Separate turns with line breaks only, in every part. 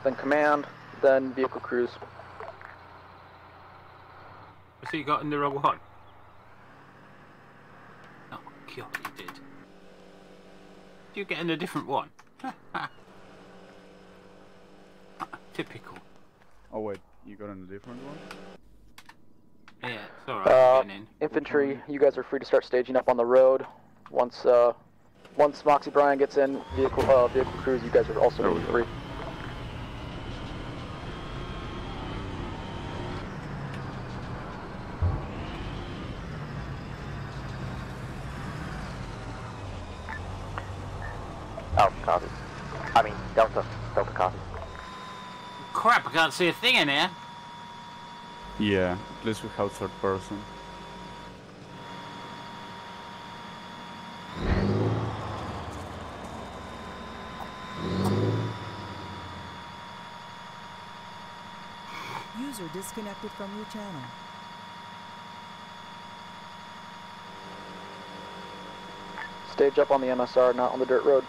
then command, then vehicle crews.
So you got in the wrong one? Oh, God, you did. Did you get in a different one? Typical.
Oh wait, you got in a different one?
Yeah, it's alright, I'm getting in.
Infantry, you guys are free to start staging up on the road. Once Moxie Brian gets in, vehicle crews, you guys are also free.
Alpha copy. I mean, Delta copy.
Crap, I can't see a thing in here.
Yeah, at least we have third person.
User disconnected from your channel.
Stage up on the MSR, not on the dirt road.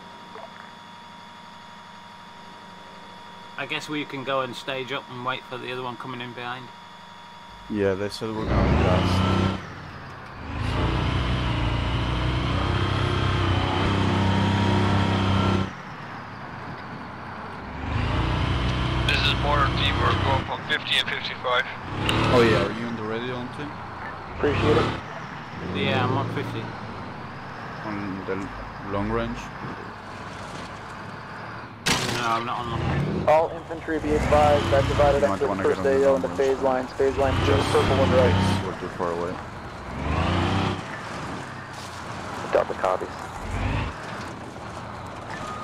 I guess we can go and stage up and wait for the other one coming in behind.
Yeah, they said we're gonna be last.
This is border team, we're going from 50 and 55.
Oh yeah, are you on the radio on team?
Appreciate it.
Yeah, I'm on 50.
On the long range?
No, I'm not on long.
All infantry be advised, I've divided up the first AO into phase lines. Phase line 2 is purple and right.
We're too far away.
Delta copies.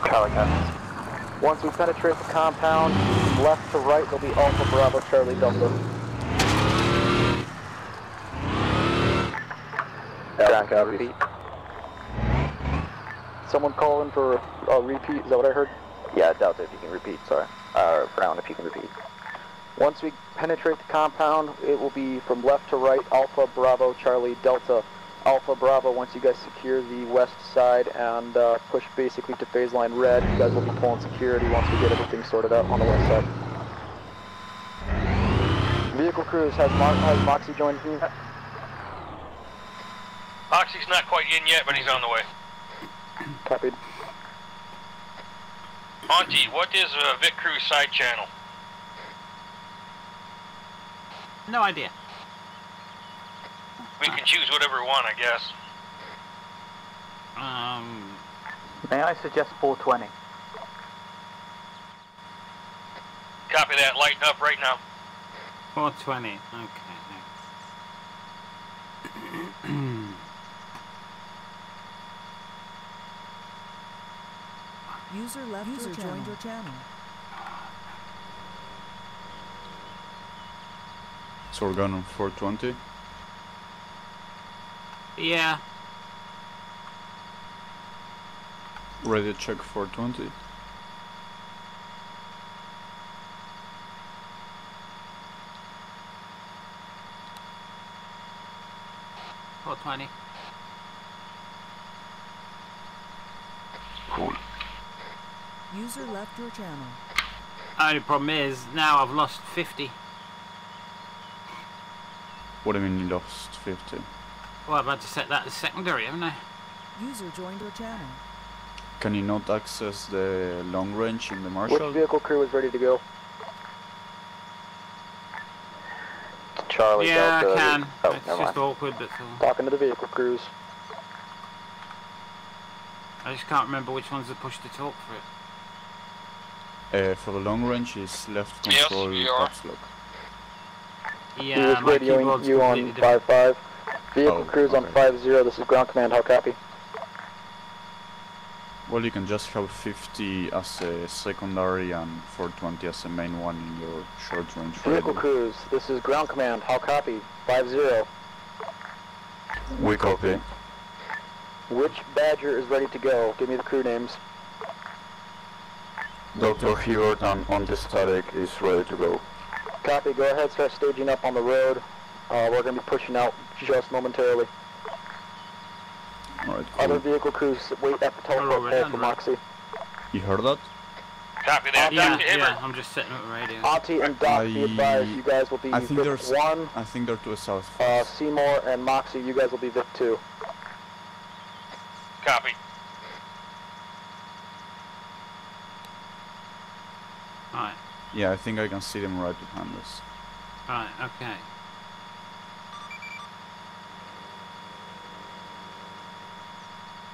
Charlie copies.
Once we penetrate the compound, from left to right, there'll be Alpha Bravo Charlie Delta.
Ground copy. Repeat.
Someone call in for a repeat, is that what I heard?
Yeah, Delta, if you can repeat, sorry. Brown, if you can repeat.
Once we penetrate the compound, it will be from left to right, Alpha Bravo Charlie Delta. Alpha Bravo, once you guys secure the west side and push basically to phase line red, you guys will be pulling security once we get everything sorted out on the west side. Vehicle crews, has Moxie joined you?
Moxie's not quite in yet, but he's on the way.
Copied.
Monty, what is Vic Crew's side channel?
No idea.
We can choose whatever we want, I guess.
May I suggest 420?
Copy that, lighten up right now.
420, okay, thanks.
User left your channel. Joined your channel.
So we're going on 420?
Yeah.
Ready to check 420?
$420.
Cool.
User left your channel.
Only problem is, now I've lost 50.
What do you mean you lost 50?
Well, I've had to set that as secondary, haven't I?
User joined your channel.
Can you not access the long range in the Marshall?
Which vehicle crew is ready to go?
Charlie
Yeah,
Delta.
I can.
Oh,
It's
never
just
mind.
awkward, that's all.
Talking to the vehicle crews.
I just can't remember which ones are pushed to talk for it.
For the long range is left
Yes,
control
you are.
caps lock.
He
Yeah,
was
my
radioing
keyboard's
you
completely
on
different.
5-5. Vehicle
Oh,
crews on
okay.
5-0, this is ground command, how copy?
Well, you can just have 50 as a secondary and 420 as a main one in your short range
Vehicle
radio.
crews, this is ground command, how copy? 5-0.
We copy.
Which Badger is ready to go? Give me the crew names.
Dr. Hewart on the static is ready to go.
Copy, go ahead, start staging up on the road. We're going to be pushing out just momentarily.
Alright,
Other
cool.
vehicle crews wait at the teleport
already
pole
on
for
road.
Moxie.
You heard that?
Copy that.
Yeah,
Dr. Hibbert.
yeah, I'm just setting up the radio.
Auntie and Doc, be advised, you guys will be
I think
Vic 1.
I think they're to the south.
Seymour and Moxie, you guys will be Vic 2.
Copy.
Right,
Yeah, I think I can see them right behind us.
right, okay.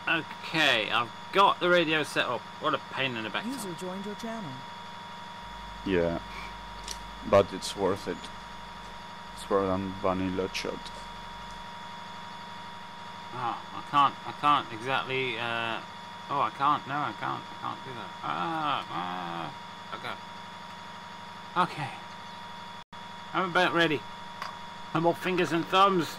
Okay, I've got the radio set up. What a pain in the backside.
User joined your channel.
Yeah, but it's worth it. It's better than vanilla shot.
Oh, I can't exactly, oh, I can't do that. Okay. I'm about ready. I'm all fingers and thumbs.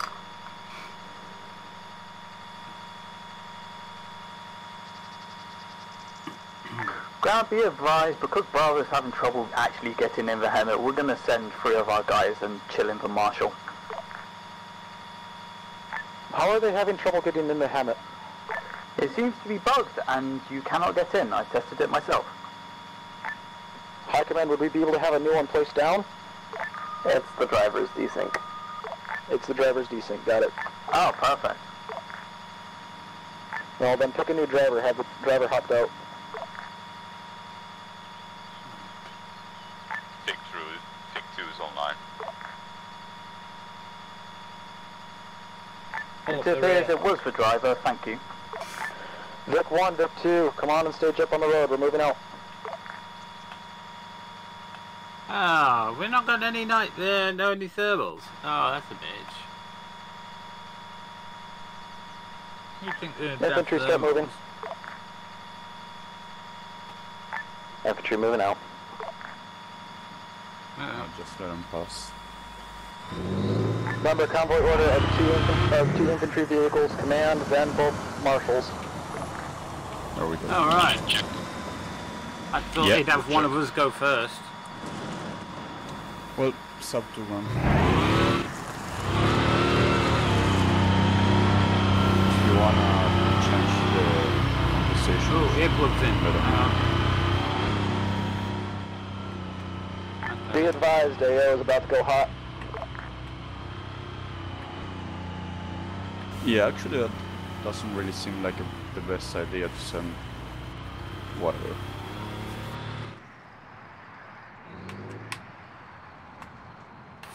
Ground, be advised, because Bravo's having trouble actually getting in the helmet, we're going to send 3 of our guys and chill in the Marshal.
How are they having trouble getting in the helmet?
It seems to be bugged, and you cannot get in. I tested it myself.
High Command, would we be able to have a new one placed down?
It's the driver's desync.
It's the driver's desync, got it.
Oh, perfect.
Well, then pick a new driver, have the driver hopped out.
Tick 2 is online.
It was the driver, thank you.
Vic 1, Vic 2, come on and stage up on the road, we're moving out.
Oh, we're not got any night there, no any thermals. Oh, that's a bitch. You think they're
Infantry, start moving. Infantry moving out.
I'll just let them pass.
Remember, convoy order of 2 infantry vehicles, command, then both marshals.
There we go.
Alright. I thought
Yeah,
they'd have one of us go first.
Well, sub to 1. If you wanna change the conversation.
Oh, earplugs in.
Be advised, AO is about to go hot.
Yeah, actually that doesn't really seem like the best idea to send whatever.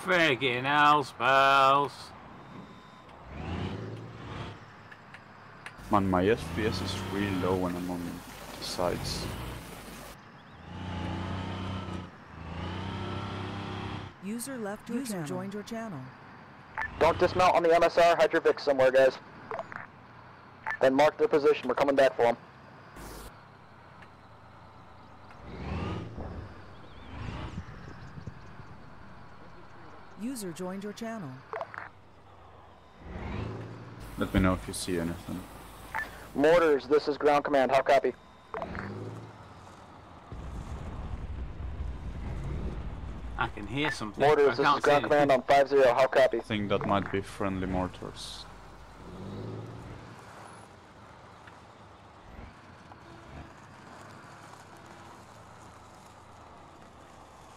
Friggin' hell, spells.
Man, my FPS is really low when I'm on the sides.
User left your channel. Joined your channel.
Don't dismount on the MSR, hide your Vic somewhere, guys. Then mark their position, we're coming back for them.
User joined your channel.
Let me know if you see anything.
Mortars, this is ground command, how copy?
I can hear something.
Mortars, this is ground command on 5-0, how copy?
I think that might be friendly mortars.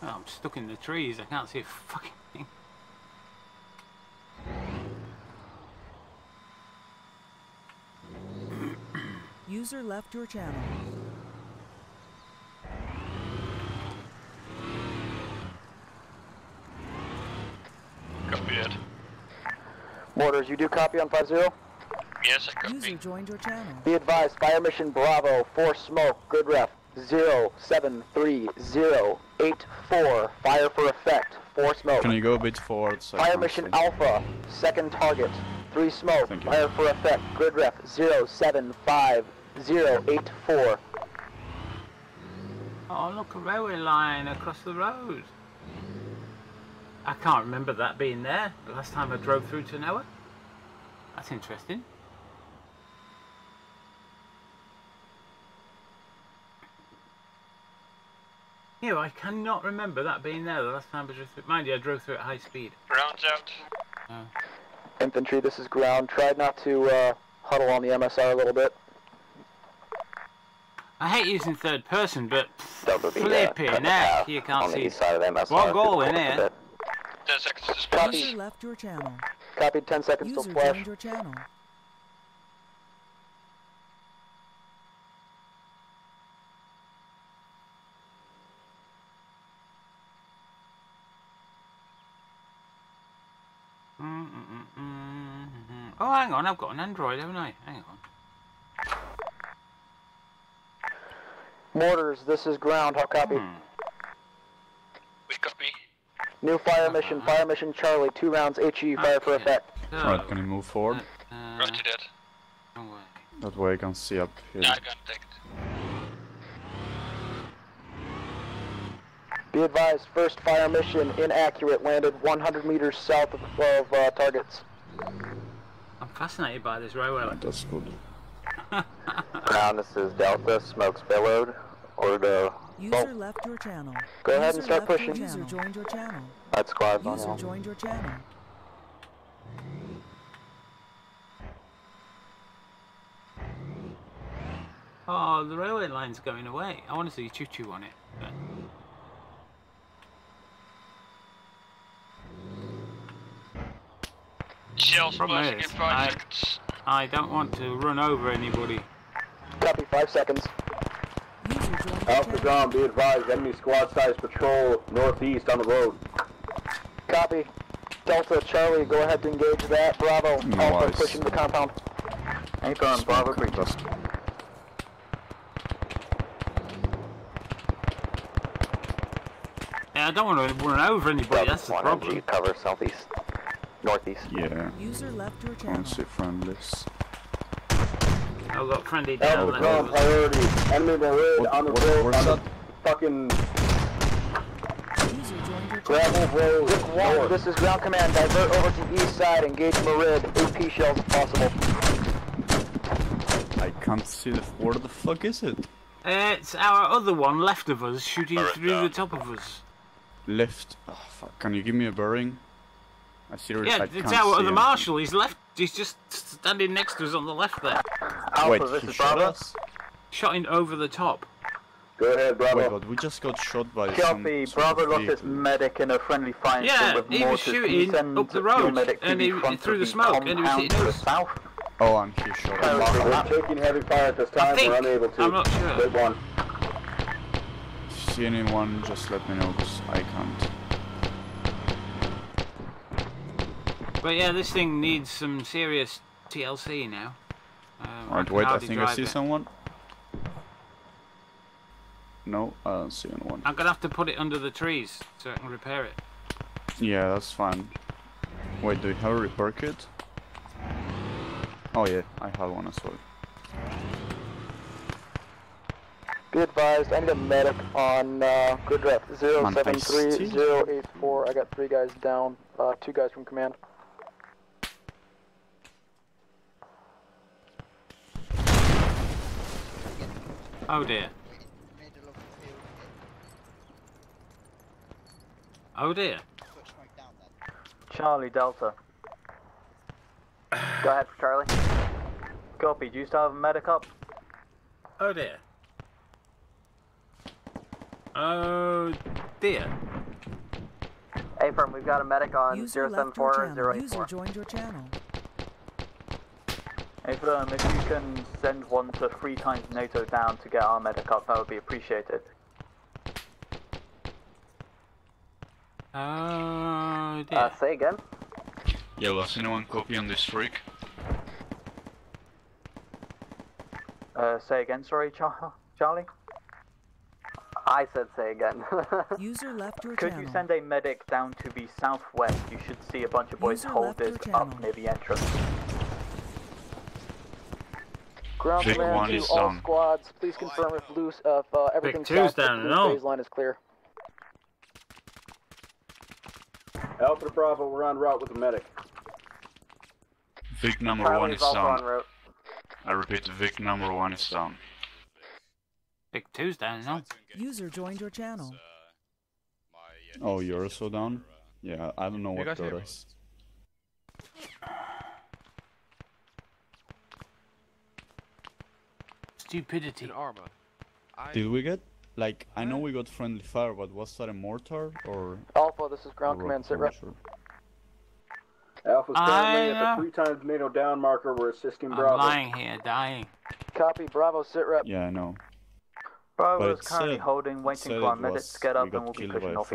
Oh, I'm stuck in the trees. I can't see a fucking thing.
User left your channel.
Copy that.
Mortars, you do copy on 5-0?
Yes, I copy.
User joined your channel.
Be advised, fire mission Bravo, 4 smoke, good ref, 07384, fire for effect, 4 smoke.
Can you go a bit forward? So
Fire mission Alpha, second target, 3 smoke,
Thank you.
fire for effect, grid ref 075084.
Oh, look, a railway line across the road. I can't remember that being there the last time I drove through to Noah. That's interesting. Yeah, I cannot remember that being there the last time I drove through. Mind you, I drove through at high speed.
Rounds out.
Infantry, this is ground. Try not to huddle on the MSR a little bit.
I hate using third person, but
Delta be
flipping
cutting the
heck,
path
you
on
can't
the
see.
east side of MSR.
One goal in
a
here.
bit.
10 seconds to
Copy.
space.
User left your channel.
Copied, 10 seconds till
User
flash.
joined your channel.
Oh, hang on, I've got an Android, haven't I? Hang on.
Mortars, this is ground, how copy?
We copy.
New fire mission Charlie, 2 rounds HE, fire for effect.
Alright, can you move forward?
Roger that.
Don't worry.
That way I can see up here.
Yeah, I can take it.
Be advised, first fire mission inaccurate, landed 100 meters south of targets.
I'm fascinated by this railway.
Alright, that's good.
Ground, this is Delta, smoke's billowed. Order to
User left your channel.
Go ahead and
User
start
left your
pushing.
User joined your channel.
that squad's on
User
now.
joined your channel.
Oh, the railway line's going away. I want to see choo-choo on it. But...
Shells
Problem
passing in
is,
5 seconds.
I don't want to run over anybody.
Copy, 5 seconds.
User joined your
Alpha
channel.
Ground, be advised, enemy squad size patrol northeast on the road.
Copy. Delta, Charlie, go ahead to engage that. Bravo,
No
Alpha
worries.
pushing the compound.
Anything Bravo breach.
Dust.
Yeah, I don't want to run over anybody, that's the
Delta 1
problem.
MG, cover southeast. Northeast.
Yeah,
User left your
I
channel.
want to see friendlies.
I've got friendly down
Alpha
left
Ground,
over.
priority, enemy Marid on the road,
where's
on
that?
the fucking
User joined your channel.
gravel road
Vic 1,
north.
this is ground command. Divert over to east side. Engage Marid. AP shells if possible.
I can't see the... Where the fuck is it?
It's our other one left of us shooting through the top of us.
Left. Oh, fuck. Can you give me a bearing? I seriously
Yeah,
I
it's
can't
our
see
other
anything.
marshal. He's left. He's just standing next to us on the left there.
Alpha,
Wait,
this
he
is
shot
Bravo.
us?
Shot in over the top.
Go ahead, Bravo.
Wait, but we just got shot by
Copy,
some
Bravo
sort of
lost its
vehicle.
medic in a friendly fire
Yeah,
with
he was
mortars. Can you
shooting
send
up the
your
road,
medic to
and
the
he
front
through
of
the smoke, and he was
compound
hitting
to the
us.
south?
Oh, and he shot
Oh,
us.
We're taking heavy fire at this time,
think-
we're unable to.
I'm not sure.
Wait one.
If you see anyone, just let me know, because I can't.
But yeah, this thing needs some serious TLC now.
Alright,
can
wait, I
hardly
think I
drive
see
it.
someone. No, I don't see anyone.
I'm gonna have to put it under the trees so I can repair it.
Yeah, that's fine. Wait, do you have a repair kit? Oh yeah, I have one as well.
Be advised, I need a medic on grid rep 073084. I got 3 guys down, 2 guys from command.
Oh dear. Oh dear.
Charlie Delta. Go ahead for Charlie. Copy, do you still have a medic up?
Oh dear. Oh dear.
Hey, firm, we've got a medic on
User left your channel. User joined your channel.
Hey, firm, if you can send one to 3 times NATO down to get our medic up, that would be appreciated.
Oh dear.
Say again?
Yeah, was anyone copy on this freak?
Say again, sorry, Charlie?
I said say again.
User left your
Could
channel.
you send a medic down to the southwest? You should see a bunch of boys
User
hold
left your
this
channel.
up near the entrance.
Ground
Vic
command
1
to
is
all
down.
squads. Please confirm if everything
Vic 2's
south of
down,
the
no.
phase line is clear.
Alpha to Bravo, we're on route with the medic.
Vic number 1 is down. I repeat, Vic number 1 is down.
Big 2's down, no?
User joined your channel.
Oh, you're also down? Yeah, I don't know what the rest.
Stupidity.
Arma.
Did we get, like, I know we got friendly fire, but was that a mortar or
Alpha, this is
a
ground
rocket
command, sit rep.
launcher?
Alpha's currently at the 3 times NATO down marker. We're assisting Bravo.
I'm lying here, dying.
Copy, Bravo, sit rep.
Yeah, I know.
Bravo
But
is currently holding, waiting for our medics to get up, and we'll be pushing off.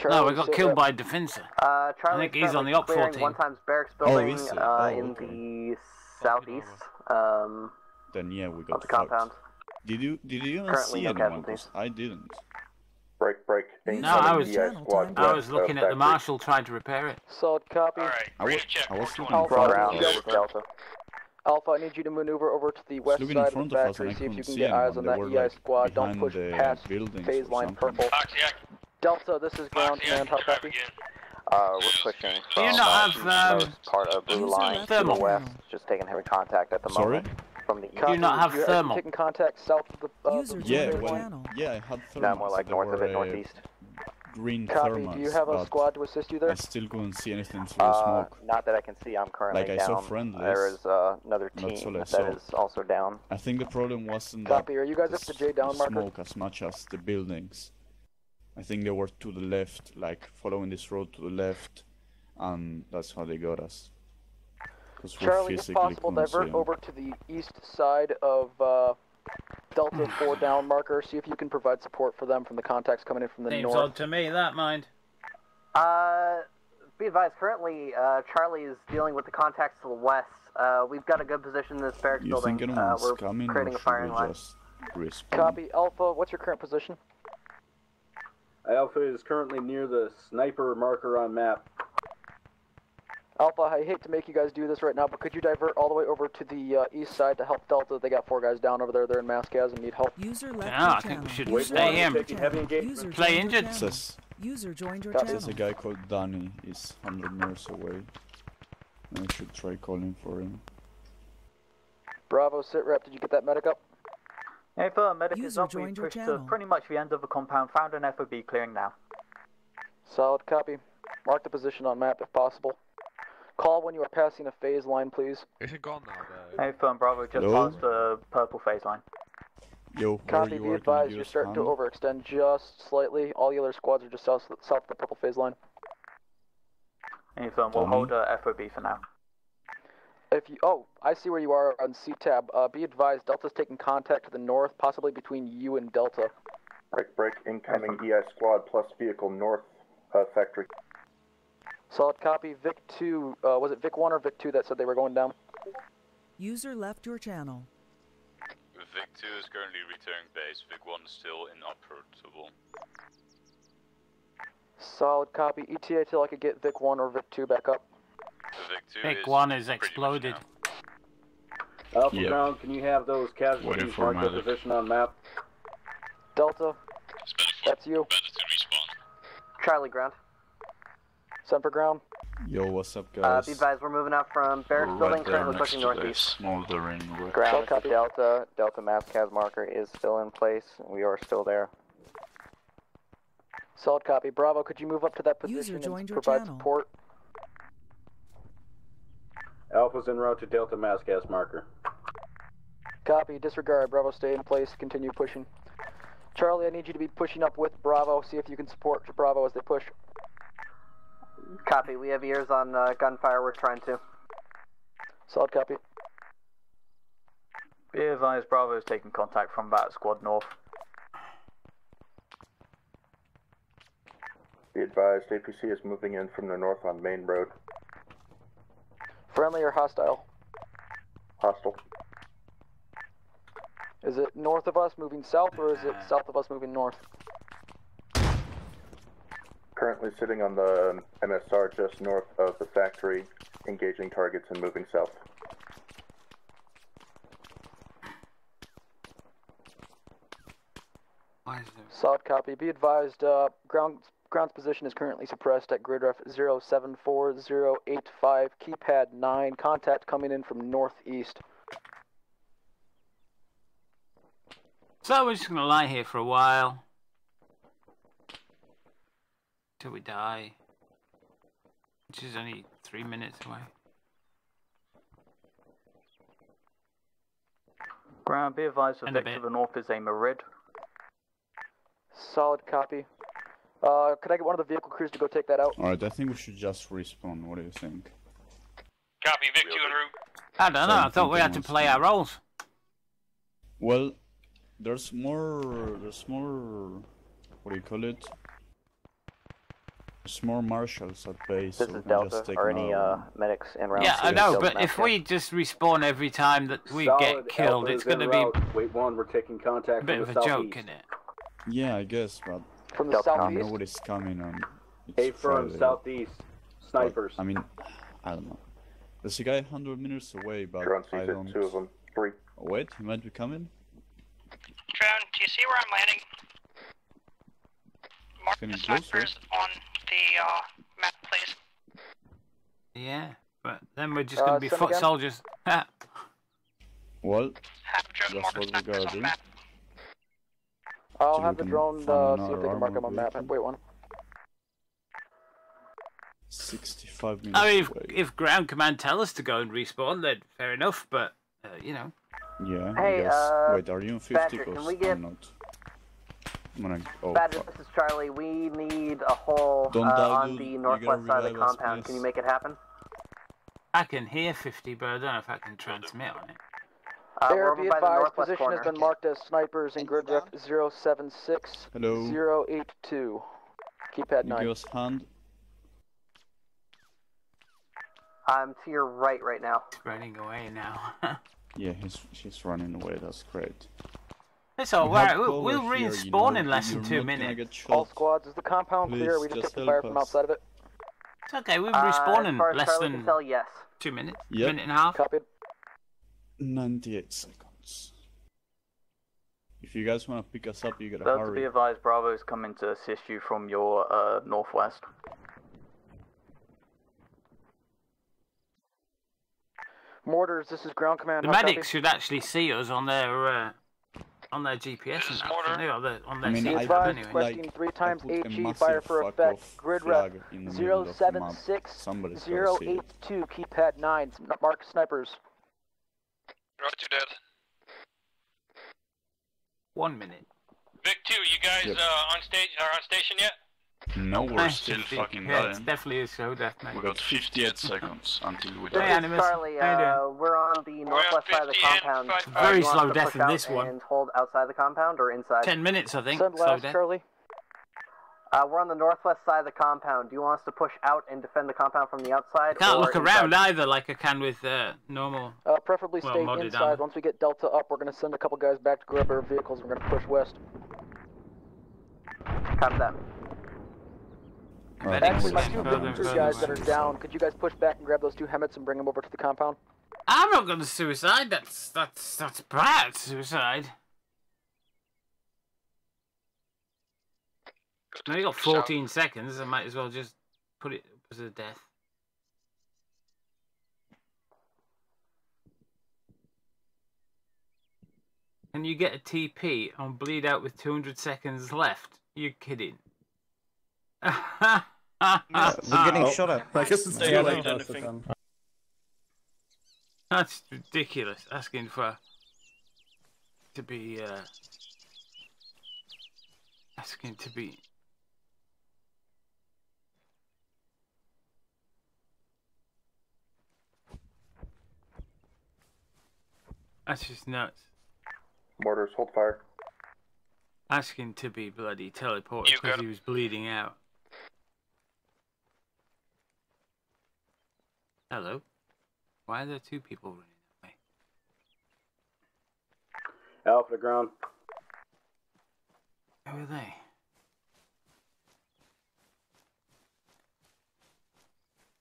No, we got killed by a defencer. I think he's on the op 14.
One times barracks building in the southeast.
Then yeah, we got
of the compound.
Did you even see anyone? 'Cause I didn't.
Break.
No, I was looking at the marshal trying to repair it.
Solid copy.
Alright,
I was looking in
Alpha,
front
Alpha,
of us.
Delta.
Alpha, I need you to maneuver over to the west
Looking
side
in
of
front
the
of us, and
factory.
I
See if you
couldn't
can
see
get eyes
anyone.
on
They
that
were
EI
like
squad. Don't
behind
push
the
past
buildings
phase
or
line
something.
purple.
Oxyac.
Delta, this is ground command. How copy?
We're pushing
Do you
from
not have
most part of blue
User
line
left
to the
channel.
west. Just taking heavy contact at the
Sorry?
moment from the east.
Do you not have
Are you
thermal?
taking contact south of the
User
the
Yeah,
joined
phase
your
line?
channel.
yeah, I had thermals.
No, more like
There
north of
were,
it, northeast.
Green
Copy.
thermals,
Do you have a
but
squad to assist you there?
I still couldn't see anything through the smoke.
Not that I can see. I'm currently
Like, I
down.
saw friendlies,
There is another
not
team
so I
that
saw.
is also down.
I think the problem wasn't
Copy. Are you guys
the
up to J down marker?
smoke as much as the buildings. I think they were to the left, like following this road to the left, and that's how they got us. Because we
Charlie, if
physically
possible,
couldn't see
divert
them.
over to the east side of Delta 4 down marker. See if you can provide support for them from the contacts coming in from the
Seems
north.
odd to me, that mind.
Be advised, currently, Charlie is dealing with the contacts to the west. We've got a good position in this barracks
You
building.
think anyone's
We're
coming, or
creating a
should
firing
we
line.
just respawn?
Copy. Alpha, what's your current position?
Alpha is currently near the sniper marker on map.
Alpha, I hate to make you guys do this right now, but could you divert all the way over to the east side to help Delta? They got 4 guys down over there. They're in Mascaz and need help.
User left
Yeah,
your
I think
channel.
we should
User
stay
left
here.
your
Taking
channel.
heavy engagement.
User
Play
joined your
injured.
channel.
Says
User joined your
Copy.
there's a
channel.
guy called Danny. He's 100 meters away. I should try calling for him.
Bravo, sit rep. Did you get that medic up?
If a medic is
User
up, we
joined your
pushed to
channel.
pretty much the end of the compound, found an FOB clearing now.
Solid copy. Mark the position on map if possible. Call when you are passing a phase line, please.
Is it gone now, though?
Hey, firm Bravo, just
Hello?
past the purple phase line.
Yo, where
Copy,
are you
be
working?
advised,
US
you're starting to
Army?
overextend just slightly. All the other squads are just south of the purple phase line.
Hey, firm, we'll
Tommy?
hold FOB for now.
If you, I see where you are on C-tab. Be advised, Delta's taking contact to the north, possibly between you and Delta.
Break. Incoming EI squad plus vehicle north factory.
Solid copy. Vic 2, was it Vic 1 or Vic 2 that said they were going down?
User left your channel.
Vic 2 is currently returning base. Vic 1 is still inoperable.
Solid copy. ETA till I could get Vic 1 or Vic 2 back up.
Vic 2
Vic
is
1 is
pretty much
exploded.
now.
Alpha
Yep.
ground, can you have those casualties
Waiting for
mark their
medic.
position on map?
Delta, that's you.
Better to respawn.
Charlie ground.
Semper ground.
Yo, what's up, guys?
Be advised, we're moving out from barracks
We're
building,
right there
currently
next
pushing
to the
northeast.
smoldering wreck.
Ground,
Copy.
Delta Mascaz marker is still in place. We are still there.
Solid copy. Bravo, could you move up to that
User
position and
joined your
provide
channel.
support?
Alpha's en route to Delta Mascaz marker.
Copy. Disregard. Bravo, stay in place. Continue pushing. Charlie, I need you to be pushing up with Bravo. See if you can support Bravo as they push.
Copy, we have ears on gunfire, we're trying to.
Solid copy.
Be advised, Bravo is taking contact from that squad north.
Be advised, APC is moving in from the north on Main Road.
Friendly or hostile?
Hostile.
Is it north of us moving south, or is it south of us moving north?
Currently sitting on the MSR just north of the factory, engaging targets and moving south.
Solid copy. Be advised, ground's position is currently suppressed at grid ref 074085, keypad 9, contact coming in from northeast.
So we're just going to lie here for a while. Till we die. Which is only 3 minutes away.
Ground, be advised, the Vic to the north is a Marid.
Solid copy. Could I get one of the vehicle crews to go take that out?
Alright, I think we should just respawn. What do you think?
Copy, Vic 2 en route.
I don't know, I thought we had to play our roles.
Well, there's more, what do you call it? There's more marshals at base.
This is Delta. Are any medics in round?
Yeah, I know, but if we just respawn every time that we get killed, it's going to be
Wait 1, we're taking contact
a bit of a joke, isn't it?
Yeah, I guess, but
from the southeast,
nobody's coming on.
From southeast, snipers.
But, I mean, I don't know. There's a guy 100 meters away, but I don't.
2 of them. 3.
Oh, wait, he might be coming.
Drone, do you see where I'm landing? Mark the snipers on the map, please.
Yeah, but then we're just going to be foot soldiers.
Well,
that's
what we gotta do.
I'll have the drone see if they can mark up on map. Wait 1.
65 minutes
I mean,
away.
if ground command tell us to go and respawn, then fair enough, but, you know.
Yeah,
hey,
I guess. Wait, are you on 50?
Badger, can we get...
I'm not. I'm gonna... Oh,
Badger,
fuck.
this is Charlie. We need a hole on the northwest side of the compound. Can you make it happen?
I can hear 50, but I don't know if I can transmit on it.
There, be advised, position has been marked as snipers in grid ref 076
Hello.
082. Keypad 9.
Give us hand.
I'm to your right now.
It's running away now.
Yeah, she's running away. That's great.
It's alright. We'll respawn in less than 2 minutes.
All squads, is the compound clear? We just have to fire from outside of it.
It's okay. We'll respawn in less than
yes.
2 minutes.
Yep.
Minute and a half.
Copied.
98 seconds. If you guys want to pick us up, you gotta
Delta,
hurry.
be advised, Bravo is coming to assist you from your northwest.
Mortars, this is ground command.
The medics should actually see us on their GPS and that, on their
CHP anyway. Requesting 3 times HE, fire for effect, grid rep 076 082, keypad 9, mark snipers.
Roger dead.
1 minute.
Vic 2, you guys on station yet?
No, we're still fucking dying.
It's definitely a show death, man.
We got 58 seconds until we
die.
die.
Charlie, we're on the northwest side of the compound.
Very slow death in this one.
And hold outside the compound or inside?
10 minutes, I think.
Slow death. Charlie.
We're on the northwest side of the compound. Do you want us to push out and defend the compound from the outside?
I can't look around either like I can with normal.
Preferably stay inside. Once we get Delta up, we're going to send a couple guys back to grab our vehicles and we're going to push west.
Copy that.
Actually, my 2 infantry guys that are down, could you guys push back and grab those 2 Hemmets and bring them over to the compound?
I'm not going to suicide. That's bad suicide. I only got 14 seconds. I might as well just put it up as a death. Can you get a TP on bleed out with 200 seconds left? You're kidding.
We're getting shot at.
I guess it's too late, anything.
That's ridiculous. Asking for to be asking to be. That's just nuts.
Mortars, hold fire.
Asking to be bloody teleported because he was bleeding out. Hello? Why are there 2 people running that way?
Alpha to ground.
Who are they?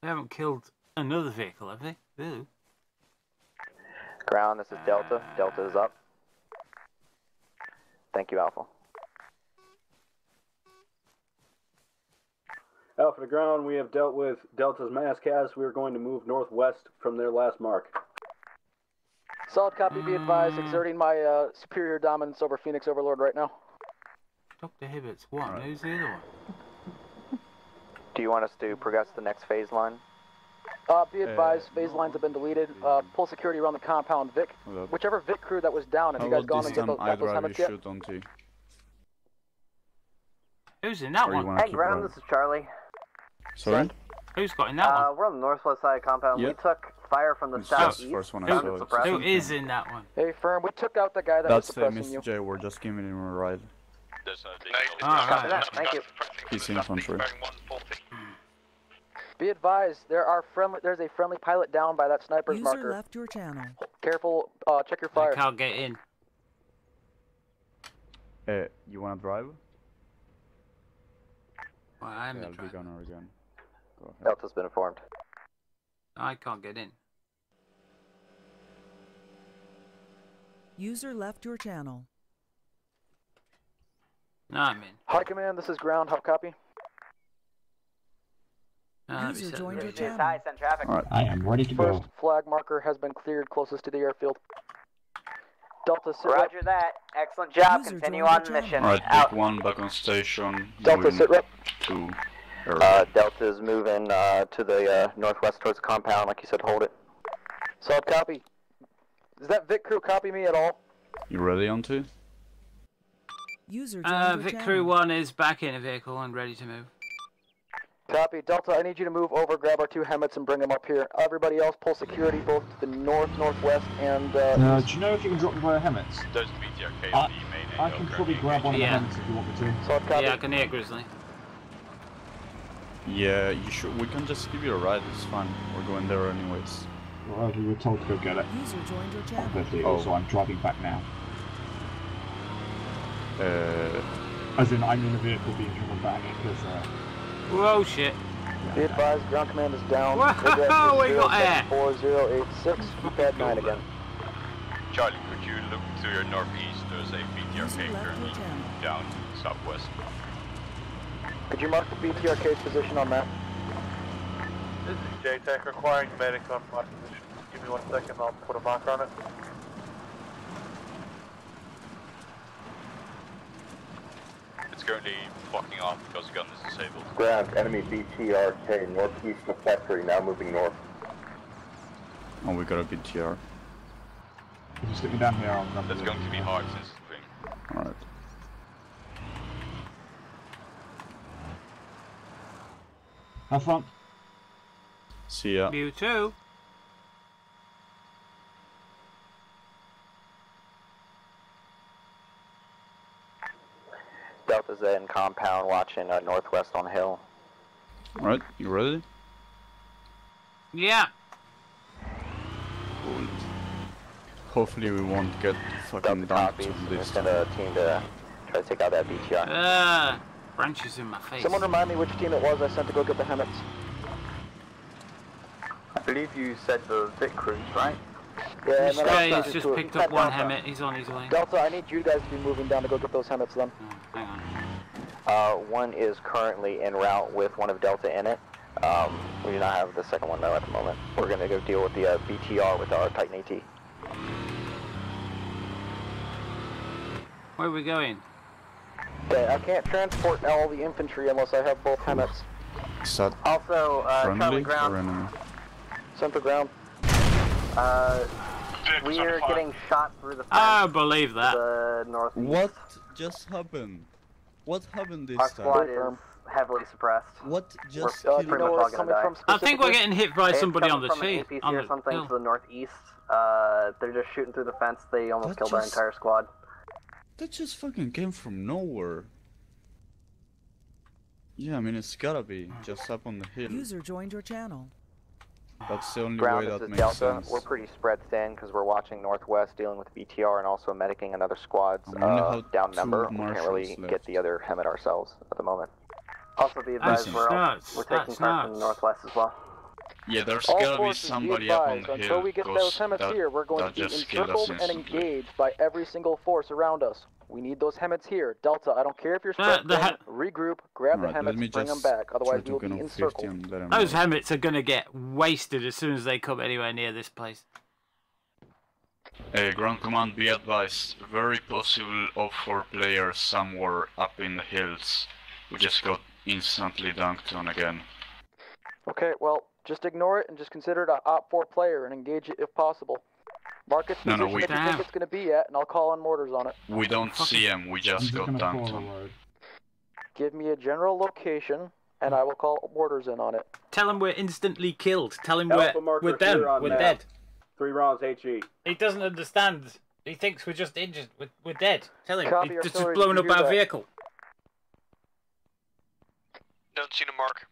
They haven't killed another vehicle, have they? Ooh.
Ground, this is Delta. Delta is up. Thank you, Alpha.
Alpha to ground, we have dealt with Delta's mass cast. We are going to move northwest from their last mark.
Solid copy, be advised, exerting my superior dominance over Phoenix Overlord right now.
Dr. Hibbert's one, who's the other one?
Do you want us to progress the next phase line?
Be advised, phase lines have been deleted. Pull security around the compound. Vic, whichever Vic crew that was down, have you guys gone and got those helmets yet?
Shoot onto.
Who's in that one?
Hey, ground, this is Charlie.
Sorry?
Who's got in that one?
We're on the northwest side of the compound.
Yep.
We took fire from the southeast.
Who is in that one?
Hey, firm, we took out the guy that was suppressing you.
Mr. J, we're just giving him a ride.
Right. Thank you.
He's infantry.
Be advised, there's a friendly pilot down by that sniper's
User
marker.
left your channel.
Careful, check your fire.
I can't get in.
You wanna drive?
Well, I'm
yeah,
the driver.
again. Go ahead.
Delta's been informed.
I can't get in.
User left your channel.
No, I'm in.
High command, this is ground. How copy?
User joined your channel.
Send traffic.
Right.
I am ready to
First
go.
flag marker has been cleared closest to the airfield. Delta, sit
Roger
rep.
that. Excellent job.
User
Continue
joined
on
your
the mission.
Alright,
Out.
Big 1 back on station.
Delta, sit rep.
To
Delta's moving to the northwest towards the compound. Like you said, hold it.
Solid copy. Does that Vic crew copy me at all?
You ready onto?
User joined your
Vic
channel.
Crew 1 is back in a vehicle and ready to move.
Copy. Delta, I need you to move over, grab our 2 helmets, and bring them up here. Everybody else, pull security both to the north, northwest, and
Do you know if you can drop me by helmets?
There's BTRK
I-
the main
I can probably grab one of the
Yeah.
helmets if you want me to.
Solid copy.
Yeah, I can hear Grizzly.
Yeah, you should. We can just give you a ride. It's fine. We're going there anyways.
Well, we were told to go get it.
User joined your channel.
Good deal, so I'm driving back now. As in, I'm in a vehicle being driven back, because,
Whoa, shit.
Be advised, ground command is down.
Whoa, we got air.
4086, pad 9 again.
Charlie, could you look to your northeast? There's a BTRK
User left
currently
your channel.
down southwest.
Could you mark the BTRK's position on map?
This is J-Tech requiring medic on my position. Give me 1 second, I'll put a marker on it.
It's currently blocking off because the gun is disabled.
Ground, enemy BTRK, northeast of factory, now moving north.
Oh, we got a BTR.
if you stick me down here, I'll grab
That's
the-
going to be hard since it's green.
Alright.
Have fun.
See ya.
You too.
Delta's in compound watching northwest on the hill.
Alright, you ready?
Yeah.
Cool. Hopefully we won't get fucking
Delta
dumped
copies.
on
We're
this.
just gonna team to try to take out that BTR.
Branches in my face.
Someone remind me which team it was I sent to go get the helmets.
I believe you said the Vic crews, right?
Yeah,
This
and then
guy
I'll
has
send
just
you to-
picked up one
Delta.
helmet. He's on his way.
Delta, I need you guys to be moving down to go get those helmets then.
Hang on.
One is currently en route with one of Delta in it. We do not have the second one though at the moment. We're going to go deal with the BTR with our Titan AT.
Where are we going?
Okay, I can't transport all the infantry unless I have both helmets.
Is that
Also, Charlie
friendly
ground.
or enemy?
Center ground.
We are getting shot through the fence
I believe
to
that.
the northeast.
What just happened? What happened this
Our
time?
squad is heavily suppressed.
What just
We're
killed
pretty much all gonna die.
I think we're getting hit by
It's
somebody on
coming
the
from an
sea.
APC
On
or
the
something
hill.
to the northeast. They're just shooting through the fence. They almost
That
killed our
just-
entire squad.
That just fucking came from nowhere. Yeah, I mean it's gotta be just up on the hill.
User joined your channel.
That's the only
Ground,
way
this
that
is
makes
Delta.
sense.
We're pretty spread thin because we're watching northwest, dealing with BTR, and also medicing another squad's
We only have
down
2
number. We can't really
marshals
get
left.
the other helmet ourselves at the moment. Also, be advised,
That's
we're
nuts.
taking
That's
part from the
nuts.
northwest as well.
Yeah, there's
All
gotta be
forces,
somebody
be
up on
advised,
the
until
hill.
we get those
'cause
helmets
that-
here, we're going
that
to be
just killed us
encircled and
instantly.
engaged by every single force around us. We need those helmets here. Delta, I don't care if you're spread
the
thin, regroup, grab the
Alright, let
helmets,
me
bring them
just
back,
try
otherwise
to
we will
get
be
on 50
encircled.
and let him
Those
know.
helmets are gonna get wasted as soon as they come anywhere near this place.
Ground command, be advised. Very possible of 4 players somewhere up in the hills. We just got instantly dunked on again.
Okay, well, Just ignore it and just consider it an Op 4 player and engage it if possible. Mark its position if you think it's going to be at, and I'll call on mortars on it.
We don't see him, we just got downtown.
Give me a general location, and I will call mortars in on it.
Tell him we're instantly killed. Tell him
Alpha
we're done. We're dead.
3 rounds HE.
He doesn't understand. He thinks we're just injured. We're dead. Tell him.
Copy,
He's just
artillery,
blown
did
up
you hear
our
that?
vehicle.
Don't see the mark.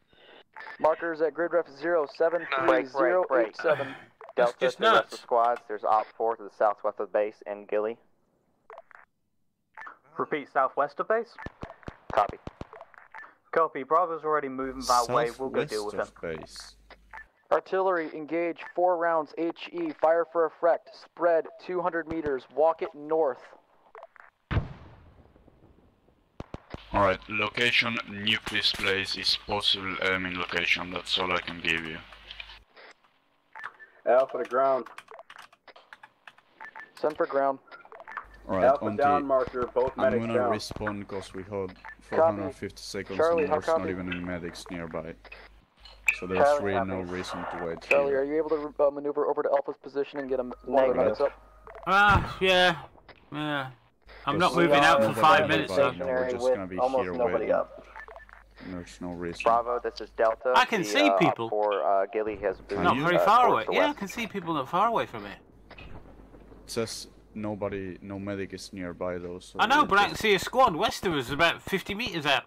Markers at grid ref 073087.
Delta
just
to the rest
nuts.
of the squads. There's Op 4 to the southwest of the base and Gilly.
Repeat, southwest of base?
Copy.
Copy. Bravo's already moving that way. We'll go deal with him.
Base.
Artillery, engage 4 rounds HE. Fire for effect. Spread 200 meters. Walk it north.
Alright, location, nuke this place is possible enemy location, that's all I can give you.
Alpha to ground.
Send for ground.
Alright,
Alpha down marker, both
I'm
medics
gonna
down.
respawn because we hold 450 seconds
Charlie,
and
how
there's not
copy?
even any medics nearby. So there's
Charlie,
really
copy.
no reason to wait
Charlie,
here.
are you able to maneuver over to Alpha's position and get one of the medics up?
Yeah. I'm not moving out for 5 minutes.
No, we're just gonna be here waiting. There's no reason.
Bravo, this is Delta.
I can see people.
For Gilly has been
Not very far away.
towards the
Yeah, I
west.
can see people not far away from here.
It says no medic is nearby though. So
I know, but I can see a squad west of us, about 50 meters out.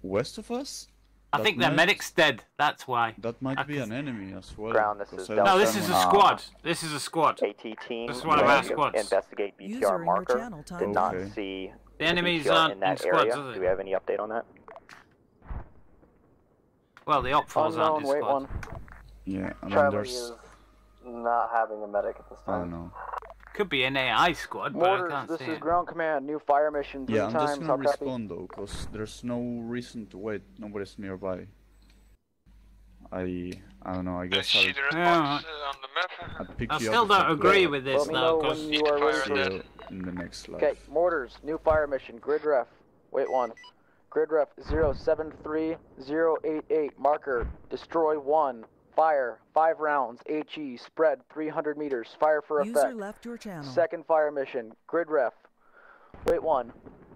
West of us?
I think their medic's dead. That's why.
That might be an enemy as well.
Ground, this is
No, this is a squad. This is a squad.
AT team.
This is one of our squads.
Investigate BTR marker. Did not see
the enemies
BTR
aren't
in that
in squads,
area.
are they?
Do we have any update on that?
Well, the op 4s aren't in squad.
Yeah, and then
Charlie
there's.
is not having a medic at this
I
time.
don't know.
Could be an AI squad, but I
Mortars,
can't
this
see
is
it.
ground command. New fire mission 3
Yeah, I'm just
times.
gonna
How copy?
respawn though, because there's no reason to wait. Nobody's nearby. I don't know. I guess
See the response on the map.
I'd pick
I
you
still
up
don't
if
agree
could.
with this
Let me
though,
know
because
when you are ready
See
to
you in the next life.
Okay, mortars, new fire mission, grid ref, wait 1. Grid ref 073088, marker, destroy 1, fire, 5 rounds, HE, spread 300 meters, fire for
User
effect.
left your channel.
Second fire mission, grid ref, wait 1,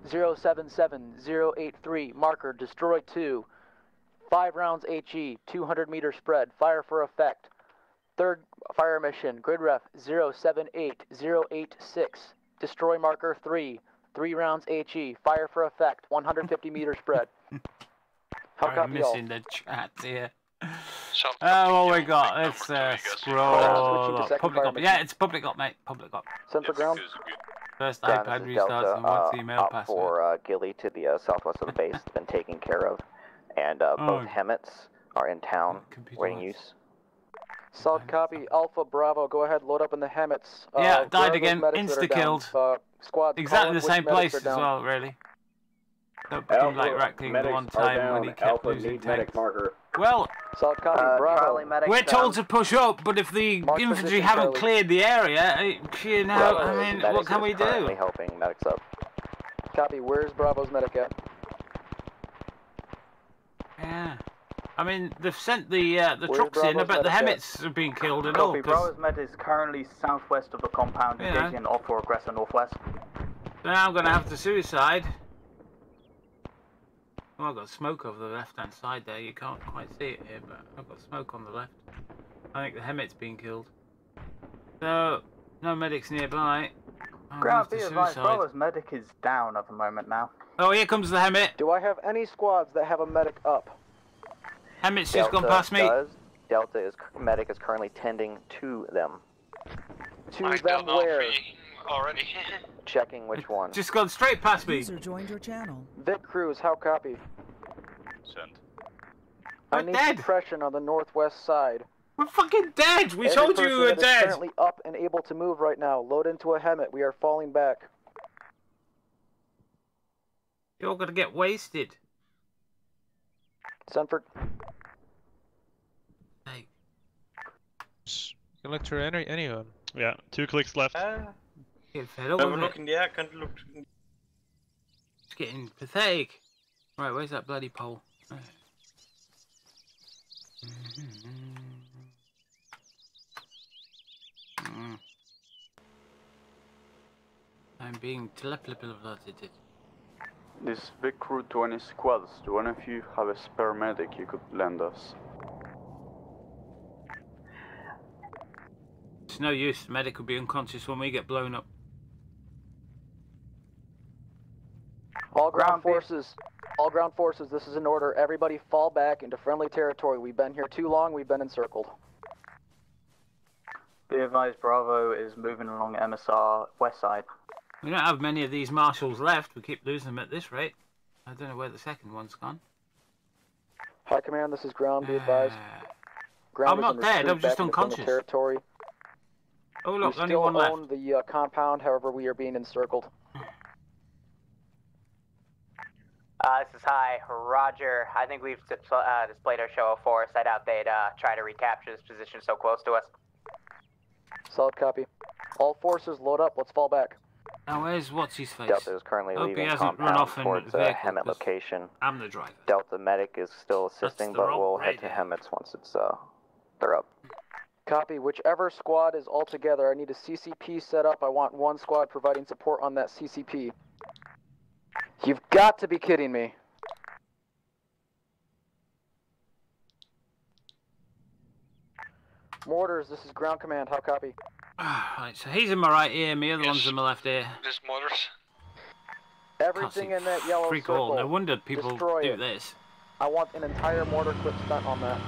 077083, marker, destroy 2, 5 rounds HE, 200 meter spread, fire for effect. Third fire mission, grid ref 078086, destroy marker 3, 3 rounds HE, fire for effect, 150 meter spread. How
I'm
copy all?
missing the chat here. Oh, what we got? Let's scroll. Public op. Yeah, it's public op, mate. Public op.
Send for ground.
First
Ground,
iPad
this is
restarts and once
Delta.
email
Op
password.
for Gilly to the southwest of the base has been taken care of. And both Hemmets are in town, waiting use.
Solid copy, Alpha Bravo, go ahead, load up in the Hemmets.
Yeah,
where are
died
those
again,
medics that are down?
insta-killed.
Squad,
Exactly the
which
same
medics
place
are
as
down?
well, really. Don't become like Rackling the one time when he kept
Alpha
losing
need
tanks.
medic marker.
Well,
Solid copy, Bravo.
Charlie medic
we're told to push up, but if the
Mark
infantry
position,
haven't
Charlie.
cleared the area, you know, I mean,
medic
what can
is
we
currently
do?
helping medics up.
Copy, where's Bravo's medic at?
Yeah. I mean, they've sent the
Where's
trucks in. I
Bravo's
bet the
medic at?
Hemmets have been killed and all.
Copy.
'Cause
Bravo's med is currently southwest of the compound,
Yeah.
engaging off for aggressor northwest.
now I'm going to have to suicide. Well, I've got smoke over the left-hand side there. You can't quite see it here, but I've got smoke on the left. I think the Hemmet's been killed. So, no medics nearby. I'm
Ground,
going
be
to
advised,
suicide.
Bravo's medic is down at the moment now.
Oh, here comes the Hemmet.
Do I have any squads that have a medic up?
Hemmet's just gone past me.
Delta medic is currently tending to them.
To
I
them
got all
where?
3 already.
Checking which one.
Just gone straight past me.
User joined your channel.
Vic Cruz, how copy?
Send.
I
We're
need
dead.
suppression on the northwest side.
We're fucking dead. We
Every
told you
person
we were
that is
dead.
currently up and able to move right now. Load into a Hemmet. We are falling back.
You're going to get wasted.
Send for...
Hey.
You can look through anyone.
Yeah, 2 clicks left.
Get fed up
Have a
with
look
it.
in the air, can't look.
It's getting pathetic. Right, where's that bloody pole? Right. being teleported.
This big crew 20 squads. Do any of you have a spare medic you could lend us?
It's no use. The medic will be unconscious when we get blown up.
All ground forces, this is an order. Everybody fall back into friendly territory. We've been here too long, we've been encircled.
Be advised, Bravo is moving along MSR west side.
We don't have many of these marshals left. We keep losing them at this rate. I don't know where the second one's gone.
High Command, this is ground, be advised. Ground
I'm not dead, I'm just unconscious.
Territory.
Oh look,
we
only one left.
still own the compound, however we are being encircled.
This is High. Roger. I think we've displayed our show of force. I doubt they'd try to recapture this position so close to us.
Solid copy. All forces load up, let's fall back.
Now where's what's-his-face?
Delta is currently leaving compound towards Hemet location.
I'm the driver.
Delta medic is still assisting, but we'll head to Hemet's once it's they're up.
Copy. Whichever squad is all together, I need a CCP set up. I want one squad providing support on that CCP. You've got to be kidding me. Mortars, this is ground command. How copy?
Right, so he's in my right ear, my other one's in my left ear.
This Mortars.
Everything in that yellow
freak
circle.
all. No wonder people
destroy
do
it.
this.
I want an entire mortar clip spent on that.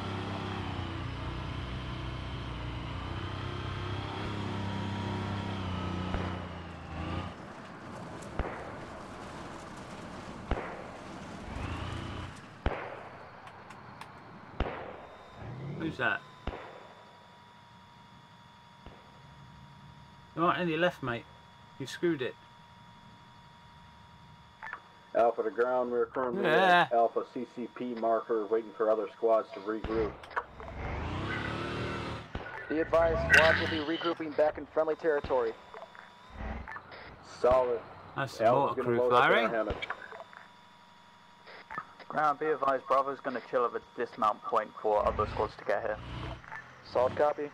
Who's that? There aren't any left, mate. You screwed it.
Alpha to ground, we're currently at Alpha CCP marker, waiting for other squads to regroup.
Be advised, squads will be regrouping back in friendly territory.
Solid.
That's the mortar crew firing.
Ground, be advised, Bravo's going to chill at the dismount point for other squads to get here.
Solid copy.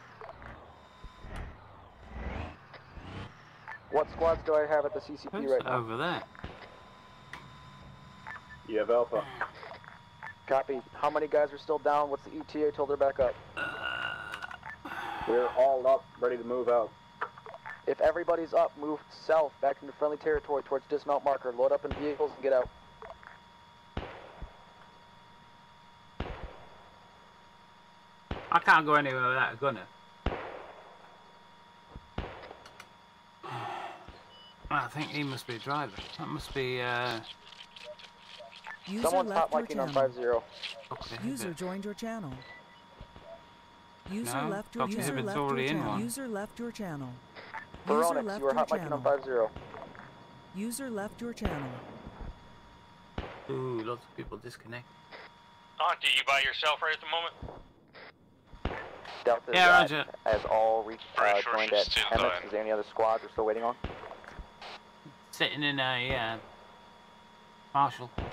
What squads do I have at the CCP right now?
Over there.
You have Alpha.
Copy. How many guys are still down? What's the ETA till they're back up?
We're all up, ready to move out.
If everybody's up, move south, back into friendly territory towards dismount marker. Load up in vehicles and get out.
I can't go anywhere without a gunner. I think he must be a driver. That must be,
Someone's hot micing on 5-0.
Okay,
User joined your channel. User
No,
left your
Dr.
channel.
Hibben's already in one.
User left your channel.
Veronix, you are hot micing on 5-0.
User left your channel.
Ooh, lots of people disconnect.
Auntie, you by yourself right at the moment?
Delta
Yeah,
is
Roger.
as all joined at Hemet. Is there any other squads we're still waiting on?
Sitting in a, Marshal.
Are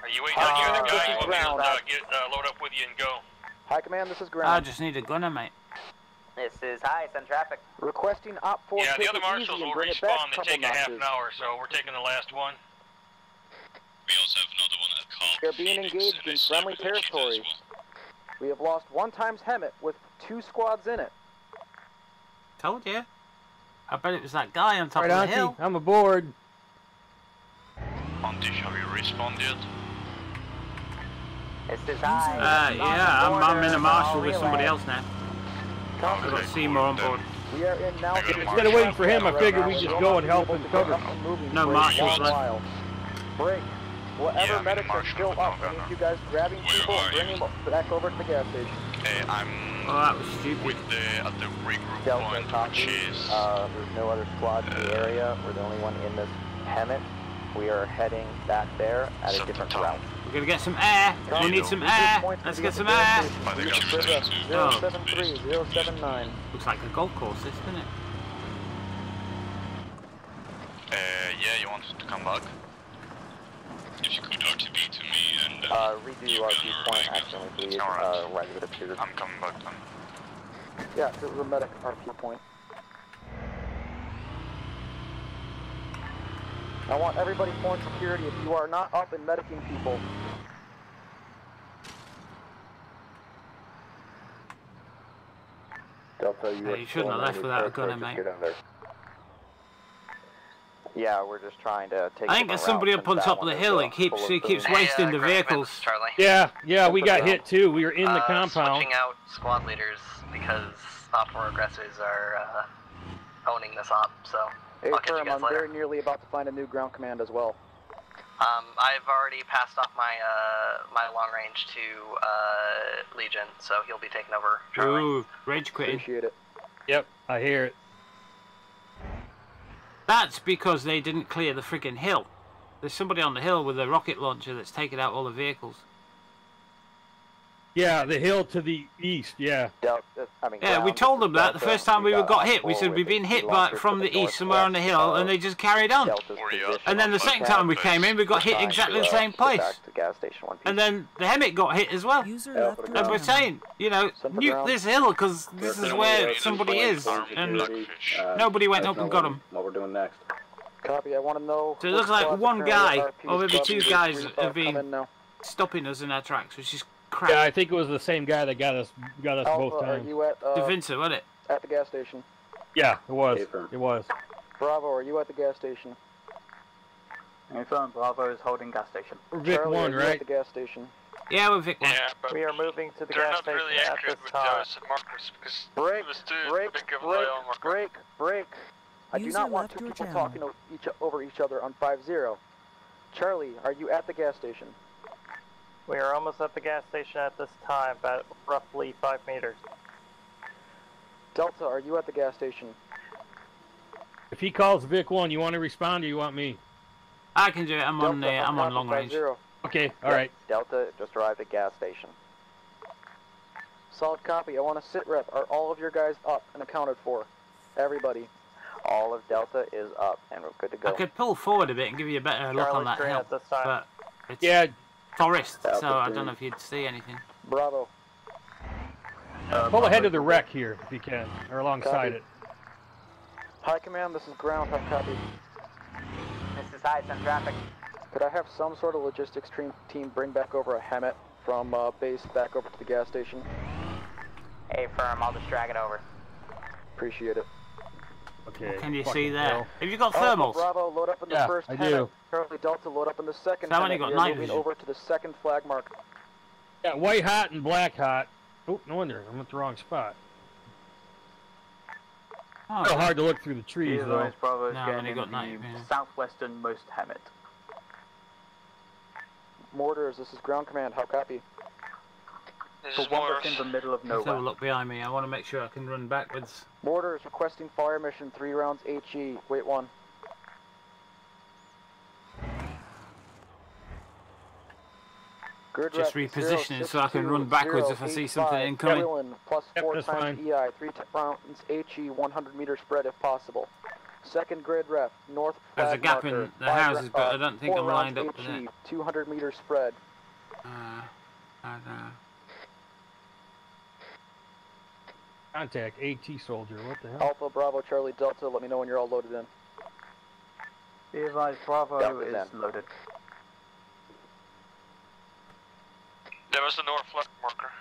you waiting on you, the guy? You want me to get load up with you and go?
High Command, this is ground.
I just need a gunner, mate.
This is High, send traffic.
Requesting Op 4
Yeah, the
take
other
it
marshals
easy and
will
bring it back
respawn. They
couple
take a half
notches.
an hour, so we're taking the last one.
We also have another one at Carl.
We are being engaged in friendly territory. We have lost one times Hemet with 2 squads in it.
Told you. I bet it was that guy on top
Right,
of the
Auntie,
hill.
I'm aboard.
Auntie, have you respawned yet?
This is High.
Yeah, I'm in a marshal with somebody else now. I've got Seymour on board.
We are in now.
Instead of waiting for him, I figured we'd just go and help him cover.
No marshals left.
Break. Whatever medics are still up, I need you guys grabbing people and bringing them back over to the gas station.
I'm
that was stupid.
With at the regroup
Delta
point,
copy.
which is...
There's no other squads in the area. We're the only one in this Hemet. We are heading back there at a different route.
We're gonna get some air. We need some air. Let's get some air.
073-079.
Looks like a golf course, isn't it?
Yeah, you wanted to come back?
If you could RTB to me and...
redo RP point accidentally, please. Right as it appears.
I'm coming back then.
Yeah, it was a medic RP point. I want everybody pulling security if you are not up and medicing people.
Delta,
You shouldn't have left without a gunner, mate.
Yeah, we're just trying to take.
I think there's somebody up on top of the hill. It keeps wasting the vehicles.
Yeah, we got hit too. We were in the compound.
Switching out squad leaders because sophomore aggressors are owning this op. So
Hey,
I'll catch you
firm,
guys
I'm
later.
very nearly about to find a new ground command as well.
I've already passed off my my long range to Legion, so he'll be taking over. Charlie.
Ooh, rage quitting.
Appreciate it.
Yep, I hear it.
That's because they didn't clear the friggin' hill. There's somebody on the hill with a rocket launcher that's taken out all the vehicles.
Yeah, the hill to the east, yeah.
Yeah, we told them that the first time we got hit. We said we've been hit from the east somewhere on the hill, and they just carried on. And then the second time we came in, we got hit exactly the same place. And then the Hemmet got hit as well. And we're saying, you know, nuke this hill because this is where somebody is. And nobody went up and got them.
What we're doing next.
Copy, I want to know...
So it looks like one guy, or maybe two guys have been stopping us in our tracks, which is crap.
Yeah, I think it was the same guy that got us
Alpha,
both times.
Are you at...
Vincent, wasn't it?
At the gas station.
Yeah, it was. It was.
Bravo, are you at the gas station?
Confirm, Bravo is holding gas station.
We're Vic
Charlie,
1,
are you
right?
at the gas station?
Yeah, we're Vic 1.
Yeah, but
we are moving to the
they're
gas
not
station
really
at
accurate
this
with
time.
those markers because
Break,
it was too
break,
big of a
break,
layout marker.
break. I do
User
not want
left
two
your
people
channel.
talking over each other on 5-0. Charlie, are you at the gas station?
We are almost at the gas station at this time, about roughly 5 meters.
Delta, are you at the gas station?
If he calls Vic 1, you want to respond or you want me?
I can do it. I'm on long range.
5-0.
Okay, alright.
Delta just arrived at gas station.
Solid copy. I want a sit rep. Are all of your guys up and accounted for? Everybody.
All of Delta is up and we're good to go.
I could pull forward a bit and give you a better look on that
Charlie,
hill,
at this time.
but it's
Yeah,
forest, so I don't know if you'd see anything.
Bravo.
pull ahead of the wreck here if you can, or alongside
Copy.
it.
High command, this is ground. High copy.
This is high, some traffic.
Could I have some sort of logistics team bring back over a Hemmet from base back over to the gas station?
Hey, firm, I'll just drag it over.
Appreciate it.
Okay.
Can you see
fucking
there?
hell.
Have you got
Alpha,
thermals?
Bravo, load up in the
Yeah,
first
I
Hemmet.
do.
Charlie Delta, load up in the second
So I've only
Hemmet.
got
We are
night
moving
vision.
over to the second flag mark.
Yeah, white hot and black hot. Oh, no wonder. I'm at the wrong spot.
Oh,
So hard to look through the trees, though.
Otherwise, Bravo is
No,
getting
only
in
got
the
night vision.
southwesternmost Hemmet.
Mortars, this is ground command. How copy?
This
The
is
one
Morris.
that's in the middle of
Let's have a
nowhere.
look behind me. I want to make sure I can run backwards.
Mortars requesting fire mission. 3 rounds HE. Wait 1. Grid
Just
rep,
repositioning so I can run backwards if I see something
062,
incoming.
Whelan, plus
Yep,
4
that's
times
fine.
EI, 3 rounds HE, 100 meter spread if possible. Second grid rep, north
There's a
flag
gap
marker,
in the
5
houses, but I don't think
4
I'm lined
rounds
up with
HE,
it.
200 meter spread.
I don't know.
Contact AT soldier. What the hell?
Alpha, Bravo, Charlie, Delta, let me know when you're all loaded in.
Be advised, Bravo
Delta's
is
in.
loaded.
There was the north flag marker.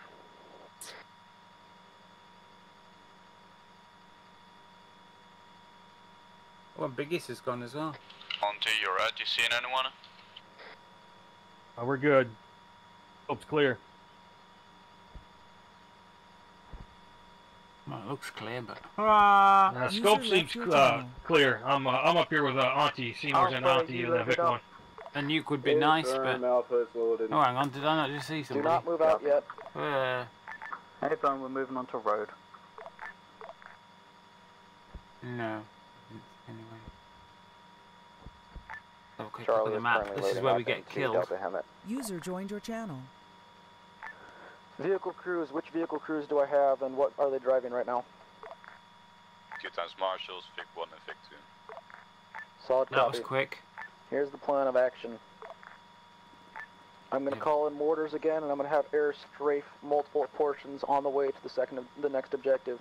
Well, Biggest is gone as well.
On to your right, you seen anyone?
We're good. Hope's clear.
Well, it looks clear, but...
Scope seems clear. I'm up here with Auntie, Seymour's and Auntie, and Vic 1.
A nuke would be nice, but...
Alpha is loaded.
Oh, hang on, did I not just see
Do
somebody?
not move out yet.
Hey, firm, we're moving on to road.
No. Anyway. Have a quick look
Charlie
at the
is
map.
currently
This is
loading
where
up
we get
into
killed.
Delta Hemmet.
User joined your channel.
Vehicle crews, which vehicle crews do I have and what are they driving right now?
2 times marshals, Vic 1 and Vic 2.
Solid
That
copy.
was quick.
Here's the plan of action. I'm going to call in mortars again, and I'm going to have air strafe multiple portions on the way to the next objective.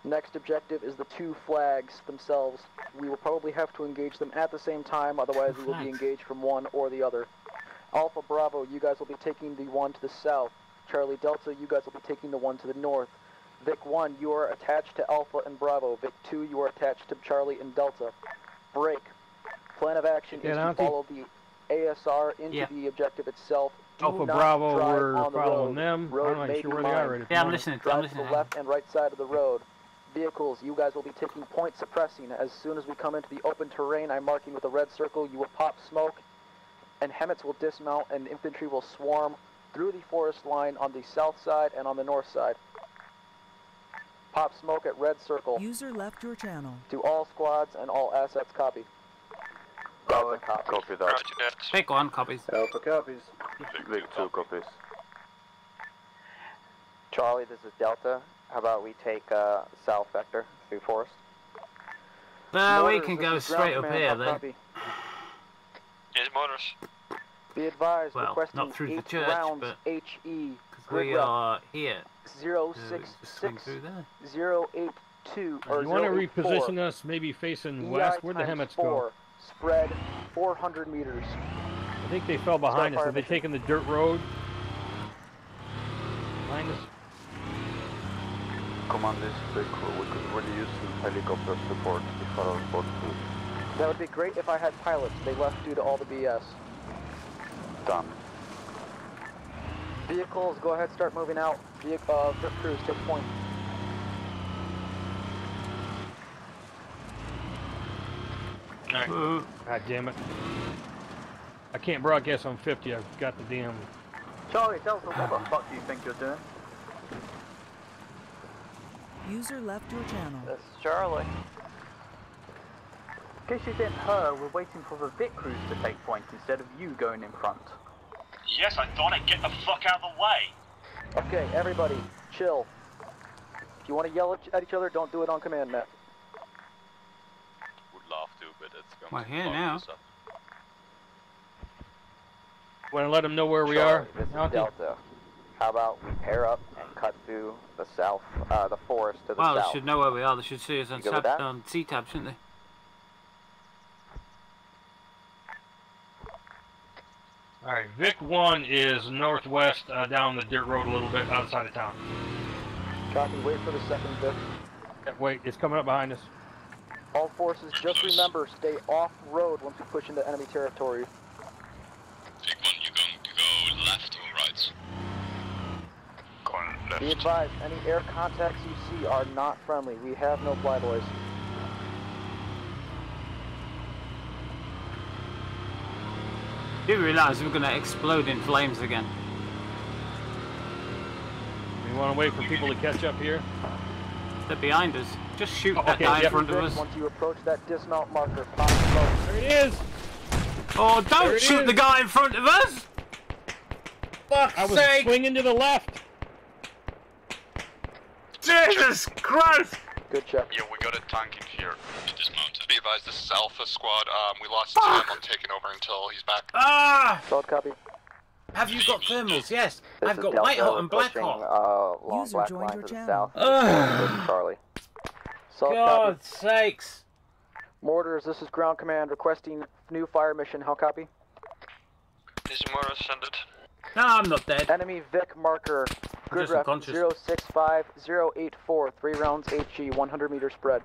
Next objective is the 2 flags themselves. We will probably have to engage them at the same time, otherwise we will be engaged from one or the other. Alpha Bravo, you guys will be taking the one to the south. Charlie Delta, you guys will be taking the one to the north. Vic 1, you are attached to Alpha and Bravo. Vic 2, you are attached to Charlie and Delta. Break. Plan of action is to follow the ASR into the objective itself.
Alpha Bravo, we're following them. I'm not sure where they are right at the
I'm
moment.
listening.
Drive to the left and right side of the road. Vehicles, you guys will be taking point suppressing. As soon as we come into the open terrain, I'm marking with a red circle. You will pop smoke, and Hemets will dismount, and infantry will swarm through the forest line on the south side and on the north side. Pop smoke at red circle.
User left your channel.
To all squads and all assets, copy.
Bravo, copy that.
Take 1 copies.
Alpha copies. Vic 2 copies.
Charlie, this is Delta. How about we take south vector through forest?
We can go straight up here then.
Copy.
Yes, motors.
Be advised,
Well,
requesting
not through the
8
church,
rounds
but
HE.
we are here.
066
there.
082 or
You want to
084.
reposition us maybe facing west? Where'd the Hemets go?
Spread 400 meters.
I think they fell behind us. Have they taken the dirt road? Behind us?
Command is Vic, we could really use some helicopter support to follow both crews.
That would be great if I had pilots. They left due to all the BS.
Done.
Vehicles, go ahead, start moving out. Vehicle, crews, take point.
God damn it. I can't broadcast on 50. I've got the damn...
Charlie, tell us what the fuck do you think you're doing?
User left your channel.
This is Charlie.
In case you didn't hear, we're waiting for the Vic crews to take point instead of you going in front.
Yes, I thought I'd get the fuck out of the way.
Okay, everybody, chill. If you want to yell at each other, don't do it on command, Matt.
Would love to, but it's going
We're
to
here
fuck
now.
this up.
Want to let them know where we
Charlie,
are?
This is Delta. How about we pair up and cut through the south, the forest to the
Well,
south?
they should know where we are. They should see us on,
You go with that?
on C-tab, shouldn't they?
Alright, Vic 1 is northwest down the dirt road a little bit outside of town.
Copy, wait for the second Vic.
Wait, it's coming up behind us.
All forces, just remember, stay off-road once we push into enemy territory.
Vic 1, you're going to go left or right? Going left.
Be advised, any air contacts you see are not friendly. We have no flyboys.
You realise we're going to explode in flames again.
We want to wait for people to catch up here.
They're behind us. Just shoot that guy in front of us.
Once you approach that dismount marker, pop smoke.
There it is!
Oh, don't shoot the guy in front of us! Fuck's
I was
sake!
swinging to the left!
Jesus Christ!
Good check.
Yeah, we got a tank in here. Dismounted. Be advised, this is Alpha Squad. We lost time on taking over until he's back.
Ah!
Solid copy.
Have you got thermals? Yes.
This
I've
is
got
Delta
white hot and black
pushing,
hot.
long
User
black
joined
line
your
to the
channel.
south. Charlie.
Solid copy.
God's sakes.
Mortars, this is ground command requesting new fire mission. How copy?
This is Morris, send it.
No, I'm not dead.
Enemy Vic marker. Grid
just
ref
unconscious.
065084. 3 rounds HE, 100 meter spread.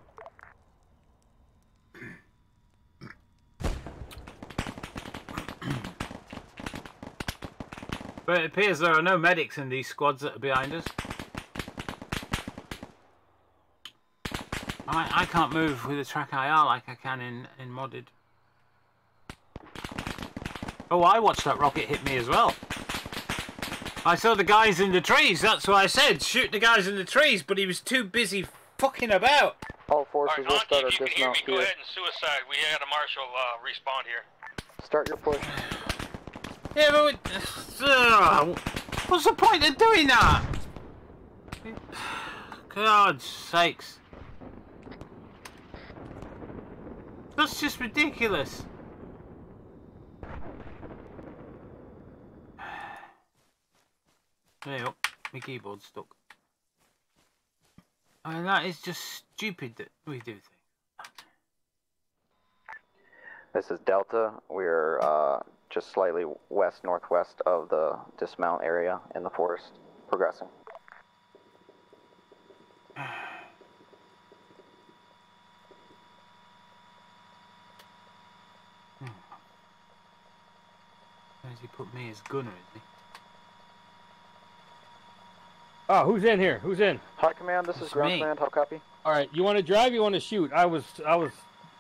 But it appears there are no medics in these squads that are behind us. I can't move with a track IR like I can in modded. Oh, I watched that rocket hit me as well. I saw the guys in the trees, that's why I said shoot the guys in the trees, but he was too busy fucking about.
All forces will start our
If you can hear me,
dismount
go
here.
ahead and suicide. We had a marshal respawn here.
Start your push.
Yeah, but what's the point of doing that? God's sakes. That's just ridiculous. There you go. My keyboard's stuck. I mean, that is just stupid that we do things.
This is Delta. We're just slightly west-northwest of the dismount area in the forest, progressing.
Where's he put me as gunner, is he?
Oh, who's in here? Who's in?
Hi, Command. This is Ground Command. How copy?
All right, you want to drive? You want to shoot? I was.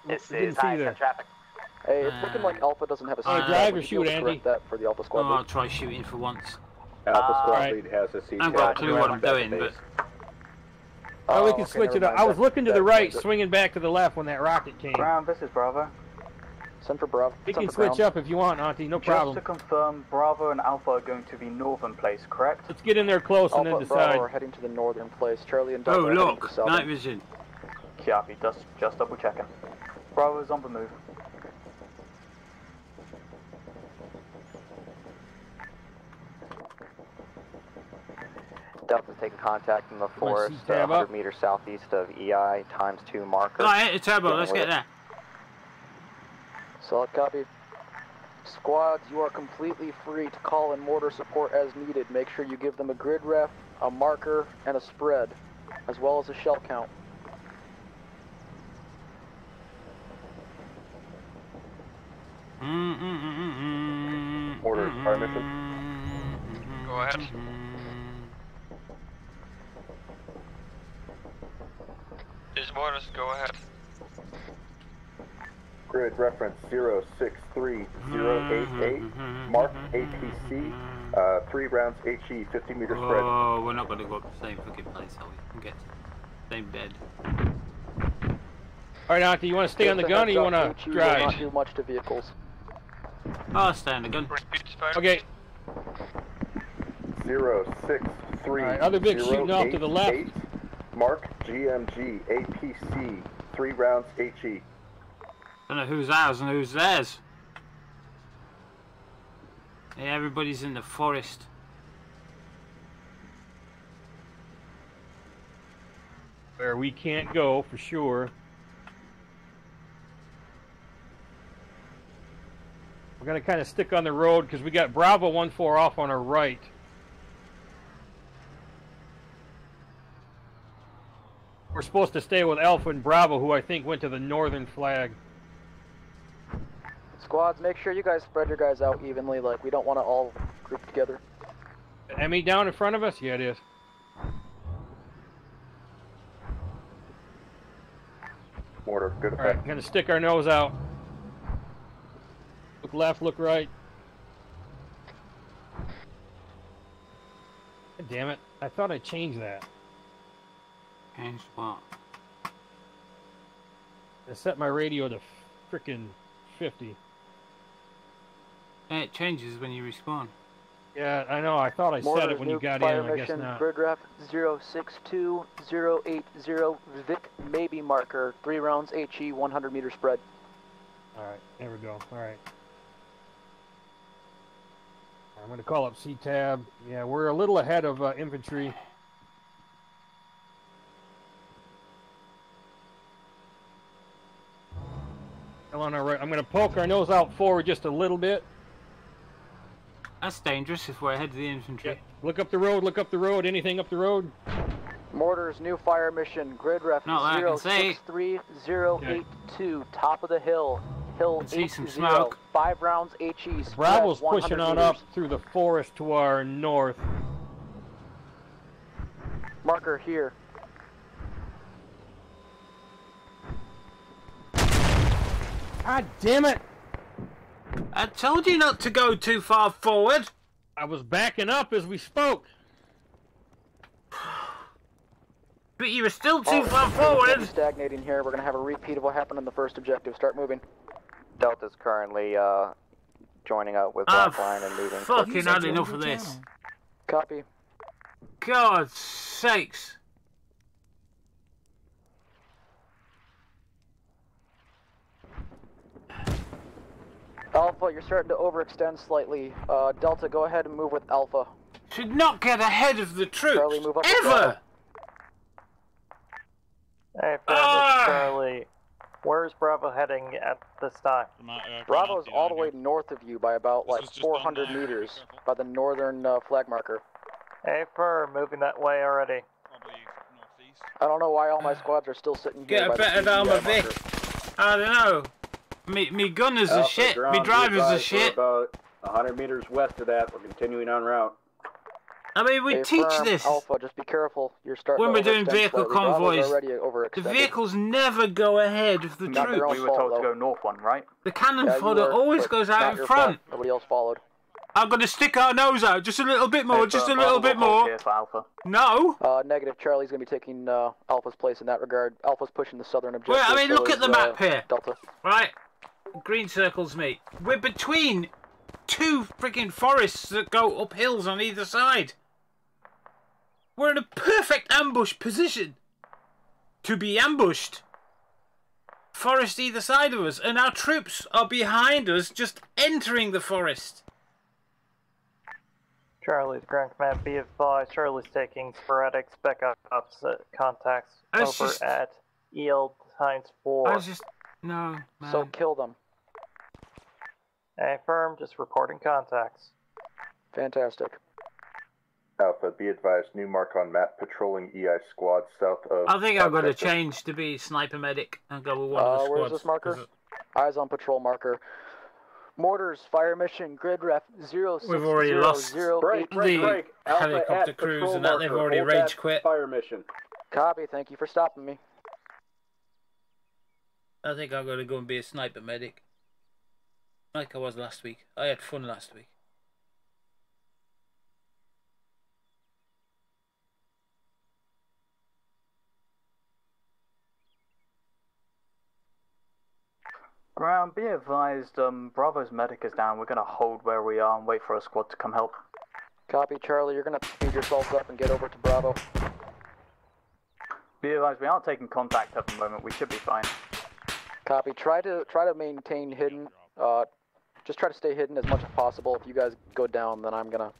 This
didn't
is
see you there.
traffic.
Hey, it's looking like Alpha doesn't have a
Want to drive or shoot, Andy?
That for the Alpha Squad.
Oh, I'll try shooting for once.
Alpha Squad lead has a CT.
I haven't got a clue what I'm doing, but...
Oh, we can switch it up. I was looking to the right, swinging back to the left when that rocket came.
Ground, this is Bravo.
Send for Bravo.
We can switch up if you want, Auntie, no problem.
Just to confirm, Bravo and Alpha are going to the northern place, correct?
Let's get in there close and then decide.
Bravo are heading to the northern place. Charlie and Delta
oh,
are
look,
heading to southern.
night vision.
Copy, just double checking. Bravo's on the move.
Delta's taking contact from the forest, 100 meters southeast of EI ×2 marker.
Oh, I hit the turbo, let's get there.
Solid copy. Squads, you are completely free to call in mortar support as needed. Make sure you give them a grid ref, a marker, and a spread, as well as a shell count.
Order fire mission.
Go ahead. These mortars, go ahead.
Grid reference 063088. Mark APC. 3 rounds HE, 50 meter spread.
Oh, we're not going to go up the same fucking place, are we? We can get to the same bed.
Alright, Auntie, you want to stay on the gun or you want to drive?
Not do much to vehicles.
I'll stay on the gun.
Okay.
063.
Alright, other big shooting off to the left.
Mark GMG APC. 3 rounds HE.
I don't know who's ours and who's theirs. Hey, everybody's in the forest.
Where we can't go for sure. We're going to kind of stick on the road because we got Bravo 1-4 off on our right. We're supposed to stay with Alpha and Bravo, who I think went to the northern flag.
Squads, make sure you guys spread your guys out evenly. Like, we don't want to all group together.
Emmy down in front of us? Yeah, it is.
Mortar, good effect.
Alright, I'm going to stick our nose out. Look left, look right. God damn it. I thought I changed that.
Change what?
I set my radio to frickin' 50.
And it changes when you respawn.
Yeah, I know. I thought I said it when you got in. I guess not.
Grid ref 062080 Vic maybe marker. 3 rounds HE, 100 meter spread.
Alright, there we go. Alright. I'm going to call up C-Tab. Yeah, we're a little ahead of infantry. On our right. I'm going to poke our nose out forward just a little bit.
That's dangerous if we're ahead of the infantry.
Yeah. Look up the road, look up the road. Anything up the road?
Mortars, new fire mission. Grid ref 063082. Top of the hill. Hill 80.
Some smoke.
5 rounds HE.
Bravo's pushing on up through the forest to our north.
Marker here.
God damn it!
I told you not to go too far forward.
I was backing up as we spoke.
But you were still too far forward.
Stagnating here. We're going to have a repeat of what happened in the first objective. Start moving.
Delta's currently joining up with Blackline and moving.
Fucking had enough of this.
Copy.
God's sakes.
Alpha, you're starting to overextend slightly. Delta, go ahead and move with Alpha.
Should not get ahead of the troops.
Charlie, move up
ever!
Hey, Charlie. Where's Bravo heading at this time?
Bravo's all the way north of you by about like 400 meters by the northern flag marker.
Hey, Fur, moving that way already.
I don't know why all my squads are still sitting here.
Get a better armor, Vic. I don't know. Me gunners are shit. Me drivers are shit.
About 100 meters west of that. We're continuing on route.
I mean, we teach this.
Alpha, just be careful. You're starting
when we're doing vehicle convoys, the vehicles never go ahead of the troops.
We were told to go north one, right?
The cannon fodder always goes out in front.
Nobody else followed.
I'm going to stick our nose out just a little bit more, just a little bit more. No.
Negative. Charlie's going to be taking Alpha's place in that regard. Alpha's pushing the southern objective.
Well, I mean, look at the map here.
Delta.
Right. Green circles me. We're between two freaking forests that go up hills on either side. We're in a perfect ambush position to be ambushed. Forest either side of us, and our troops are behind us, just entering the forest.
Charlie's ground command, be advised. Charlie's taking sporadic spec ops contacts over at EL ×4.
I just no. Man.
So kill them.
Hey, firm, just reporting contacts.
Fantastic.
Alpha, be advised, new mark on map, patrolling EI squad south of...
I think I've got to change to be sniper medic and go with one of the squads.
Where's this marker? Eyes on patrol marker. Mortars, fire mission, grid ref 0600.
We've already lost
break.
Helicopter crews and that, they've already rage quit.
Fire mission.
Copy, thank you for stopping me.
I think I've got to go and be a sniper medic. Like I was last week. I had fun last week.
Ground, be advised, Bravo's medic is down. We're going to hold where we are and wait for a squad to come help.
Copy, Charlie. You're going to speed yourself up and get over to Bravo.
Be advised, we aren't taking contact at the moment. We should be fine.
Copy. Try to maintain hidden. Just try to stay hidden as much as possible. If you guys go down, then I'm not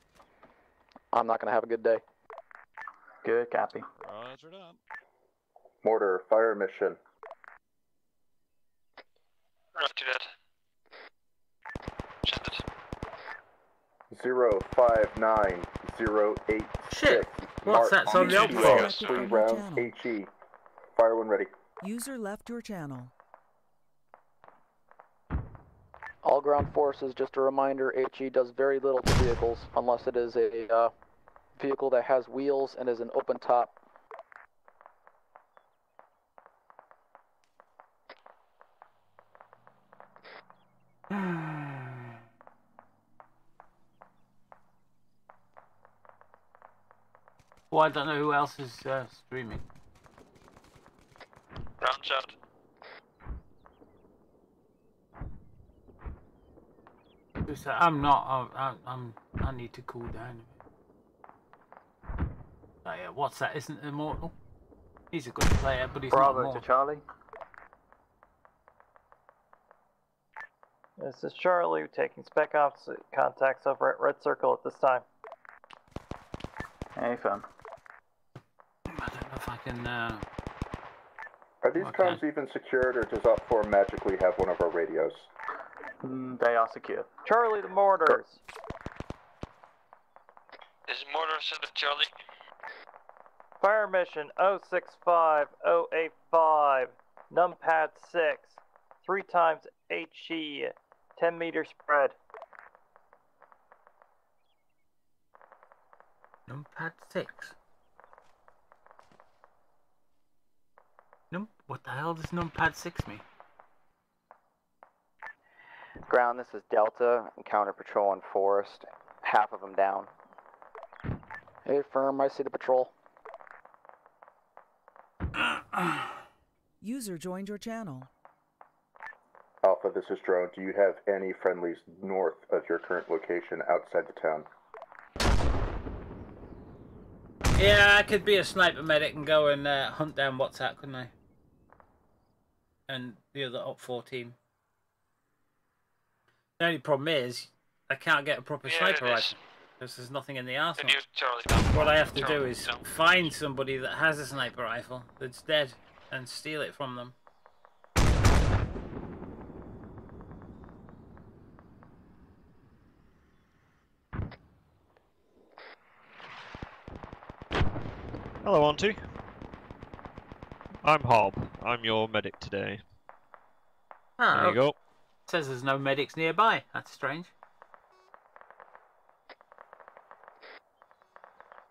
gonna have a good day.
Good, copy.
Roger that.
Mortar, fire mission.
Roger that. Shut it.
059086.
Shit! What's that? So the outfall.
3 rounds, HE. Fire when ready.
User left your channel.
All ground forces, just a reminder, HE does very little to vehicles, unless it is a vehicle that has wheels and is an open top.
Well, I don't know who else is streaming.
Round shot.
I'm not. I need to cool down a bit. Oh yeah, what's that? Isn't Immortal? He's a good player, but he's
Bravo
not more.
to Charlie.
This is Charlie taking spec ops contacts over at Red Circle at this time.
Hey, fam.
I don't know if I can.
Are these comms even secured, or does Op4 magically have one of our radios?
They are secure.
Charlie, the mortars.
Is mortar set of Charlie?
Fire mission 065085. Numpad 6. 3 times HE. 10 meter spread.
Numpad 6. What the hell does Numpad 6 mean?
Ground, this is Delta. Encounter patrol in forest. Half of them down.
Hey, firm, I see the patrol.
User joined your channel.
Alpha, this is Drone. Do you have any friendlies north of your current location outside the town?
Yeah, I could be a sniper medic and go and hunt down WhatsApp, couldn't I? And the other Op4 team. The only problem is, I can't get a proper sniper rifle because there's nothing in the arsenal. What I have to do is find somebody that has a sniper rifle that's dead and steal it from them.
Hello, Auntie. I'm Hob. I'm your medic today.
Oh,
there you go.
Says there's no medics nearby. That's strange.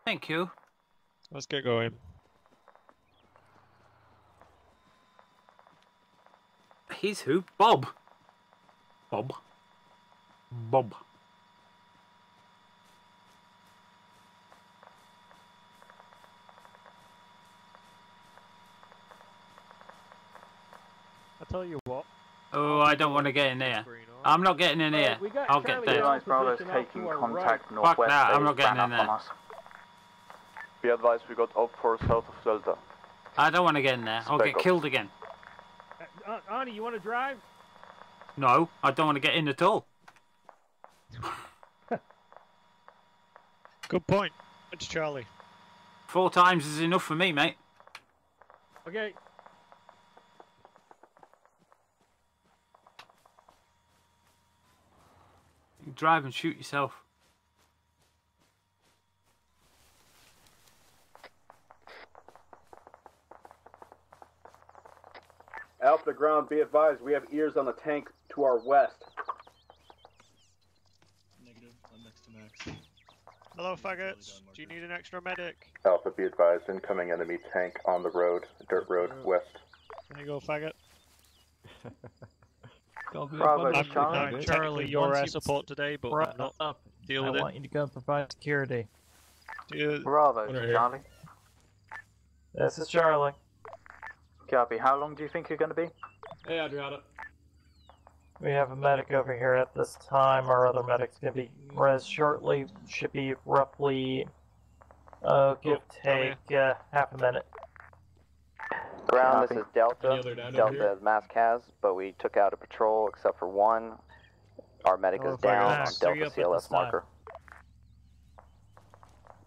Thank you.
Let's get going.
He's who? Bob. Bob. Bob.
I tell you what.
Oh, I don't want to get in there. I'm not getting in here. I'll get there.
Bravo's taking contact
Fuck
northwest.
that, I'm not getting in there.
Be advised, we got up for south of Delta.
I don't want to get in there. I'll get killed again.
Arnie, you want to drive?
No, I don't want to get in at all.
Good point. It's Charlie.
4 times is enough for me, mate.
Okay.
You drive and shoot yourself.
Alpha to ground, be advised, we have ears on the tank to our west.
Negative, I'm next to Max.
Hello, faggots. Do you need an extra medic?
Alpha, be advised, incoming enemy tank on the road, dirt road, west.
There you go, faggot.
Bravo,
I'm technically your air support today, but I'm not. Deal with it.
I want you to go and provide security.
Bravo, Charlie.
This is Charlie.
Copy. How long do you think you're going to be?
Hey, Adriana.
We have a medic over here at this time. Our other medic's going to be res shortly. Should be roughly, give take half a minute.
Ground, this is Delta. Delta mask has, but we took out a patrol except for one. Our medic is down on Delta CLS marker.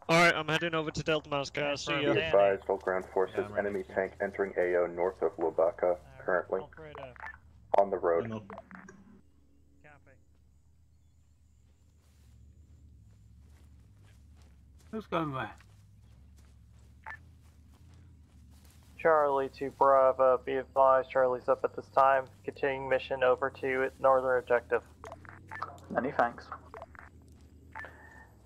Alright, I'm heading over to Delta Moscow. See ya.
Be advised, all ground forces, enemy tank entering AO north of Lubaka, currently. On the road.
Who's going where?
Charlie to Bravo, be advised, Charlie's up at this time. Continuing mission over to northern objective.
Many thanks.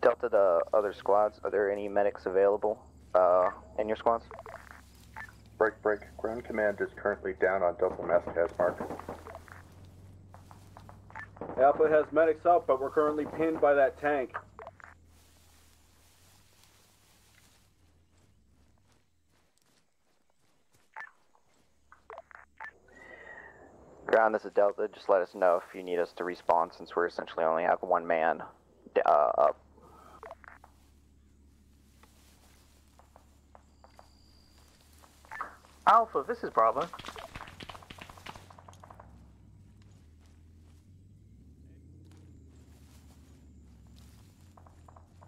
Delta to other squads, are there any medics available in your squads?
Break. Ground command is currently down on Delta Mascaz mark.
Alpha has medics up, but we're currently pinned by that tank.
Ground, this is Delta. Just let us know if you need us to respawn, since we're essentially only have one man up.
Alpha, this is Bravo.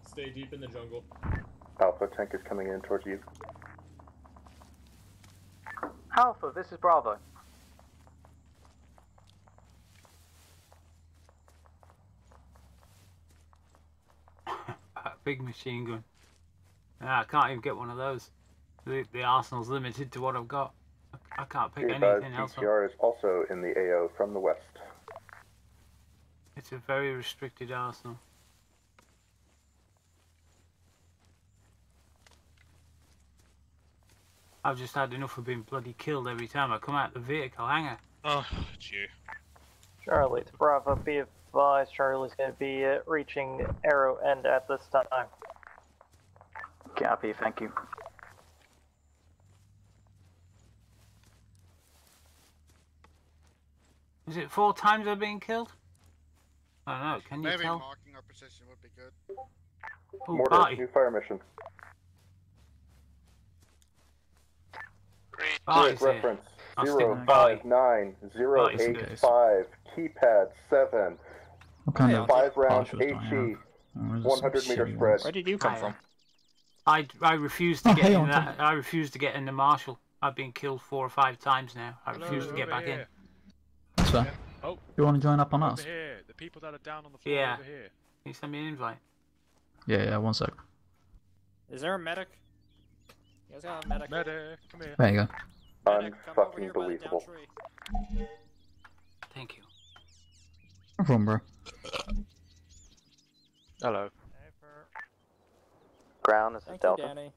Stay deep in the jungle.
Alpha, tank is coming in towards you.
Alpha, this is Bravo.
Big machine gun. I can't even get one of those. The arsenal's limited to what I've got. I can't pick anything else up.
PCR is also in the AO from the west.
It's a very restricted arsenal. I've just had enough of being bloody killed every time I come out the vehicle hangar.
Oh, it's you.
Charlie to Bravo, be advised, Charlie's going to be reaching Arrow End at this time.
Copy, thank you.
Is it 4 times I've been killed? I don't know, can you
Maybe
tell?
marking our position would be good.
Oh,
Mortar,
party.
new fire mission.
Party's here.
Reference
I'll stick with
059085, keypad 7.
What kind of
5 rounds
partials do I
HE,
have?
100 meter spread.
Where did you come from?
I refuse to get in that. I refuse to get in the Marshall. I've been killed 4 or 5 times now. I refuse to get back in.
That's fair.
Oh.
You want to join up on us?
Over here. The people that are down on the floor
Yeah.
over here.
Can you send me an invite?
Yeah, 1 sec.
Is there a medic? You guys got a medic?
Medic, come here.
There you go.
Unfucking believable.
Thank you.
No problem, bro.
Hello.
Ground, this is Delta.
Danny.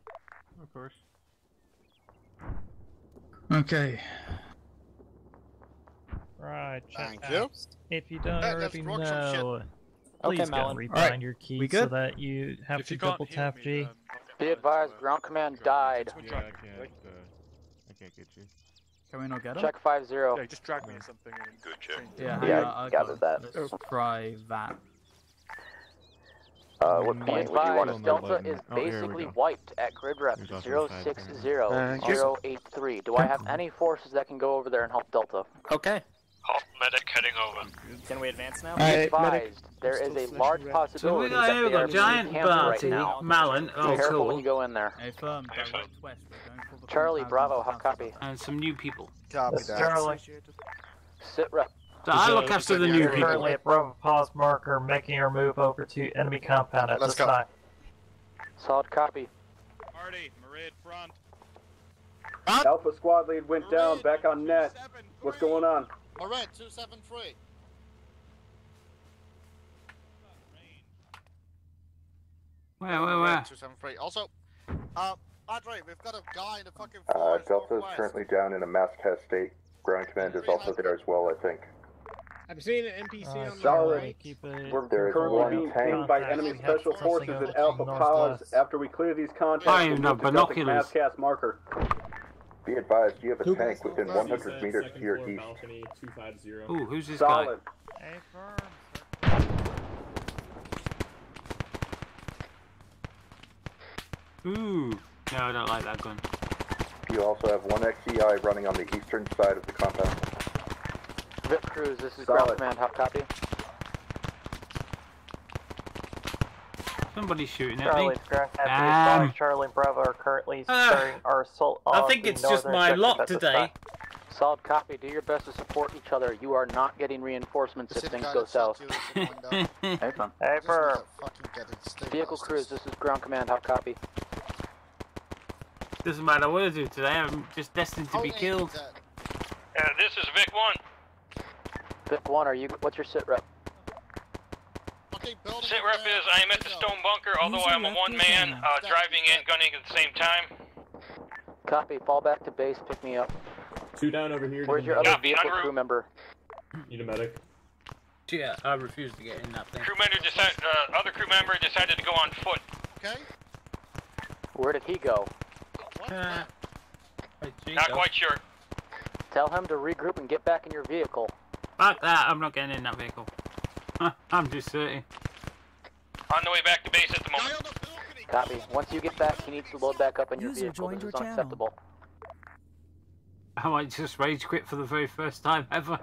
Of course.
Okay.
Right, check
Thank you.
If you don't already know,
Okay,
please
Melon.
rebind
Alright,
your key
we
so
good?
that you have
If
to
you can't
double
heal
tap
me,
G.
Be advised, ground command died.
I can't get you.
Can we not get him?
Check 50.
Yeah, just drag me or something. And
Good check.
Yeah,
I gathered that.
Let's try that.
What point would you want to...
Delta is basically wiped at grid rep 060083. Do I have any forces that can go over there and help Delta?
Okay.
Hop medic heading over.
Can we advance now?
Be advised, there is a large
So we
possibility
got
that
here, we
they are
got Giant
being camped right
Barty,
now.
Malin,
Be
oh
careful when
cool,
you go in there.
Hey, firm, direct west. We're going for the
Charlie,
compound
Bravo,
of the
how copy?
and some new people.
Copy that.
Charlie.
Sit rep.
So I look after the new
You're
people.
currently at Bravo pause marker, making our move over to enemy compound at this time.
Solid copy.
Marty, Marid front.
Alpha squad lead went down, back on net. What's going on?
Alright, 273.
Where?
273. Also, Andre, we've got a guy in the fucking forest.
Delta is currently down in a mass cast state. Ground command is also there as well, I think.
I'm seeing an NPC on the
Solid.
right.
We're
There is
currently
one
being
tank.
pinged by enemy special forces at Alpha Pause. After we clear these contacts,
I even have
we'll move to Delta
binoculars.
mass cast marker.
Be advised, you have a tank within 100 meters to your east.
Ooh, who's this guy?
Solid.
Hey, firm.
Ooh, no, I don't like that gun.
You also have one XEI running on the eastern side of the compound.
VIP crews, this is ground command, how copy?
Somebody's shooting at me.
Charlie, Scratch, Charlie and Bravo are currently starting our assault on
I think
the
it's just
northern
my
objective
luck
at this
today.
time.
Solid copy, do your best to support each other. You are not getting reinforcements if things go south.
Hey, firm.
Vehicle crews, this is ground command, how copy?
Doesn't matter what I do today, I'm just destined to be killed.
This is Vic 1.
Vic 1, what's your sit rep?
Sit rep is I am at the stone bunker, although I'm a one-man, driving and gunning at the same time.
Copy, fall back to base, pick me up.
2 down over here.
Where's your other vehicle crew member?
Need a medic.
Yeah, I refuse to get in that thing.
Other crew member decided to go on foot.
Okay.
Where did he go?
Not quite sure.
Tell him to regroup and get back in your vehicle.
Fuck that, I'm not getting in that vehicle. I'm deserting.
On the way back to base at the moment.
Copy. Once you get back, he needs to load back up in your vehicle. This is unacceptable.
I might just rage quit for the very first time ever.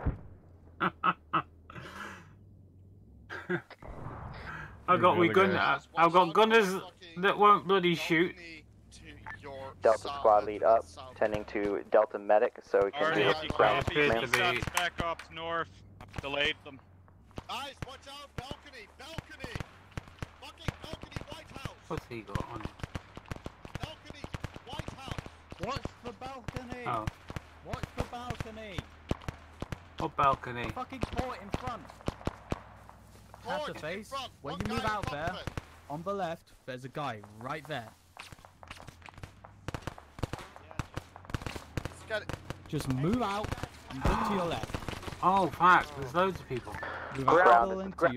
I've got gunners that won't bloody shoot.
Delta squad lead up, tending to Delta medic, so we can do ground command.
Back up north. I've delayed them.
Guys, watch out! Balcony! Balcony! Fucking balcony, White House!
What's he got on?
Balcony, White House!
Watch the balcony!
Oh.
Watch the balcony!
What balcony?
Fucking port in front! Have the face. When you move out there, on the left, there's a guy right there. Just move out and look to your left.
Oh, fuck, there's loads of people.
Ground, break.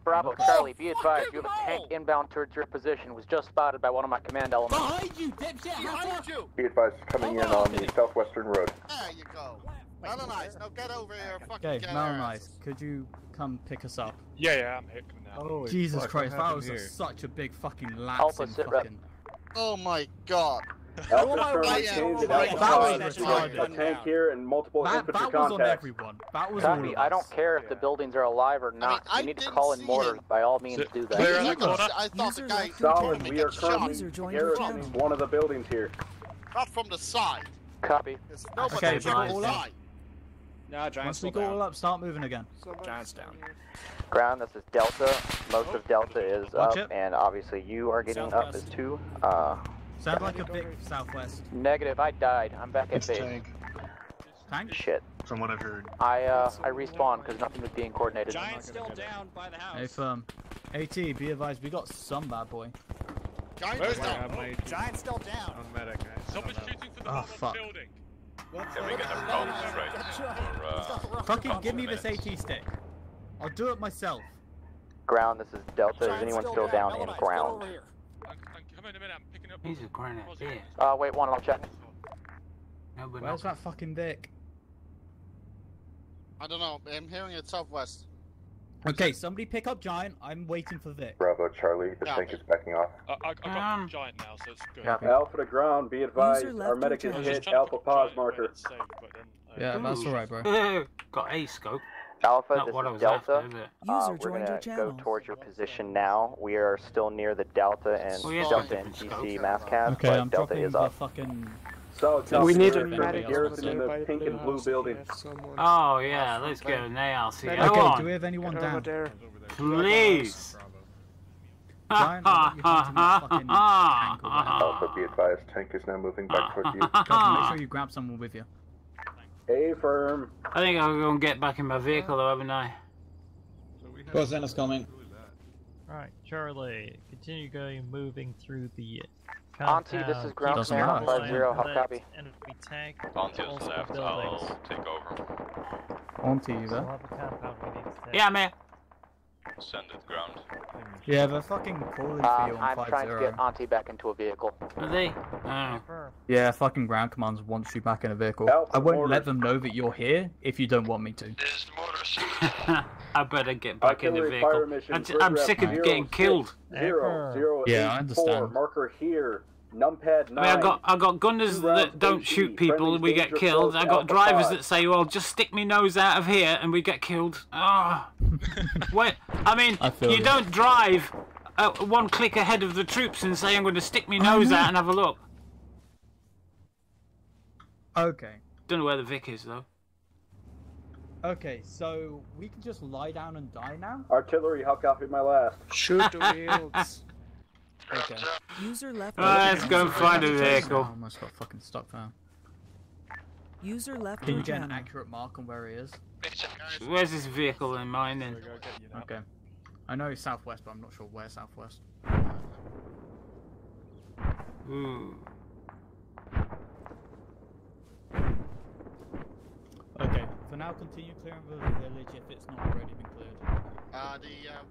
Bravo, Charlie, be advised, you have a tank inbound towards your position. It was just spotted by one of my command elements.
Behind you, dipshit! Behind you!
Be advised, coming in on the southwestern road.
There you go. Melanize, now get over here.
Okay, Melanize, could you come pick us up?
Yeah, I'm here now.
Oh, Jesus Christ, that was such a big fucking lapse
Alpha,
in
sit
fucking...
Oh my god.
Alpha currently a tank here and multiple infantry
that was
contacts.
on everyone. That was all of us.
I don't care if the buildings are alive or not. You need to call in mortars. By all means, do that.
I thought the guy
Solid, we are currently garrisoning one of the buildings here.
Not from the side.
Copy.
There's nobody
Okay,
from
all
the
up.
side.
Nah, Giant's
Once we
still
go
down.
all up, start moving again.
Giant's down.
Ground, this is Delta. Most of Delta is
Watch
up,
it.
and obviously you are getting up as
Southwest.
two.
Sounds like a big southwest.
Negative, I died. I'm back at
It's
base.
Tank?
Shit.
From what I've heard.
I respawned because nothing was being coordinated.
Giant's still down by the house.
Hey, firm. AT, be advised, we got some bad boy.
Giant's down.
Giant's still down.
On medic. Someone's shooting for the
Oh,
wall of
fuck.
the building.
Can we get a bounce rate for
Fucking give me this AT stick. I'll do it myself.
Ground, this is Delta. Is
Giant's
anyone still down in
Melodites,
ground?
get over here.
Come in a minute, I'm picking up.
He's a granite beer.
Wait, one, I'll check.
No, but
Where's that fucking Vic?
I don't know. I'm hearing it southwest.
Okay, somebody pick up Giant. I'm waiting for Vic.
Bravo, Charlie. The
Yeah.
tank is backing off.
I got Giant now, so it's good.
Copy.
Alpha to ground, be advised,
User left
our medic
your
is
channel.
hit, Alpha pause marker.
Yeah, that's alright, bro.
Got a scope.
Alpha,
Not
this
what I
is
was
Delta.
after, is it?
User
We're
joined your
gonna
channel.
go towards your position now. We are still near the Delta and
Oh, yeah,
Delta
different
and
scopes.
GC mass cast,
Okay,
but
I'm
Delta
dropping
is
the
up.
fucking...
So,
We need
a
a
medic garrison in the
nearby
pink and blue
house
building.
if someone-
Oh yeah, let's go now. See,
Okay,
go
do
on.
we have anyone
Get over
down?
there.
Please.
Giant, I'll let you hunt in this fucking tank over there.
Alpha, be advised. Tank is now moving back towards you.
Copy, make sure you grab someone with you.
A firm.
I think I'll go and get back in my vehicle, though, haven't I?
Rosanna's coming.
Alright, Charlie, continue going, moving through the
Auntie, this is ground
Doesn't
command
matter.
50, how copy?
Enemy tank.
Onto
also
the left,
buildings.
I'll take over.
Onto you
Still
there.
have a compound we need to take.
Yeah, man.
Send it ground.
Yeah, they're fucking calling for you on
I'm trying to get
5-0.
Auntie back into a vehicle.
Are they? Oh.
Yeah, fucking ground commands wants you back in a vehicle.
Alpha
I won't
orders.
let them know that you're here if you don't want me to.
This is the mortars.
I better get back in the
Artillery fire
vehicle.
mission,
I'm
grid
sick
rep
of getting
06,
killed.
0,
Yeah, I
084,
understand.
marker here, numpad 9.
I mean, I got gunners
Two rounds
that don't
AT,
shoot people and we get
dangerous
killed.
close,
I got
Alpha
drivers
5.
that say, "Well, just stick me nose out of here," and we get killed. Ah, wait. I mean,
I feel
you
you.
don't drive one click ahead of the troops and say, "I'm going to stick me nose out and have a look."
Okay.
Don't know where the Vic is though.
Okay, so we can just lie down and die now?
Artillery, how copy my last?
Shoot the wheels.
Okay.
User left.
Let's
your
go
channel.
find a
I
vehicle.
almost got fucking stuck there.
User left
Can
your
you get an
channel.
accurate mark on where he is?
Where's this vehicle in mine then?
Okay. I know he's southwest, but I'm not sure where southwest.
Ooh.
Okay, for now continue clearing the village if it's not already been cleared.
The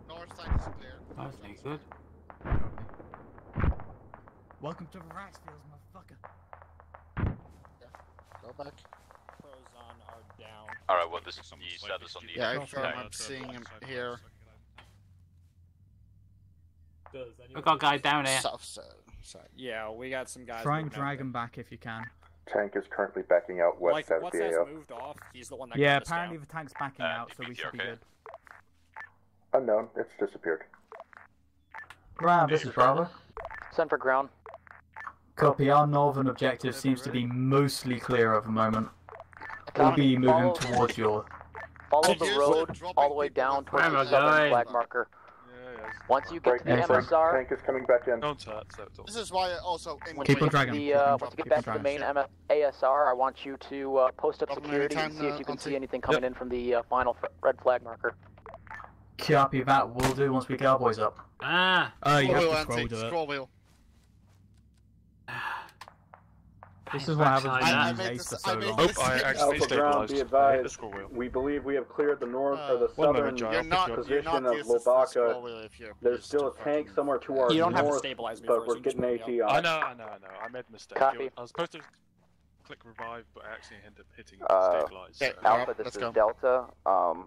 north side is clear.
That's not good.
Welcome to the rice fields, motherfucker.
Go back.
Prozon are down.
Alright, well, this is the status on the
Yeah,
enemy
I'm
tank.
seeing him here.
We got a guy down here.
South side.
Yeah, we got some guys.
Try and
moving out
drag
there.
him back if you can.
Tank is currently backing out west
Like,
out of
what's
the
that's
AO.
moved off? He's the one that
Yeah,
got us
apparently
down.
the tank's backing out, so we should be
okay?
good.
Unknown, it's disappeared.
Ground, this is Bravo.
Send for ground.
Copy, our northern objective seems to be mostly clear at the moment. We'll be moving towards your...
Follow the road all the way down towards the southern flag marker. Once you get to the MSR,
Tank is coming back in.
This is why I also.
once you get back to the main ASR, I want you to post up security and see if you can see anything coming in from the final red flag marker.
Copy that, we'll do once we get our boys up.
Ah!
Oh, you
Scroll
have to
wheel,
scroll to it.
scroll wheel.
This is what happens when
I
you
made
race
this-
for so
I made
long.
this-
Alpha ground, be advised. We believe we have cleared the north or the southern
You're not
position
used
of
to the scroll
Lobaka.
wheel if you're
There's
used
still
to
a tank somewhere to our
You don't have to
north,
stabilize me
but
first,
we're
you just
getting
move me
AT on.
I know. I made a mistake.
Copy.
I was supposed to click revive, but I actually ended up hitting stabilize.
Okay,
so-
Alpha, this is Delta.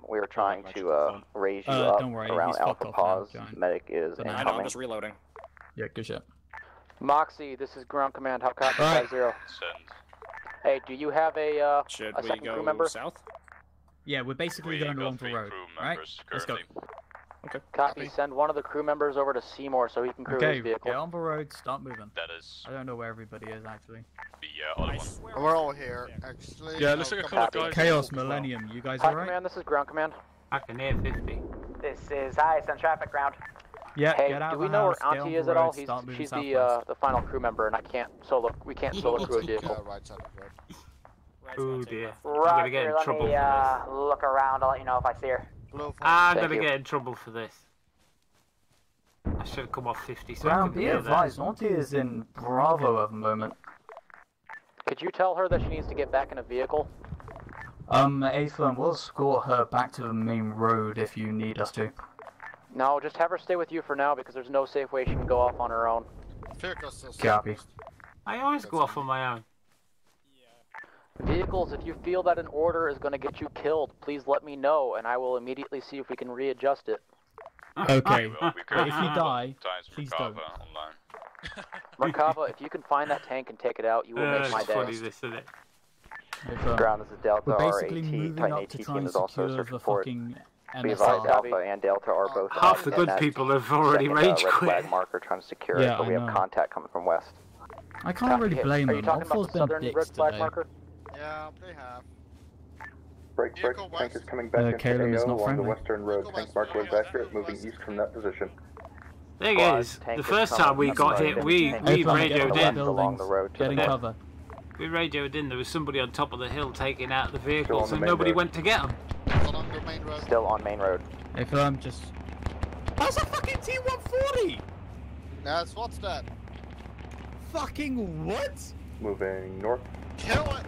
We are trying to raise you up
don't worry,
around
he's
Alpha
fucked off now,
Pause.
Giant.
Medic is
I know, I'm
incoming.
just reloading.
Yeah, good shit.
Moxie, this is ground command. How copy?
Alright.
50.
Send.
Hey, do you have a
Should
a
we
second
go
crew member?
south?
Yeah, we're basically
We
going
got
along the
3
road.
crew
Alright,
members
let's go.
currently.
Okay.
Copy. Send one of the crew members over to Seymour so he can crew his vehicle.
Get on the road, start moving.
That is.
I don't know where everybody is actually.
The other one.
We're all here, actually.
Yeah, let's take a couple of guys.
Chaos Millennium, you guys
Hi,
alright?
Command, this is Ground Command.
I can hear 50.
This is IS on traffic ground.
Yeah,
hey,
get out
do
of
we
the
know
house,
where
get
Auntie
on
is
the
at all?
road, start moving
She's
southwest.
the final crew member, and we can't solo crew a vehicle.
Right side of the road.
Oh dear. I'm
Right
gonna get in
here,
trouble
let me
for this.
look around. I'll let you know if I see her.
I'm gonna get in trouble for this. I should have come off 50 so I
Ground,
could
be
hear
advised,
that.
Auntie is in Bravo at the moment.
Could you tell her that she needs to get back in a vehicle?
A-Firm, we'll escort her back to the main road if you need us to.
No, just have her stay with you for now because there's no safe way she can go off on her own.
Copy.
I always go off on my own.
Vehicles, if you feel that an order is going to get you killed, please let me know and I will immediately see if we can readjust it.
Okay,
Well,
but if you die,
Times
please
Merkava
don't.
online.
Merkava, if you can find that tank and take it out, you will make my
It's
day.
funny this, isn't it?
Ground, this is Delta.
We're
Our
basically
AT,
moving
Titan
up
AT
to try
team
and
is also
secure
searching
the
for it.
fucking
Be advised,
MSR.
Alpha and Delta are both
Half the
in
good
that
people have already
second,
rage
red
quit.
flag marker trying to secure
Yeah,
it, but we
I
have
know.
contact coming from west.
I can't really blame
Are
them.
you talking about
Alpha's
the
been
southern
dicks
red flag
today.
marker?
Yeah, they have.
Break, tank is coming back into
Caleb is
AO
not
along
friendly.
the western road. Tank mark was accurate, moving east from that position.
Thing
Squad,
is,
tank
the
is
first
coming.
time we
That's
got
right.
hit, we
Tank
Hey,
is
Flan,
radioed
get
in.
the
along the
buildings.
road to
Get
the
in
north.
cover.
We radioed in, there was somebody on top of the hill taking out the
Still on
vehicles
the
and
main
nobody
road.
went to get them.
Along the main road.
Still on main road.
Hey, Firm, just... That's a fucking T-140!
That's what's that?
Fucking what?
Moving north.
Kill it!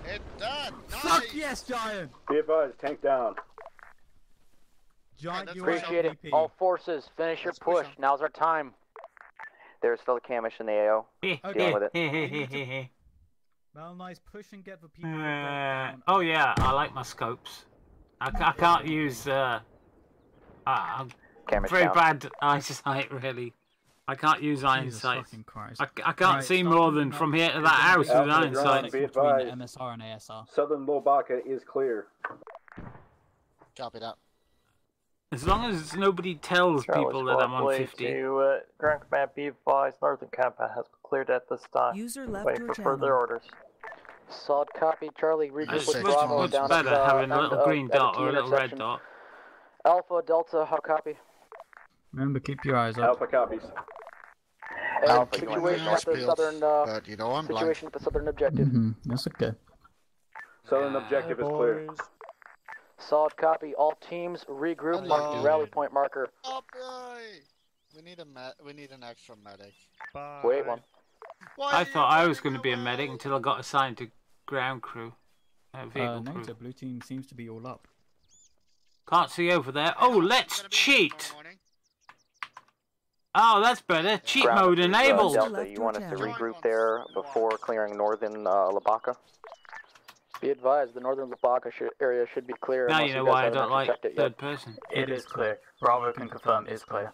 It done! Nice!
Fuck yes, Giant!
Be advised, tank down.
Giant, you
Appreciate it.
MVP.
All forces, finish your push. Now's our time.
There's still a Camish in the AO. Dealing with it.
Well, nice. Push and get the people that down.
Oh yeah, I like my scopes. I can't use, I'm
Camish
very
down.
bad eyesight, really. I can't use iron
Jesus
sights.
fucking Christ.
I can't
Right,
see
start
more
moving
than
up.
from here to that house with
Alpha
iron
ground,
sights.
be
Between the
advised.
MSR and ASR.
Southern Lobaka is clear.
Copy that.
As long as nobody tells people that I'm on 50.
To Ground Command, be advised, Northern Combat has cleared at this time.
User left
Wait
your
for
channel.
further orders.
Solid copy, Charlie. Regroup
It's
with
much,
Bravo
much
down
better
at the
having a
end
little
of
green dot
T
or a little red
intersection.
dot.
Alpha, Delta, how copy?
Remember, keep your eyes up.
Alpha copies.
And
Alpha, you want
situation
to
at the southern,
But you know I'm blind.
situation at the southern objective.
That's okay.
Southern objective is clear.
Solid copy. All teams regroup. Mark the rally point marker.
Oh boy! We need an extra medic.
Wait one.
I thought I was going to be a medic until I got assigned to ground crew. Vehicle
No,
crew.
the blue team seems to be all up.
Can't see over there. Oh, let's cheat! Oh, that's better. Cheat
Ground,
mode
this is,
enabled.
Delta, you want us to regroup there before clearing northern Labaka?
Be advised, the northern Labaka area should be clear.
Now
unless
you know
guys
why I
haven't
don't
actually
like
checked it yet.
third person.
It is clear. Bravo can confirm is clear.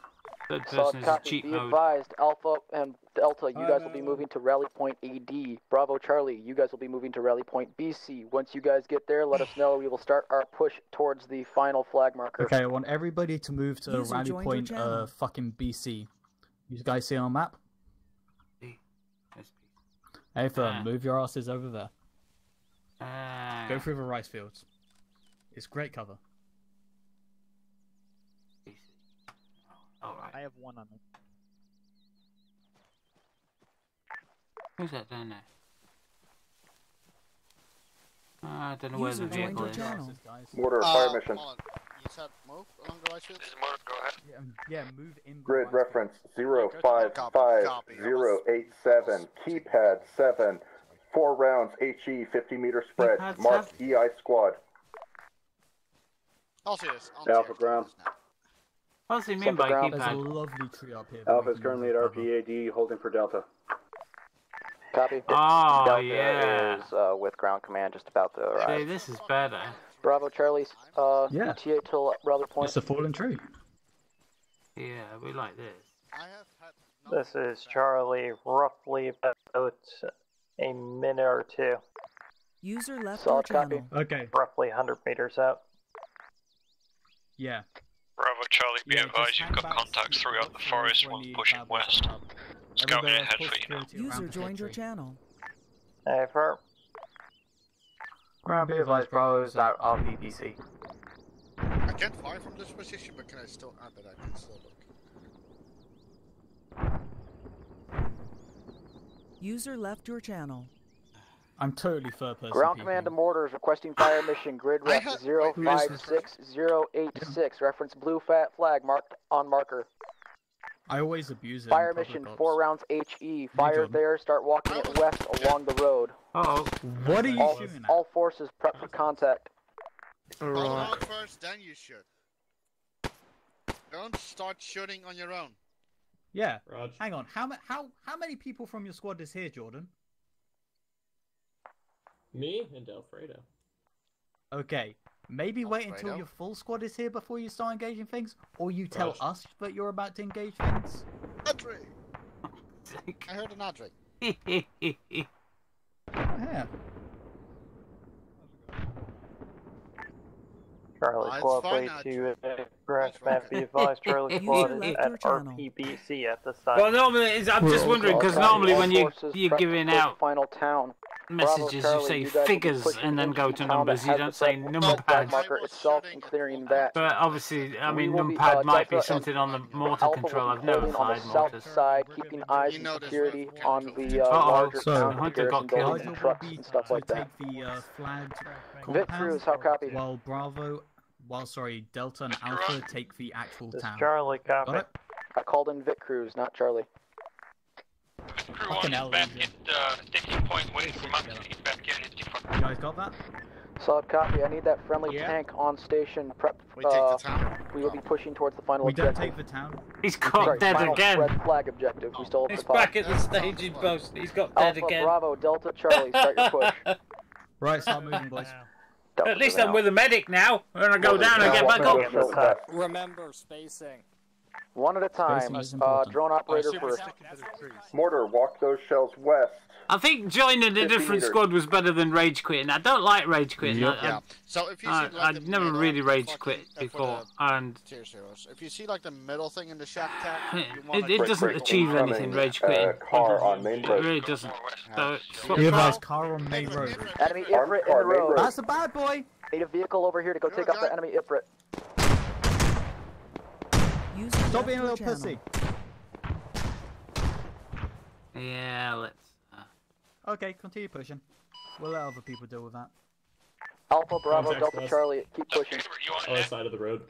Third person
Solid
is a
copy.
cheat
Be
mode.
advised, Alpha and Delta, you guys will be moving to rally point AD. Bravo, Charlie, you guys will be moving to rally point BC. Once you guys get there, let us know. We will start our push towards the final flag marker.
Okay, I want everybody to move to
User
rally
joined
point
your channel.
fucking BC. You guys see on map? Hey, Firm, move your asses over there. Go through the rice fields. It's great cover.
Alright.
I have one on them.
Who's that down there? I don't know where the
User joined
vehicle
your
is.
channel.
Mortar fire mission.
Hold on. You said move along the right field?
This is Mark, go ahead.
Yeah, move in.
Grid reference 055087. Keypad 7. 4 rounds HE 50 meter spread.
Keypad
Mark
7?
EI squad.
I'll see this.
Alpha ground.
What does he mean by
ground.
There's a
keypad?
lovely tree up here.
Alpha is currently at RPAD, holding for Delta.
Copy.
Oh,
Delta
yeah.
is with ground command just about to arrive.
See, this is better.
Bravo, Charlie,
Yeah.
ETA till rally point.
It's a fallen tree.
Yeah, we like this.
I have had
This is Charlie, roughly about a minute or two.
User left
Solid
your
copy.
channel.
Okay.
Roughly 100 meters out.
Yeah.
Bravo Charlie, be
Yeah,
advised
just
you've
hang
got
back,
contacts throughout the
look
forest,
when
one
the
pushing
bad
west.
boys come up.
Scouting
Everybody else
ahead
pull
for you now.
security around
User
the
joined your
victory.
channel.
Hey, for
Ground be advised, Bravo's out RPPC.
I can't fire from this position, but can I still? I bet I can still look.
User left your channel.
I'm totally third person.
Ground command to mortars requesting fire mission grid ref 056086. Reference blue fat flag marked on marker.
I always abuse it.
Fire
in public
mission
ops.
4 rounds HE. Fire there. Start walking it west along the road.
Uh-oh.
What are you shooting at?
All forces prep for contact.
Hold on first, then you shoot. Don't start shooting on your own.
Yeah.
Raj.
Hang on. How many people from your squad is here, Jordan?
Me and Alfredo.
Okay. Maybe wait
Alfredo?
until your full squad is here before you start engaging things, or you tell
Raj.
us that you're about to engage things.
Audrey! I heard an Audrey.
Yeah.
Charlie
It's
Squad
fine,
way
Audrey.
to ground command be advised. Charlie
User
Squad is
left
at
your channel.
RPBC at this time.
Well, normally, I'm just wondering, because normally when you're giving out
final town.
messages, you
Charlie,
say
you guys will be
figures
pushing
and then
into
go
the
to
town
numbers.
that
You
has
don't
the
say
flag
numpad.
marker itself and clearing that.
But obviously, I mean,
We will be,
numpad might be
Delta
something on the mortar
Alpha
control.
will
I've
be
never
holding on
fired
the
mortars.
south side, keeping eyes
You
and
know this
security
road
on
control.
the
Uh-oh.
larger
So,
town
Hunter
garrison
got
buildings
killed.
and
Nigel
trucks
will be
and stuff
to
like that.
take the flagged
Vic
compound,
Cruz, how copy?
while Delta and Alpha take the actual
This is
town.
Charlie, copy.
Got it?
I called in Vic Cruz, not Charlie.
Crew
Fucking
1
hell,
is back
Lindsay.
at sticking point, waiting for Max to get back in. He's defunct.
You guys got that?
Solid copy. I need that friendly
Yeah.
tank on station. Prep.
We take the town.
We will be pushing towards the final
We don't
objective.
take the town.
He's got
Sorry,
dead
final
again.
red flag objective. We still have
He's
the pod.
back at the staging post. He's got dead
Alpha,
again.
Bravo, Delta, Charlie. Start your push.
Right, start moving, boys.
At least I'm with a medic now. When I go down, I get back up.
Remember spacing.
One at a time.
Spacing is important.
Drone operator first.
Mortar, walk those shells west.
I think joining a
50
different
meters.
squad was better than rage quitting. I don't like rage quitting.
Yeah. So if you see like
I'd
the
never
middle,
really rage
fucking-
quit
for
before,
the
and
tier zeros. If you see like the middle thing in the shack tag, you want
it
like,
doesn't achieve anything. Rage quitting.
Car on main
It
road.
really doesn't. So, swap
You
car.
advise car on main road.
Enemy Ifrit in the road.
That's a bad boy!
Need a vehicle over here to go take out the enemy Ifrit.
User
Stop
left
being a
your
little
channel.
pussy.
Yeah, let's.
Okay, continue pushing. We'll let other people deal with that.
Alpha, Bravo,
Contact
Delta,
us.
Charlie. Keep pushing.
Other side of the road.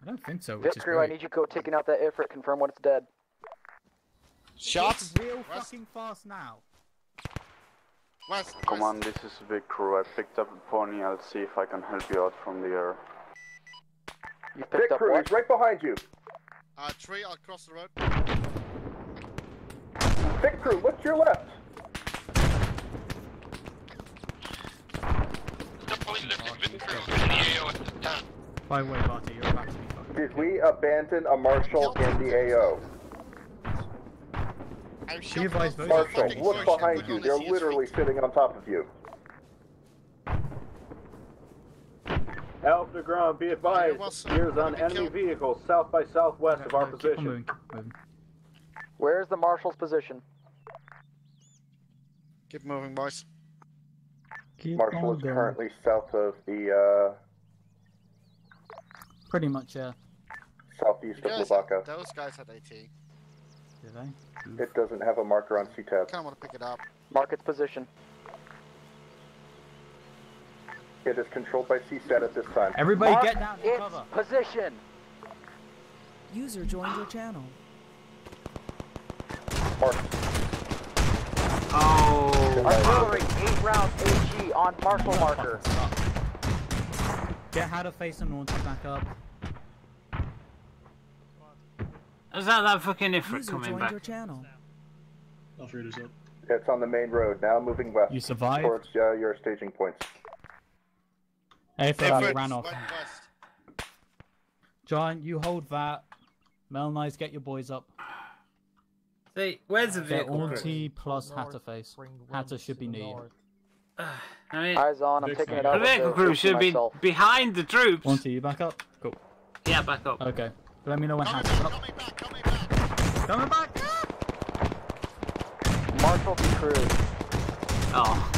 I don't think so, which
Vic
is
Crew, I
great.
need you to go taking out that Ifrit. Confirm when it's dead.
shots.
It's real fucking fast now.
West.
Command, this is Vic Crew. I picked up a pony. I'll see if I can help you out from the air.
You
Vic
picked up
Crew,
what?
he's right behind you.
Tree across the road.
Vic Crew, look to your left.
By the way, Barty, you're about to be fucking.
Did we abandon a marshal in the AO?
Be advised, both.
Marshal, look behind you. They're literally sitting on top of you.
Alpha to ground, be advised. Ears on enemy vehicles south by southwest of our
Keep on
position.
moving, keep moving.
Where's the marshal's position?
Keep moving, boys.
Keep
Marshal
on
is
going.
currently south of the
Pretty much, yeah.
southeast of Lubaka.
Those guys had AT.
Did they?
It doesn't have a marker on CTAB.
Kind of want to pick it up.
Mark its position.
It is controlled by CSAT at this time.
Everybody
Mark
get down to
its
cover.
position.
User joined your channel.
Mark.
Oh.
Artillery, 8 rounds AG on marshal marker.
Get how to face and launch back up.
Is that fucking Ifrit
User
coming
joined
back?
your channel.
Alfredo's up.
It's on the main road, now moving west.
You survived?
Towards your staging points.
Hey,
Ifrit,
ran off.
west, west.
John, you hold that. Mel Knights, get your boys up.
See, where's the
Get
vehicle?
Auntie plus Hatter face. Hatter should be near you.
I mean,
Eyes on, I'm taking it out
the
of
vehicle crew should be
myself.
behind the troops.
Auntie, you back up? Cool.
Yeah, back up.
Okay. Let me know when happens. Coming back!
Marshal be cruised.
Oh.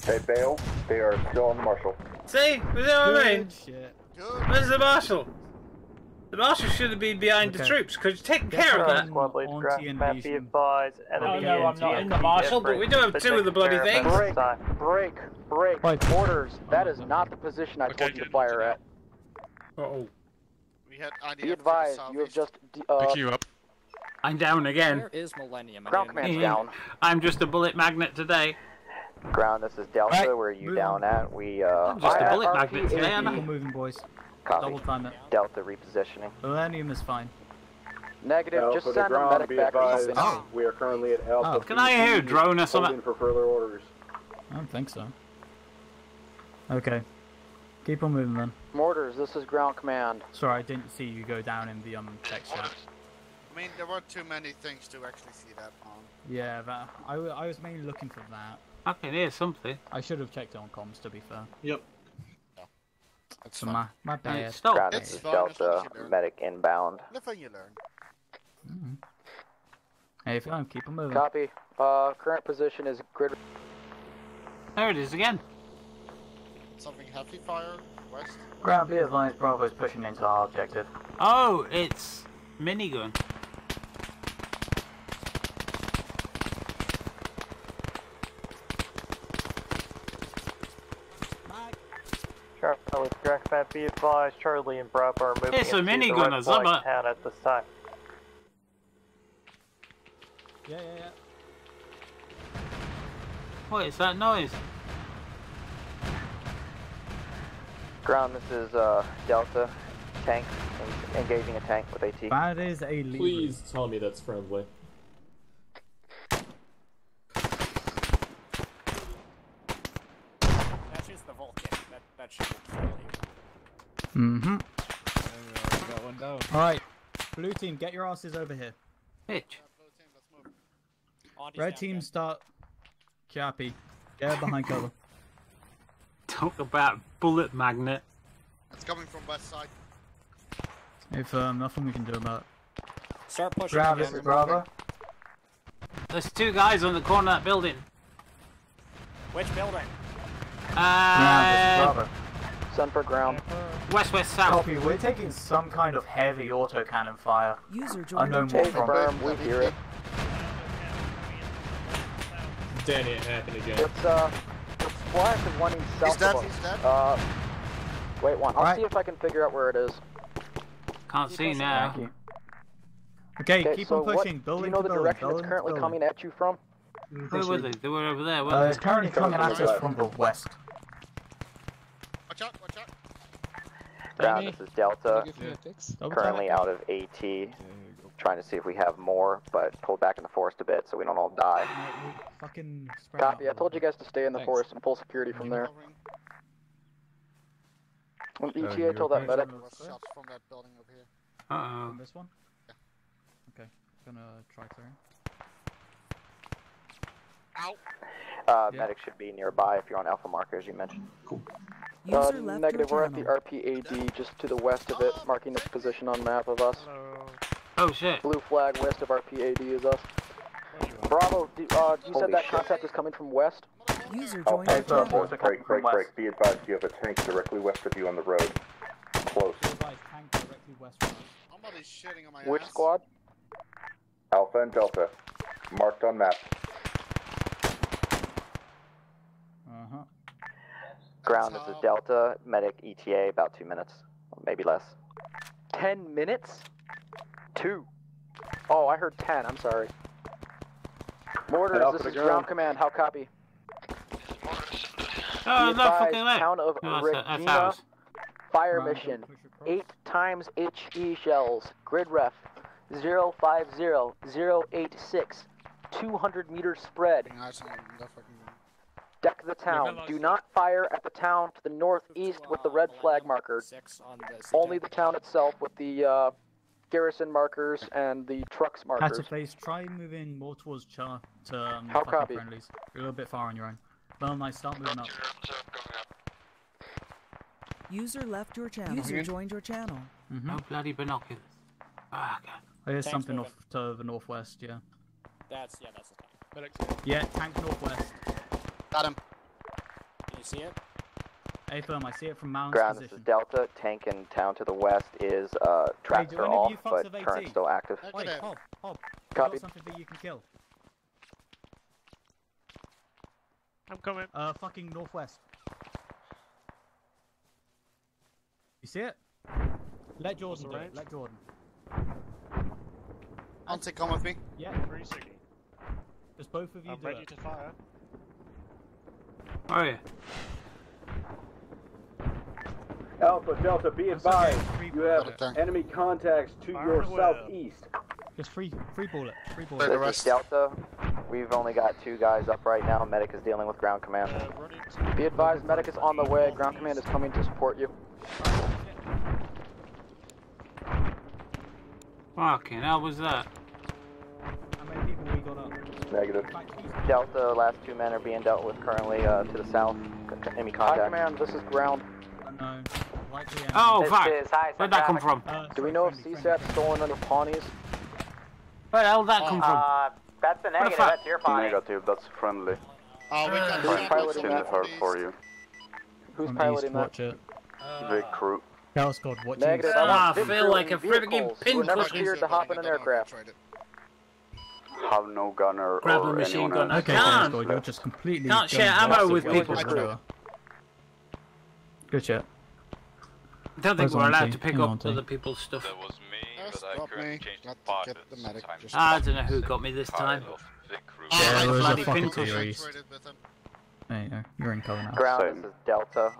Hey, Bale, they are still on the Marshal.
See? You know what I mean?
Shit.
Where's the Marshal? The Marshal should have been behind the troops, because you're taking care of that.
Squad leads, Grant, be advised.
Oh no, I'm not in the Marshal, but we do have two of the bloody things.
Break. Orders. That is not the position I told you to fire at.
Uh-oh.
Be advised, you have just...
Pick you up.
I'm down again.
Where is Millennium?
Ground command's down.
I'm just a bullet magnet today.
Ground, this is Delta. Where are you down at?
I'm just a bullet magnet today, am I?
Keep moving, boys.
Copy.
Double time it.
Delta repositioning.
Millennium is fine.
Negative,
Alpha
just
to
send a
ground,
medic
be
back.
advised, we are currently at Alpha.
Can I hear a drone or something?
Holding for further orders.
I don't think so. Okay. Keep on moving then.
Mortars, this is ground command.
Sorry, I didn't see you go down in the text chat.
I mean, there weren't too many things to actually see that on.
Yeah, that I was mainly looking for that.
I can hear something.
I should have checked it on comms, to be fair.
Yep.
That's so my bad.
Ground, this is Delta. Medic inbound.
Nothing you learn.
Hey, if you don't, keep on moving.
Copy. Current position is grid...
There it is again.
Something heavy fire, west.
Ground, be advised, Bravo is pushing into our objective.
Oh, it's minigun.
Charlie, direct man, be advised, Charlie and Bravo are moving
It's a
into the
minigun
red
or
flag
something.
town at this time.
Yeah.
What is that noise?
Ground, this is Delta. Tank. Engaging a tank with AT.
That is a Liru.
Please tell me that's friendly.
That's just the Vulcan. That should kill you.
Got one down.
Alright. Blue team, get your asses over here.
Pitch.
Red team, start. Chappy. Get behind cover.
Talk about bullet magnet.
It's coming from west side.
If nothing we can do about it.
Start pushing.
Ground, this is Bravo.
There's two guys on the corner of that building.
Which building?
Ground, this is Bravo.
Send for ground.
West, south.
Copy, we're taking some kind of heavy autocannon fire.
User
I know more from
Confirm, we hear it.
Danny, it happened again.
It's Splash is running south of us.
He's dead.
Wait one. I'll see if I can figure out where it is.
Can't see now.
Okay, keep
so
on pushing.
Do you know the direction it's currently coming at you from?
Where were they? They were over there. weren't
It's currently coming at us from the west.
Watch out, watch out.
Ground, this is Delta. Currently out of AT. Trying to see if we have more, but pulled back in the forest a bit so we don't all die.
Fucking
Copy. I told you guys to stay in the forest and full security from there. ETA told that medic.
Shots from that building over here.
Uh-oh.
This one? Okay, gonna try clearing.
Ow!
Medic should be nearby if you're on alpha marker, as you mentioned.
User left your
Negative, we're at the
channel.
RPAD just to the west of it, marking its position on map of us.
Oh shit.
Blue flag west of RPAD is us. Bravo, you said that contact is coming from west?
User joined your
Alpha,
channel.
break. Be advised, you have a tank directly west of you on the road. Close.
Somebody's shitting on my
Which
ass.
squad?
Alpha and Delta. Marked on map.
Ground, this is Delta. Medic ETA, about 2 minutes. Or maybe less.
10 minutes? 2. Oh, I heard 10, I'm sorry. Mortars, this is ground command, how copy?
Oh, no fucking way.
Town of
No, that's
Regina,
ours.
fire mission, 8 times HE shells, grid ref, 050086, 200 meter spread. Deck the town. Do not fire at the town to the northeast with the red flag marker. Only the town itself with the garrison markers and the trucks markers.
Hat to face, try moving more towards Char to
How
fucking
copy?
friendlies. You're a little bit far on your own. Well, nice, start moving up.
User left your channel. User joined your channel.
No bloody binoculars. Fuck.
There's something off to the northwest, yeah.
That's the tank.
Yeah, tank northwest.
Got him.
Can you see it?
A-firm, I see it from Mountain's
Ground,
position.
this is Delta. Tank in town to the west is traps are off, but current still active.
Wait, Hob. I
Copy.
got something that you can kill.
I'm coming.
Fucking northwest. You see it? Let Jordan do it. Let Jordan.
Anti, come with me.
Yeah.
360.
Just both of you
I'm
do
ready
it.
to fire.
Oh yeah.
Alpha, Delta, be advised. You have enemy contacts to your southeast.
Just free ball it. Free ball
This
it.
is Delta. We've only got 2 guys up right now. Medic is dealing with ground command. Be advised, medic is on the way. Ground command is coming to support you.
Fucking hell was that?
How many people we got up?
Negative. Delta, last 2 men are being dealt with currently to the south. Enemy contact.
High command, this is ground.
No. Likely
Oh fuck! Where'd that come from?
Do we know if CSAT's stolen any Pawnees?
Where the hell did that come from?
That's a negative. That's your Pawnee.
Negative, that's friendly.
Oh, we got
Who's piloting
Send
that?
her for you.
Who's
From
piloting
east,
that?
watch it.
The crew.
Chaos God, watch
Negative.
east.
I
Big
feel
crew
like a
in
friggin'
vehicles.
pin
We're never
cushion.
cleared to hop in an aircraft.
Have no gunner
Grab a
or
machine
anyone
gun.
else.
Okay, Chaos
Can't.
God, you're just completely...
Can't
going
share ammo
ballistic
with
with
people.
the whatever. Good shit.
I don't think
Where's
we're allowed
Auntie?
to pick
Hang
up
on, Auntie.
other people's stuff.
That was me,
That's
but I
not me.
couldn't change the
Not to
part
get
at
the
the
medic.
time.
Just
I don't know who got me this time.
Yeah, there was a
bloody
fucking
pin
to your
cushion.
east. There you go. You're in cover now.
Ground, this is Delta.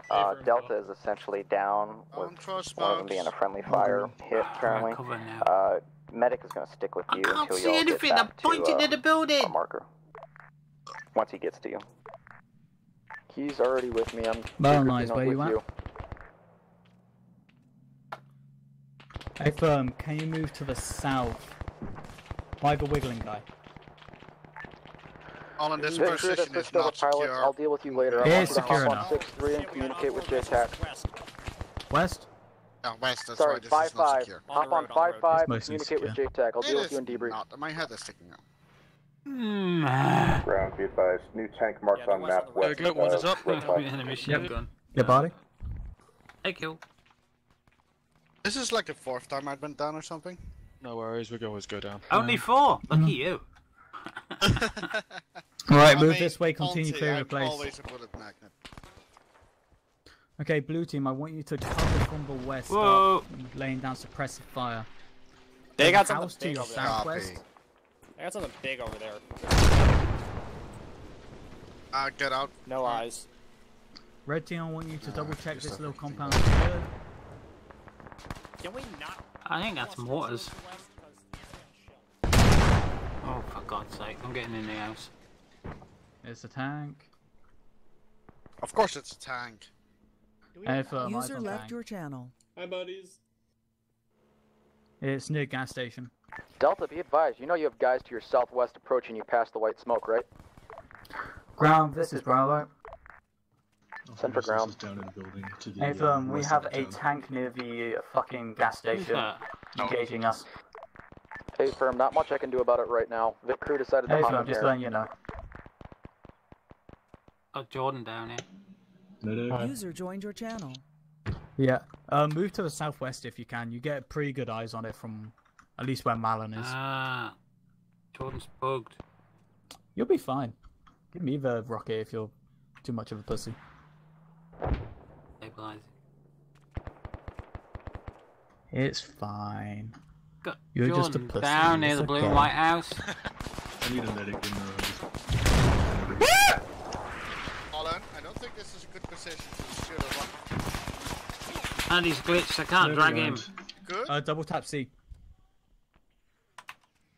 Delta is essentially down with one of them being a friendly fire hit currently.
Cover now.
Medic is going to stick with you
I can't
until
see
you all get
anything. I'm
back
pointing
to
at the building.
a marker. Once he gets to you.
He's already with me. I'm
Well,
secretly
nice.
not
Where
with
you at? Hey, firm, can you move to the south? By the wiggling guy.
all in this
Make sure that
position is
switched over
not
pilots.
secure.
I'll deal with you later. I
It
want
is
you to
secure
hop
enough.
on 6-3 and communicate with JTAC.
West?
Yeah, west, that's
Sorry,
right, this is not
5-5.
secure.
Hop on
On the road.
5-5 and
Mostly
communicate with
secure.
JTAC. I'll deal
It
with you in
is
debrief.
not. My head is sticking out.
Ground, be advised. New tank marked
Yeah,
on
the
map
west-
west.
There we go, one is up.
red flag.
And a machine gun.
Your body?
Thank you.
This is like the 4th time I've been down or something.
No worries, we can always go down.
Only 4. Lucky you.
Alright,
I
move
mean,
this way, continue
Auntie,
clearing the
I'm
place.
always a bullet magnet.
Okay, blue team, I want you to cover from the west.
Whoa.
Start laying down suppressive fire.
They got
There's a house
something
to
big
your
over there.
southwest.
I got something big over there.
Get out.
No eyes.
Red team, I want you to double check
just
this little
everything.
compound is good.
Can we not?
I think that's mortars. Oh, for God's sake, I'm getting in the house.
It's a tank.
Of course it's a tank.
If, eyes
User
on
left
tank.
your channel.
Hi, buddies.
It's near gas station.
Delta, be advised. You know you have guys to your southwest approaching you past the white smoke, right?
Ground, this is Bravo.
Send for ground.
Hey, we have a tank near the fucking gas station engaging us.
Hey, firm, not much I can do about it right now. Vic crew decided to
Hey,
hop
firm,
in
just
here.
letting you know.
Oh, Jordan down here.
User joined your channel.
Yeah, move to the southwest if you can. You get pretty good eyes on it from at least where Malin is.
Ah, Jordan's bugged.
You'll be fine. Give me the rocket if you're too much of a pussy.
Stabilizing.
It's fine.
Got
You're
Jordan
just a pussy.
down near
It's
the blue
okay.
and white house.
I need a medic in the...
Alan, I don't think this is a good position to shoot a rocket.
And he's glitched, I can't drag him.
Good?
Double tap C.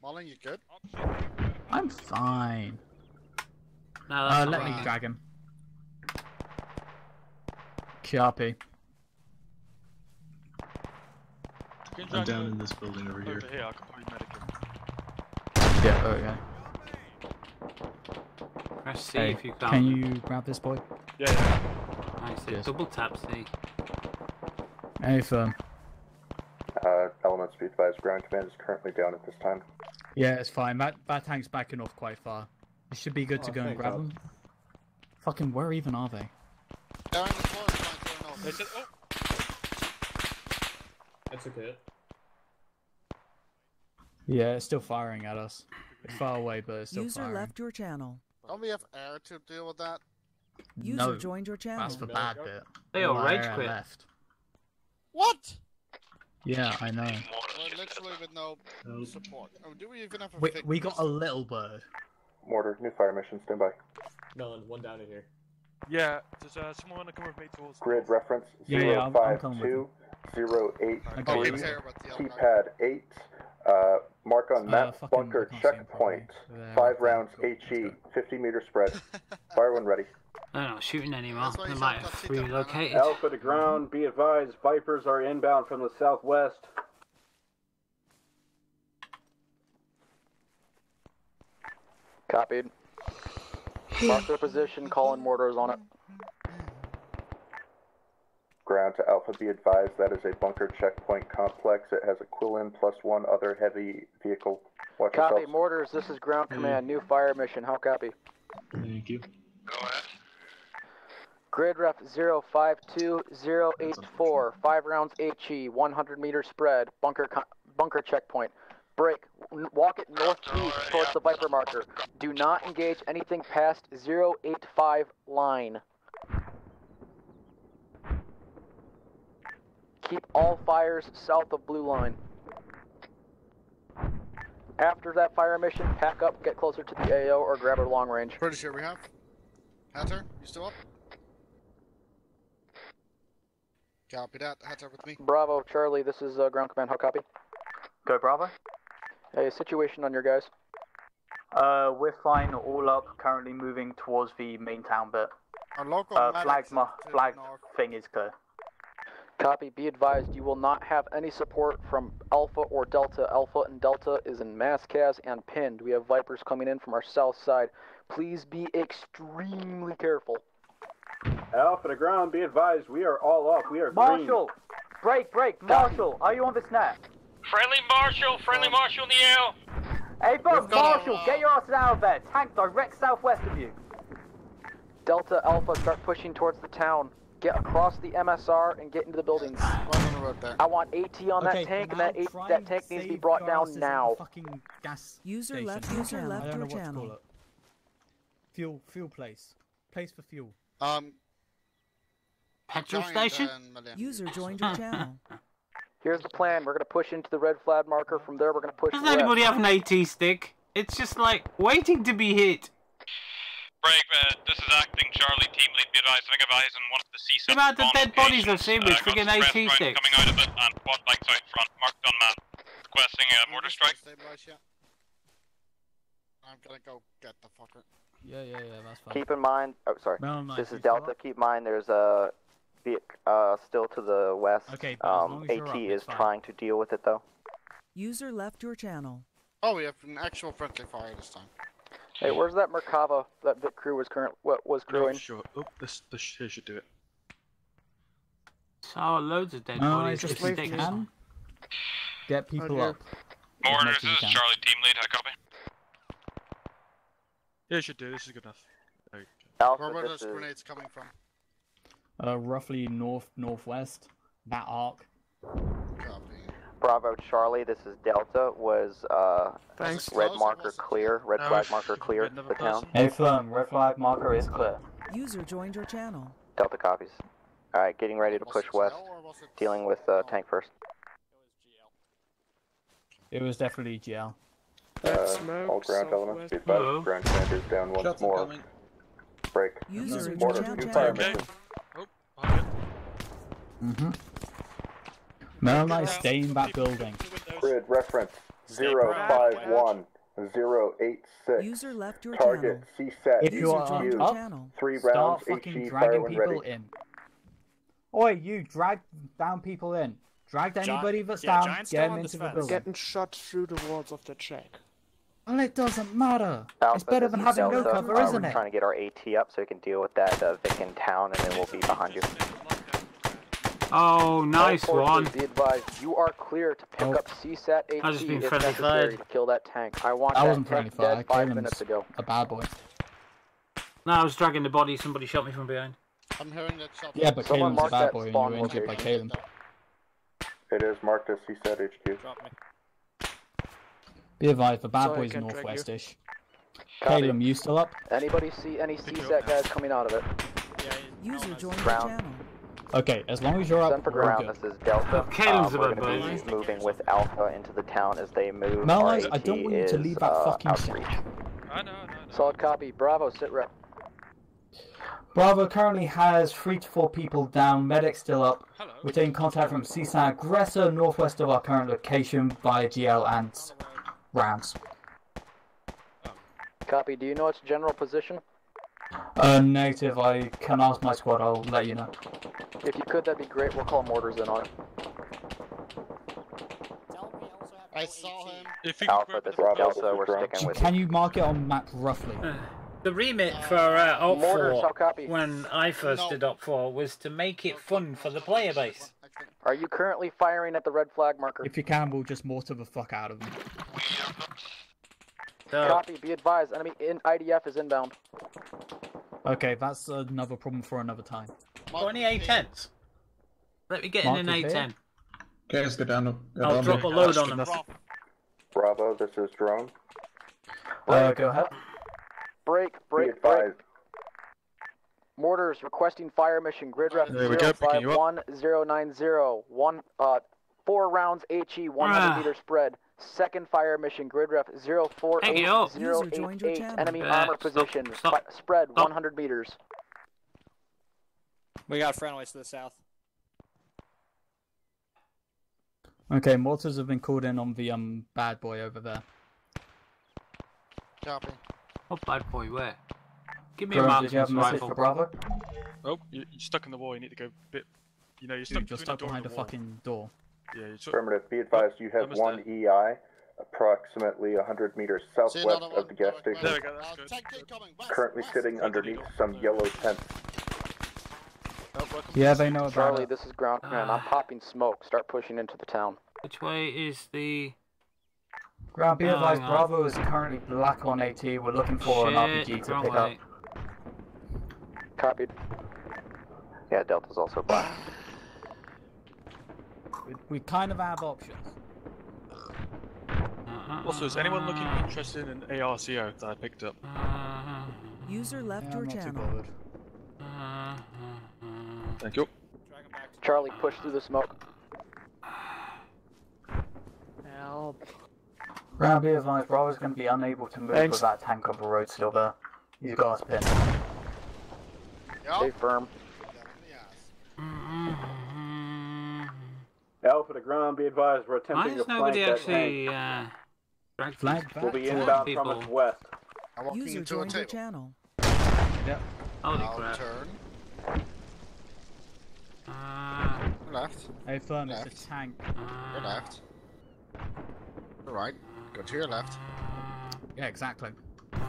Marlon, you good?
I'm fine.
No, that's
let
not
me
right.
drag him. QRP.
I'm down in this building over here.
Over here, I can probably medic him.
Yeah, okay.
Press C
Hey,
if you can.
can you grab this boy?
Yeah, yeah.
I said
Yes.
double tap C.
Hey, firm.
Elements be advised, ground command is currently down at this time.
Yeah, it's fine. That tank's backing off quite far. It should be good to go and grab them. Fucking, where even are they?
They're on the floor, trying to
They said, oh! That's okay.
Yeah, it's still firing at us. It's far away, but it's still
User
firing.
left your channel.
Don't we have air to deal with that?
User joined your channel.
That's the bad bit.
They all rage
Air
quit.
left.
What?
Yeah, I know.
We're literally with no support. Oh, do we even have a
We got a little bird.
Mortar, new fire mission, stand by.
None, one down in here.
Yeah, does someone want to come with me towards...
Grid reference
Yeah, I'm coming with
052-083, keypad 8, mark on map, bunker, checkpoint, 5 rounds HE, 50 meter spread. Fire when ready.
They're not shooting anymore. They might have relocated.
Alpha to ground, be advised, Vipers are inbound from the southwest.
Copied. Mark their position, call in mortars on it.
Ground to Alpha, be advised that is a bunker checkpoint complex. It has a Quillen +1 other heavy vehicle. Watch
Copy,
yourselves.
mortars, this is ground command, new fire mission, how copy?
Thank you.
Go ahead.
Grid ref 052084, 5 rounds HE, 100 meter spread, bunker checkpoint. Break, walk it northeast towards the Viper marker. Do not engage anything past 085 line. Keep all fires south of blue line. After that fire mission, pack up, get closer to the AO, or grab a long range.
Pretty sure we have. Hatter, you still up? Copy that. Hatter with me.
Bravo, Charlie, this is ground command, how copy?
Go Bravo.
Hey, situation on your guys?
We're fine, all up, currently moving towards the main town bit.
Our local
flag thing is clear.
Copy, be advised, you will not have any support from Alpha or Delta. Alpha and Delta is in Mascaz and pinned. We have Vipers coming in from our south side. Please be extremely careful.
Alpha to ground, be advised, we are all up, we are
Marshall! Break, Marshall, are you on the snap?
Friendly Marshal in the air!
Hey, Bob, Marshall, get your asses out of there. Tank direct southwest of you.
Delta, Alpha, start pushing towards the town. Get across the MSR and get into the buildings. I want AT on that tank, and that tank needs to be brought down now.
User left your channel.
Fuel place. Place for fuel.
Petrol station?
User joined your channel.
Here's the plan. We're going to push into the red flag marker. From there, we're going to push
Doesn't anybody have an AT stick? It's just like waiting to be hit.
Break, this is acting Charlie, team lead, be advised, I think advised on one of the C7
The amount of dead bodies I've seen with friggin' AT sticks.
Coming out of it, and quad bikes out front, marked on map. Requesting a mortar strike.
I'm gonna go get the fucker.
Yeah, that's fine.
Keep in mind, oh sorry, this is Delta, keep in mind there's a still to the west.
Okay,
AT is trying to deal with it though.
User left your channel.
Oh, we have an actual friendly fire this time.
Hey, where's that Merkava that Vic crew was crewing?
Sure. Oh, this here should do it.
So loads of dead bodies.
Just wait for you. Get people up.
Mortars, this is Charlie, team lead, I copy.
Yeah, it should do. This is good enough.
Where were those grenades coming from?
Roughly northwest. That arc.
Copy.
Bravo, Charlie, this is Delta. Was
Thanks.
red marker clear? Red flag marker clear for the town?
Hey, firm. Red flag marker is clear.
User joined your channel.
Delta copies. Alright, getting ready to push west. Dealing with tank first.
It was definitely GL.
All ground elements, be advised, ground commanders down once more. Break.
User
Mortar, new fire mission.
No, stay in that building.
Grid reference 051-086.
User left your
Target
channel.
CSET.
If you are up,
3
start
rounds
fucking
HE,
dragging
fire when
people
ready.
in. Oi, you drag down people in. Drag anybody that's down, get them into the building.
Getting shot through the walls of the track.
Well, it doesn't matter.
Alpha,
It's better than
this is
having no
Delta.
cover, isn't
We're
it?
trying to get our AT up so we can deal with that Vic in town, and then we'll be behind you.
Oh, nice one.
Be advised, you are clear to pick up CSAT
I just
HE
been
if
friendly
necessary
fired.
to kill that tank. I want
I
that
wasn't
tank
friendly
dead
fire.
5 minutes ago.
A bad boy.
No, I was dragging the body. Somebody shot me from behind.
I'm hearing that shot.
Yeah, but
Someone
Caelim's a
mark
bad
that
boy and you
spawn
were injured by
location.
Caelim.
It is marked as CSAT HQ.
Drop me.
Be advised, the bad
Sorry,
boy's
I can't drag
northwest-ish.
Copy.
Caelim, you still up?
Anybody see any CSAT guys coming out of it?
User joined the
Ground.
channel.
Okay, as long as you're
Send
up,
for
we're
ground.
good.
This is Delta.
Caelim's
We're
about
going to
boys.
be moving with Alpha into the town as they move.
Melons,
Our
I don't
AT
want you to
is,
leave that fucking
outreach.
shit.
I know.
Solid copy. Bravo, sit rep.
Bravo currently has 3 to 4 people down, medic still up.
Hello.
We're taking contact from CSAT aggressor northwest of our current location via GL and rounds.
Copy. Do you know its general position?
Negative, I can ask my squad, I'll let you know.
If you could, that'd be great. We'll call mortars in on it.
I saw him.
Alpha, this is Delta. We're sticking with
Can you mark it on map roughly?
The remit for
mortars, how
Op4,
copy?
when I first did Op4, was to make it fun for the player base.
Are you currently firing at the red flag marker?
If you can, we'll just mortar the fuck out of them.
Copy. Be advised. Enemy in IDF is inbound.
Okay, that's another problem for another time.
Got any A10s? Let me get in an
Mark is
A10.
Okay, let's get down.
I'll drop a load on them.
Bravo, this is drone.
Go ahead.
Break.
Be advised.
Mortars requesting fire mission. Grid ref
There we go, picking you up.
051090. 4 rounds HE, 100 meter spread. Second fire mission. Grid ref 048088. Enemy armor position. Spread 100 meters.
We got friendlies to the south.
Okay, mortars have been called in on the bad boy over there.
Copy.
Oh, bad boy, where? Give me a
Did you have
marksman's
a message
rifle.
for Bravo?
Oh, you're stuck in the wall. You need to go a bit. You know, you're stuck,
You're stuck behind a fucking door.
Yeah, you're
Affirmative. Be advised, you have one EI, approximately 100 meters southwest of the gas station.
There we go. That's good.
Currently sitting underneath some yellow tents.
Yeah, they know about
Charlie,
it.
this is ground command. I'm popping smoke. Start pushing into the town.
Which way is the...
Ground, be advised,
hang on.
Bravo is currently black on AT. We're looking for an RPG to
wrong
pick
way.
up.
Copied.
Yeah, Delta's also black.
We kind of have options.
Also, is anyone looking interested in an ARCO that I picked up?
User left
Yeah,
your
I'm not too
channel.
bothered.
Thank you.
Charlie, push through the smoke.
Help.
Ground, be advised, Bravo's going to be unable to move with that tank on the road still there. He's got us pinned.
Stay firm.
Alpha to ground, be advised, we're
Why
attempting
is
to flank
nobody
that
actually
tank.
Flag
We'll
back?
be inbound from its west.
I'm walking
User
into a
joined your
table.
channel.
Yep.
Holy
I'll
crap.
turn. Left.
Hey, firm,
Left.
it's a tank.
Your left. Your right. Go to your left.
Yeah, exactly.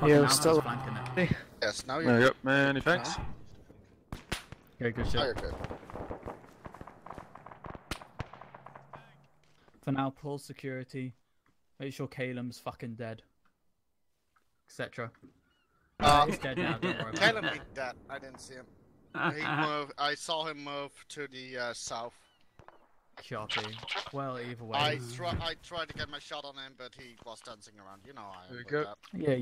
You're
Fucking
still
Alpha's flanking it.
Yes, now
There
you're
you go. Many thanks.
Okay, good
Now
shit.
you're good.
For now, pull security. Make sure Caelim's fucking dead. Etc. He's dead now, don't worry about
Caleb
it.
beat that. I didn't see him. He moved. I saw him move to the south.
Copy. Well, either way.
I tried to get my shot on him, but he was dancing around. You know I am with that.
Yeah,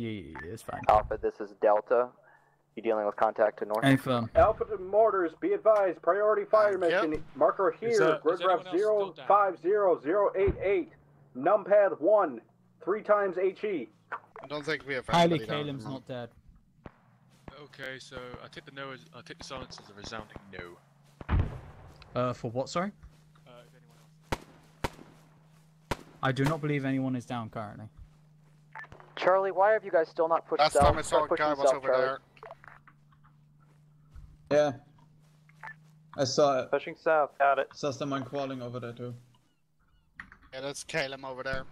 it's fine.
Alpha, this is Delta. You dealing with contact to north?
Hey, firm.
Alpha to mortars, be advised, priority fire mission. Marker here, grid ref 050088. Numpad 1, 3 times HE.
I don't think we have
Highly
anybody down.
Caelim's not dead.
Okay, so I take the no as I take the silence as a resounding no.
For what, sorry?
Is anyone else?
I do not believe anyone is down currently.
Charlie, why have you guys still not pushed
Last
south?
time I saw
Start
a
pushing
guy was
south,
over
Charlie.
there.
Yeah. I saw it.
Pushing south. Got it.
Saw someone crawling over there too.
Yeah, that's Caleb over there.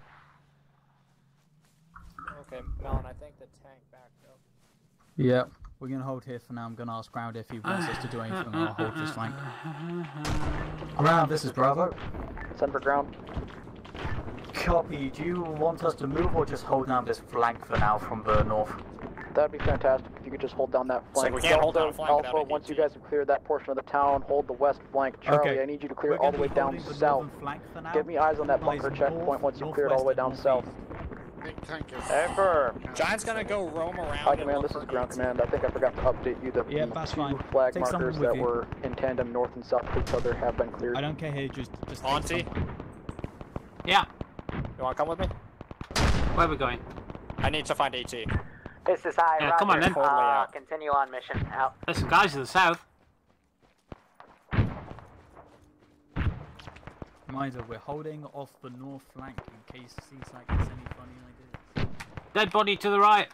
Okay, Melon, I think the tank backed up.
Yeah.
We're gonna hold here for now. I'm gonna ask Ground if he wants us to do anything. I'll hold this flank.
Ground, this is Bravo.
Send for ground.
Copy. Do you want us to move or just hold down this flank for now from the north?
That'd be fantastic if you could just hold down that flank.
So we can't hold down a flank
Alpha,
without
once you guys have cleared that portion of the town, hold the west flank. Charlie,
Okay.
I need you to clear all the way down south. Give me eyes on that bunker checkpoint once you clear it all the way down south.
Ever. John's gonna go roam around.
Hi, Command, this is Ground Command. I think I forgot to update you that the two flag markers that were in tandem north and south of each other have been cleared.
I don't care here, just
Auntie?
Yeah.
You wanna come with me?
Where are we going?
I need to find AT.
This is high.
Yeah, come on then.
Continue on mission. Out.
There's some guys to the south.
Reminder, we're holding off the north flank in case C-Site gets any funny ideas.
Dead body to the right.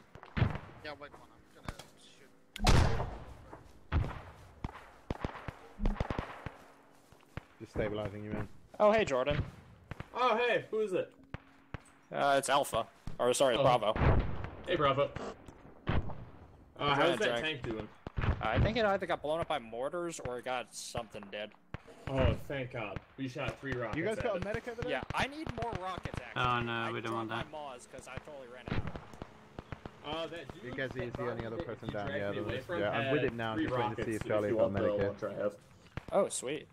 Yeah, wait one. I'm gonna shoot.
Just stabilizing you, man.
Oh, hey, Jordan.
Oh, hey, who is it?
It's Alpha. Or, sorry,
Oh.
Bravo.
Hey, Bravo. How's that
drag.
tank doing?
I think it either got blown up by mortars or it got something dead.
Oh, thank God. We shot 3 rockets.
You guys
at
got a
it.
medic over there?
Yeah, I need more rockets, actually.
Oh no, we don't want that.
Because I totally ran out.
That dude
Because he's the only other person down. Yeah,
me away from
I'm with it now. I'm
had
just waiting to see
3
if Charlie's got a
rockets
medic
if you
here.
want to try it.
Oh, sweet.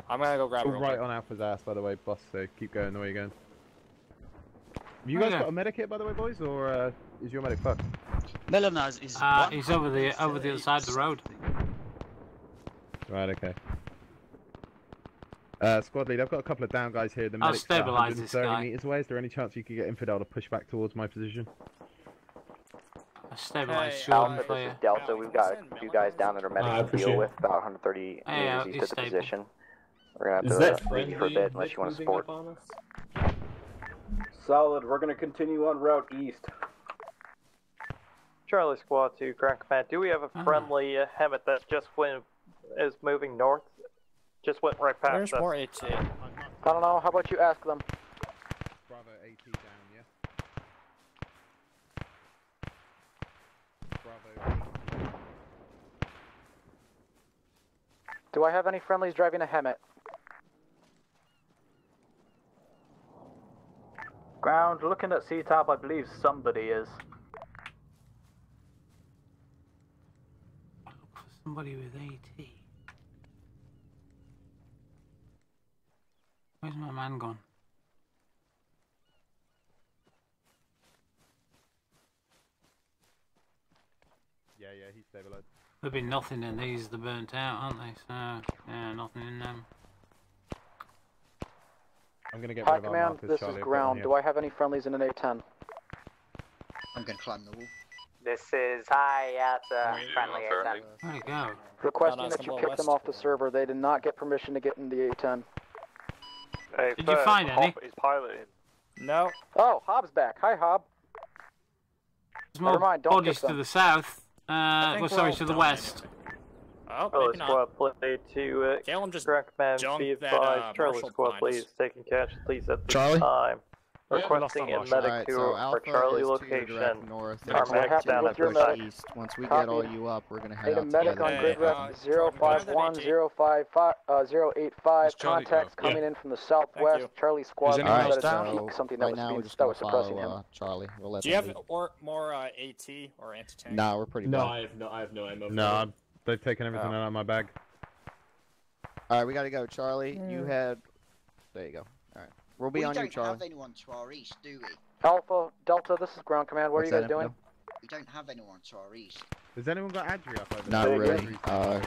I'm gonna go grab it
We're
real
right
quick.
on Alpha's ass, by the way, boss, so keep going the way you're going. Have you guys
Okay.
got a medic hit, by the way, boys, or is your medic fucked?
No, he's
He's over the other side of the road.
Right, okay. Squad lead, I've got a couple of down guys here. The
I'll
medic's about
stabilise this
130
guy.
meters away. Is there any chance you could get Infidel to push back towards my position?
I stabilised
Hey,
Sean
Alpha,
for
this
you.
is Delta. We've got a few guys down that are medics to deal with, about 130
Yeah,
meters
he's
east of the
stable.
position. We're gonna
Is
have
that
to leave you for a bit unless you want to support.
Solid, we're gonna continue on route east.
Charlie Squad 2, Ground Command. Do we have a friendly Hemet that just is moving north? Just went right past
There's
us.
more AT.
I don't know, how about you ask them?
Bravo AT down, yeah? Bravo.
Do I have any friendlies driving a Hemet?
Ground, looking at C-Tab, I believe somebody is.
Somebody with AT. Where's my man gone?
Yeah, he's stabilized.
There'll be nothing in these, they're burnt out, aren't they? So, yeah, nothing in them.
I'm gonna get
Hi,
rid of our
Command,
markers,
this
Charlie.
is
I've got
Ground.
one
Do
here.
I have any friendlies in an A10?
I'm gonna climb the wall.
This is high at friendly A10.
Where'd it go?
Requesting that you kick them off the server. They did not get permission to get in the A10.
Hey,
Did you find any?
He's piloting.
No.
Oh, Hobb's back. Hi, Hob.
There's more
Never mind, don't
bodies
kick
to
them.
the south.
think
Well, sorry,
we're
to the
all
west.
done Oh,
Charlie
maybe not.
Squad play to
Caleb just
Ground Command,
junked
be
that,
advised. Charlie
Marshall
Squad,
behind
please,
us.
taking casualties at this
Charlie?
time.
Yeah,
Requesting a medic
Alright,
to
so
our
Alpha
Charlie
is to your
location.
direct north.
Our
and
medic
Alpha
down
to
at
your
your side.
east. Once we
Copy.
get all you up, we're gonna head
Need a
out
medic
together.
on grid ref
Jordan,
051-085.
Charlie
Contacts
go?
coming in from the southwest.
you.
Charlie Squad,
Alright,
that is
so
something that
right now we're
was,
just
that
gonna
was suppressing him.
follow Charlie. We'll let
Do you
them
have
lead.
more AT or anti-tank?
Nah, we're pretty
No,
bad.
I have no ammo.
No, they've taken everything out of my bag.
Alright, we gotta go, Charlie. You had. There you go. Alright. We'll be on you,
We don't
Charlie.
have anyone to our east, do we?
Alpha, Delta, this is Ground Command. What
What's
are you
that,
guys doing?
Infidel?
We don't have anyone to our east.
Has anyone got Adri up over
Not
there?
really.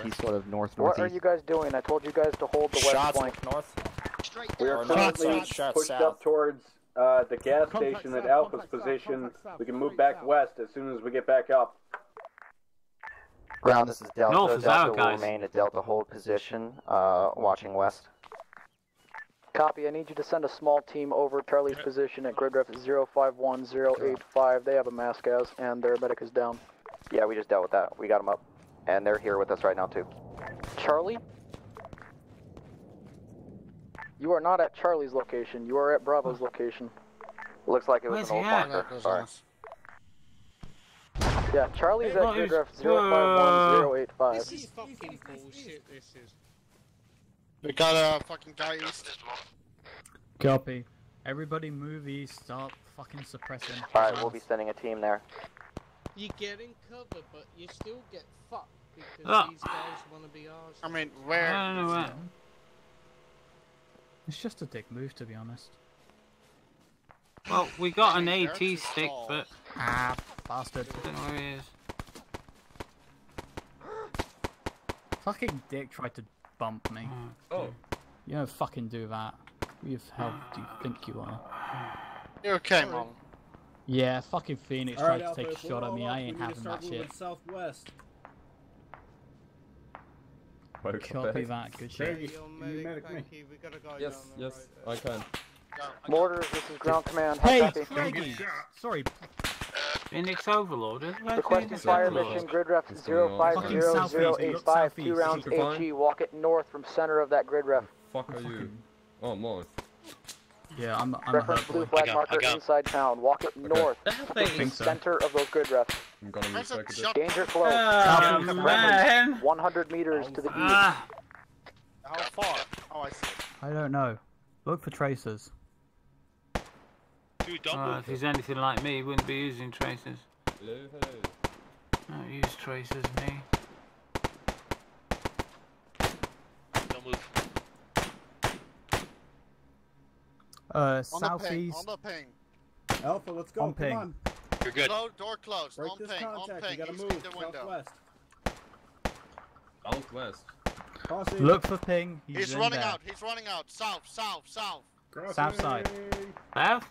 He's sort of
What
northeast.
are you guys doing? I told you guys to hold the west
Shots
flank.
north.
Straight
We
down.
are
Or not
currently
south, shots
pushed
south.
up towards the gas
Contact
station
south,
at Alpha's
contact south,
position.
contact south,
We can
straight
move back
south.
west as soon as we get back up.
Ground, this is Delta.
North is
Delta
out,
will
guys.
remain at Delta hold position, watching west.
Copy, I need you to send a small team over Charlie's position at grid ref 051-085. They have a mass gas and their medic is down.
Yeah, we just dealt with that. We got them up. And they're here with us right now, too.
Charlie? You are not at Charlie's location. You are at Bravo's location.
Looks like it was
Where's
an
he
old
at?
bunker. Sorry.
Yeah, Charlie's at grid ref 051085.
This is fucking bullshit, this is. We got a fucking guy east.
Copy. Everybody move east, stop fucking suppressing.
Alright, we'll be sending a team there.
You get in cover, but you still get fucked because these guys want to be ours. I mean, where?
I don't know where.
It's just a dick move, to be honest.
Well, we got an AT stick, but...
Ah, bastard.
I don't know where he is.
Fucking dick tried to bump me.
Oh.
You don't fucking do that. Who the hell do you think you are?
You're okay, Mom.
Yeah, fucking Phoenix tried to take a shot at me. I ain't having that shit.
Southwest.
Copy that. Good shit.
Yes, I can.
Mortars, this is ground command.
Hey, Craigie! Sorry.
Phoenix Overlord.
Requesting fire mission, grid ref 050085, 2 rounds HE. Walk it north from center of that grid ref.
Fuck are you? Oh, more.
Yeah, I'm
Reference blue flag marker inside town. Walk it north from center of those grid refs.
I'm gonna recycle it.
Danger close.
Man.
100 meters to the east.
How far? Oh, I see.
I don't know. Look for tracers.
If he's anything like me, he wouldn't be using tracers.
Hello.
Don't use tracers, me.
Don't move.
Southeast.
On the ping.
Alpha, let's go.
On ping.
Come on.
You're good. Door closed.
Break
On
this
ping.
contact.
On ping.
You gotta
He's
move.
in the window.
Southwest.
Crossing.
Look for ping.
He's running out. He's running out. South.
Crossing.
South side.
South?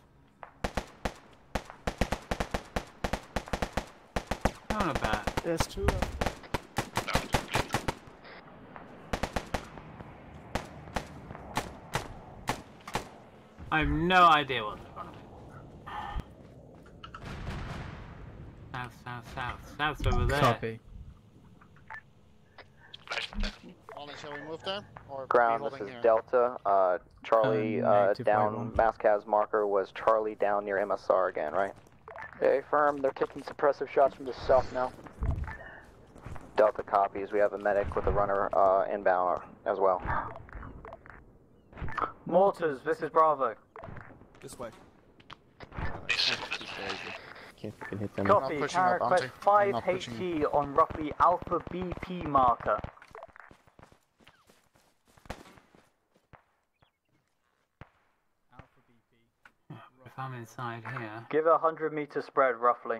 Not about.
There's two of them.
I have no idea what they're going to do. South over there.
Copy.
Ollie, shall we move there? Or
Ground, this is Delta. Charlie down, Mascaz marker was Charlie down near MSR again, right?
Okay, firm. They're taking suppressive shots from the south now.
Delta copies. We have a medic with a runner inbound as well.
Mortars, this is Bravo.
This way.
Can't fucking hit them.
Copy, Tower request 5 HE on roughly Alpha BP marker.
If I'm inside here.
Give a 100 meter spread roughly.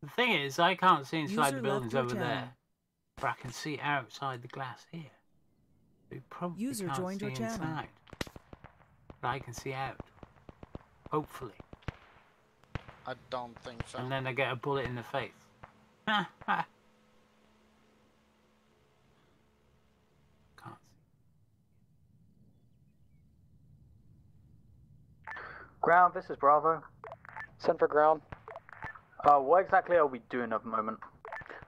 The thing is, I can't see inside
User
the buildings
left
over
your
there,
channel.
but I can see outside the glass here. We probably
User
can't
joined
see
your channel.
inside, but I can see out. Hopefully.
I don't think so.
And then I get a bullet in the face. Can't see.
Ground, this is Bravo.
Send for ground.
What exactly are we doing at the moment?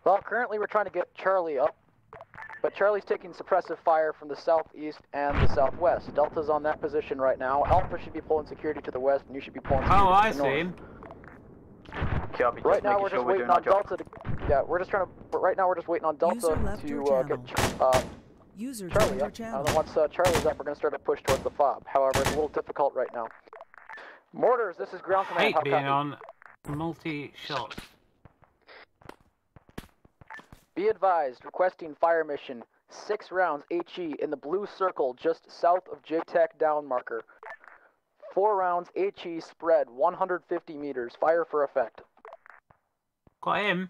Well, currently we're trying to get Charlie up, but Charlie's taking suppressive fire from the southeast and the southwest. Delta's on that position right now. Alpha should be pulling security to the west, and you should be pulling security
I
to the
see
north.
him.
Copy,
Right now we're just waiting on Delta to... Yeah, we're just trying to... But right now we're just waiting on Delta
User left
to
your
get
User
Charlie
joined your
up.
channel.
And then once Charlie's up, we're going to start a push towards the fob. However, it's a little difficult right now. Mortars, this is ground command.
Hate
How
being
copy?
on multi-shot.
Be advised, requesting fire mission. 6 rounds HE in the blue circle just south of JTAC down marker. 4 rounds HE spread 150 meters. Fire for effect.
Got him.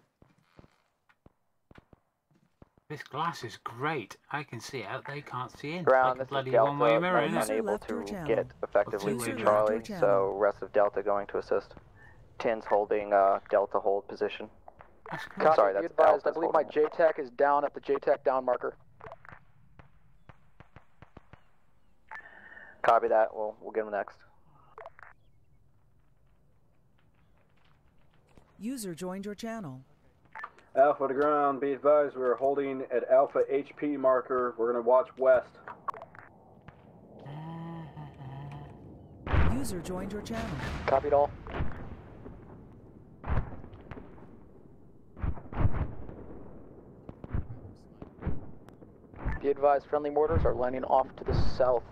This glass is great. I can see out. They can't see in.
Ground,
Like a
this is
bloody
Delta.
one-way mirror,
I'm
isn't it?
unable to get effectively
User
to
left
Charlie,
your channel.
so rest of Delta going to assist. Tin's holding Delta hold position.
Copy,
Sorry,
be
that's
advised,
Alpha's
I believe my
holding it.
JTAC is down at the JTAC down marker.
Copy that. We'll get him next.
User joined your channel.
Alpha to ground, be advised, we're holding at Alpha HP marker. We're going to watch west.
User joined your channel.
Copied all. advised, friendly mortars are landing off to the south.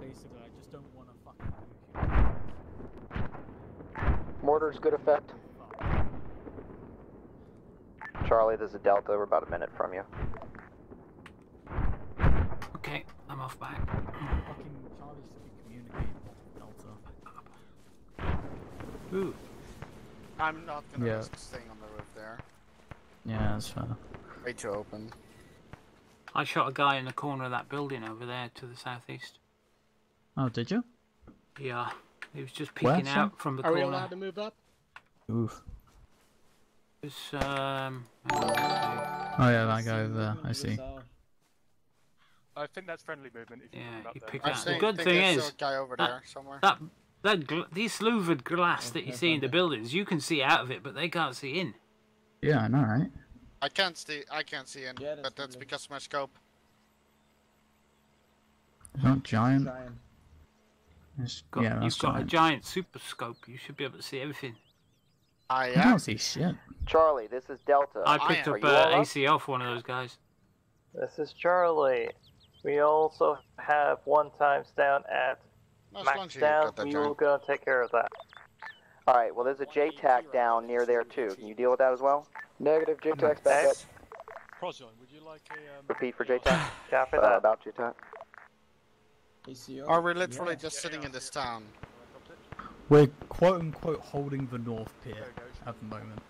Basically, I just don't want to fucking
Mortars, good effect.
Charlie, this is Delta. We're about a minute from you.
Okay, I'm off back.
Fucking Charlie should be communicating with Delta.
Ooh.
I'm not gonna risk staying on the roof there.
Yeah, that's fair.
Way too open.
I shot a guy in the corner of that building over there to the southeast.
Oh, did you?
Yeah, he was just peeking out from the corner.
Are we allowed to move up?
Oof.
It was,
Oh yeah, that guy over there. I see.
I think that's friendly movement. If you
he picked out.
The
good thing is,
a guy over there somewhere.
these louvered glass that you see in the buildings, you can see out of it, but they can't see in.
Yeah, I know, right?
I can't see in, but that's because of my scope.
It's not giant. Yeah, that's
You've got
giant.
a giant super scope. You should be able to see everything.
I don't see shit.
Charlie, this is Delta.
I picked up AC off one of those guys.
This is Charlie. We also have 1 times down at max down. We will go and take care of that.
Alright, well there's a JTAC down near there too. Can you deal with that as well?
Negative, JTAC's back up.
Prozon, would you like a
Repeat for JTAC.
Copy that.
About JTAC.
Are we literally just sitting in this town?
We're quote unquote holding the North Pier at the moment.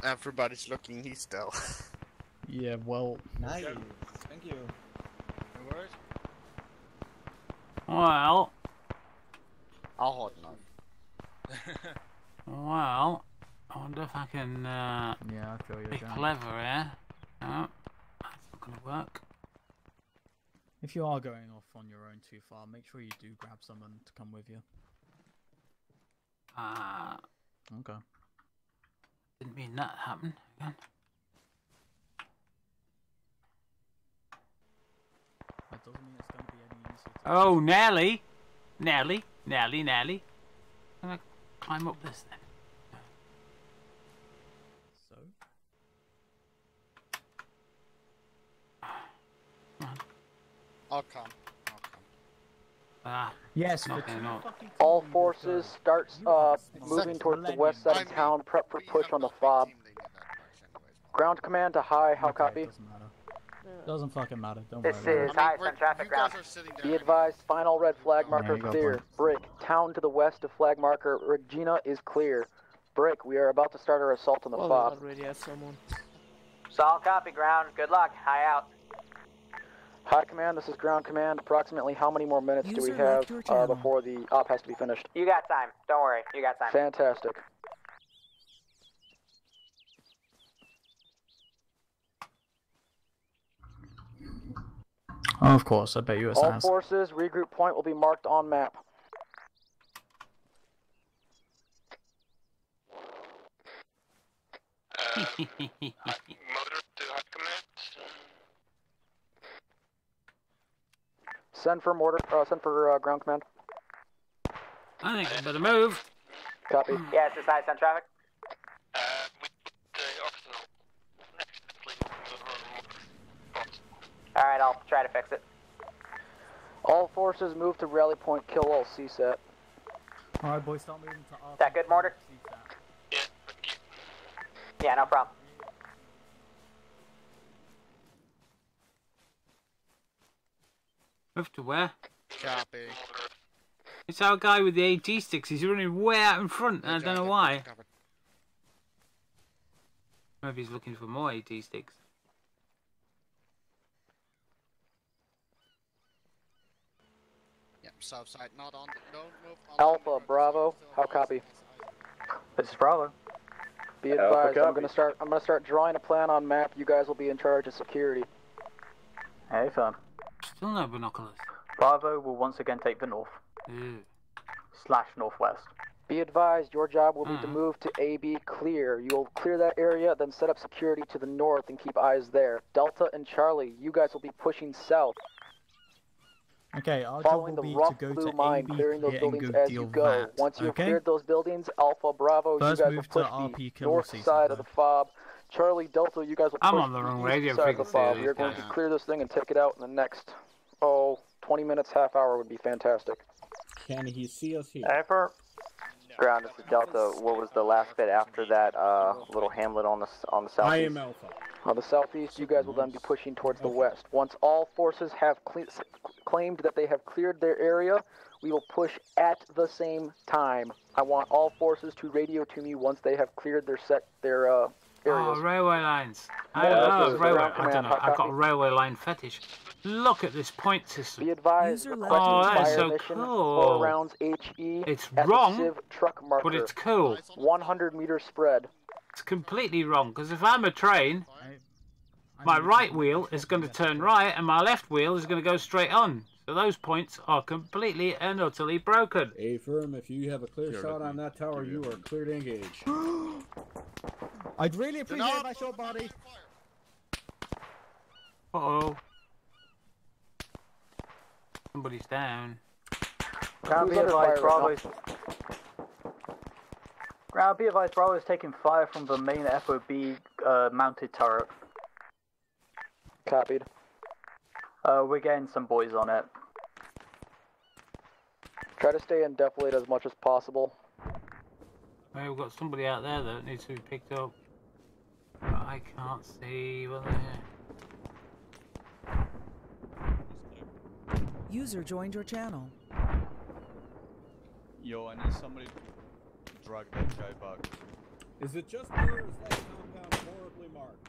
Everybody's looking east though.
Yeah, well.
Nice. Thank you.
No worries.
Well.
I'll hold on.
Well, I wonder if I can
yeah, I feel you.
be clever here. No, that's not going to work.
If you are going off on your own too far, make sure you do grab someone to come with you. Okay.
Didn't mean that happened again.
That doesn't mean it's going to be any easier to...
Oh, Nelly! Nelly. I'm going to climb up this then.
So?
I'll come.
Yes,
all forces start moving towards the west side of town. Prep for push on the fob. Ground command to high. How copy?
Doesn't fucking matter. Don't worry.
This is high on traffic ground.
Be advised, final red flag marker clear. Break. Town to the west of flag marker Regina is clear. Break. We are about to start our assault on the fob.
Already have someone.
Solid copy, ground. Good luck. High out.
High command, this is ground command. Approximately how many more minutes do we have before the op has to be finished?
You got time. Don't worry. You got time.
Fantastic.
Oh, of course, I bet you it's
all forces, regroup point will be marked on map. Send for mortar. Send for ground command.
I think I better move.
Copy.
Yeah, it's just high on traffic. Alright, I'll try to fix it.
All forces move to rally point. Kill all CSAT.
Alright, boys, start moving to R.
That good, mortar? Yeah, no problem.
Move to where?
Copy.
It's our guy with the AT sticks. He's running way out in front, and I don't know why. Maybe he's looking for more AT sticks.
Yep, south side, not on. Don't move on.
Alpha, Bravo. How copy?
This is Bravo.
Be advised, I'm gonna start drawing a plan on map. You guys will be in charge of security.
Hey, fam.
Still no binoculars.
Bravo will once again take the north. / northwest.
Be advised, your job will be to move to AB clear. You'll clear that area, then set up security to the north and keep eyes there. Delta and Charlie, you guys will be pushing south.
Okay, our
following
job will
the
be
rough
to go
blue
to
mine,
AB
clearing those
clear
buildings
and go
as
deal
you go.
that.
Once you've
Okay?
cleared those buildings, Alpha, Bravo,
First
you guys
move
will
to
push
RP
the
kill
north
season,
side of the fob. Charlie, Delta, you guys will push
I'm on the wrong radio
side of the
frequency.
fob. We are going to clear this thing and take it out in the next, 20 minutes, half hour would be fantastic.
Can he see us here?
Affirm.
Ground, this is Delta. What was the last bit after that little hamlet on the southeast?
I am Alpha.
On the southeast, you guys will then be pushing towards the west. Once all forces have claimed that they have cleared their area, we will push at the same time. I want all forces to radio to me once they have cleared their areas.
Oh, railway lines. I don't know. I've got a railway line fetish. Look at this point system.
Be advised,
oh, that's so
mission,
cool.
4 rounds HE.
It's wrong,
Civ truck marker,
but it's cool.
100 meter spread.
It's completely wrong, because if I'm a train, my right wheel is going to turn right, and my left wheel is going to go straight on. So those points are completely and utterly broken.
Affirm, if you have a clear shot on that tower, you are clear to engage.
I'd really appreciate my short body.
Uh-oh. Somebody's down.
Ground be advised, Bravo is taking fire from the main FOB mounted turret.
Copied.
We're getting some boys on it.
Try to stay in defilade as much as possible.
Hey, we've got somebody out there that needs to be picked up. But I can't see whether they're here.
User joined your channel.
Yo, I need somebody to drag that guy back.
Is it just me or is that compound horribly marked?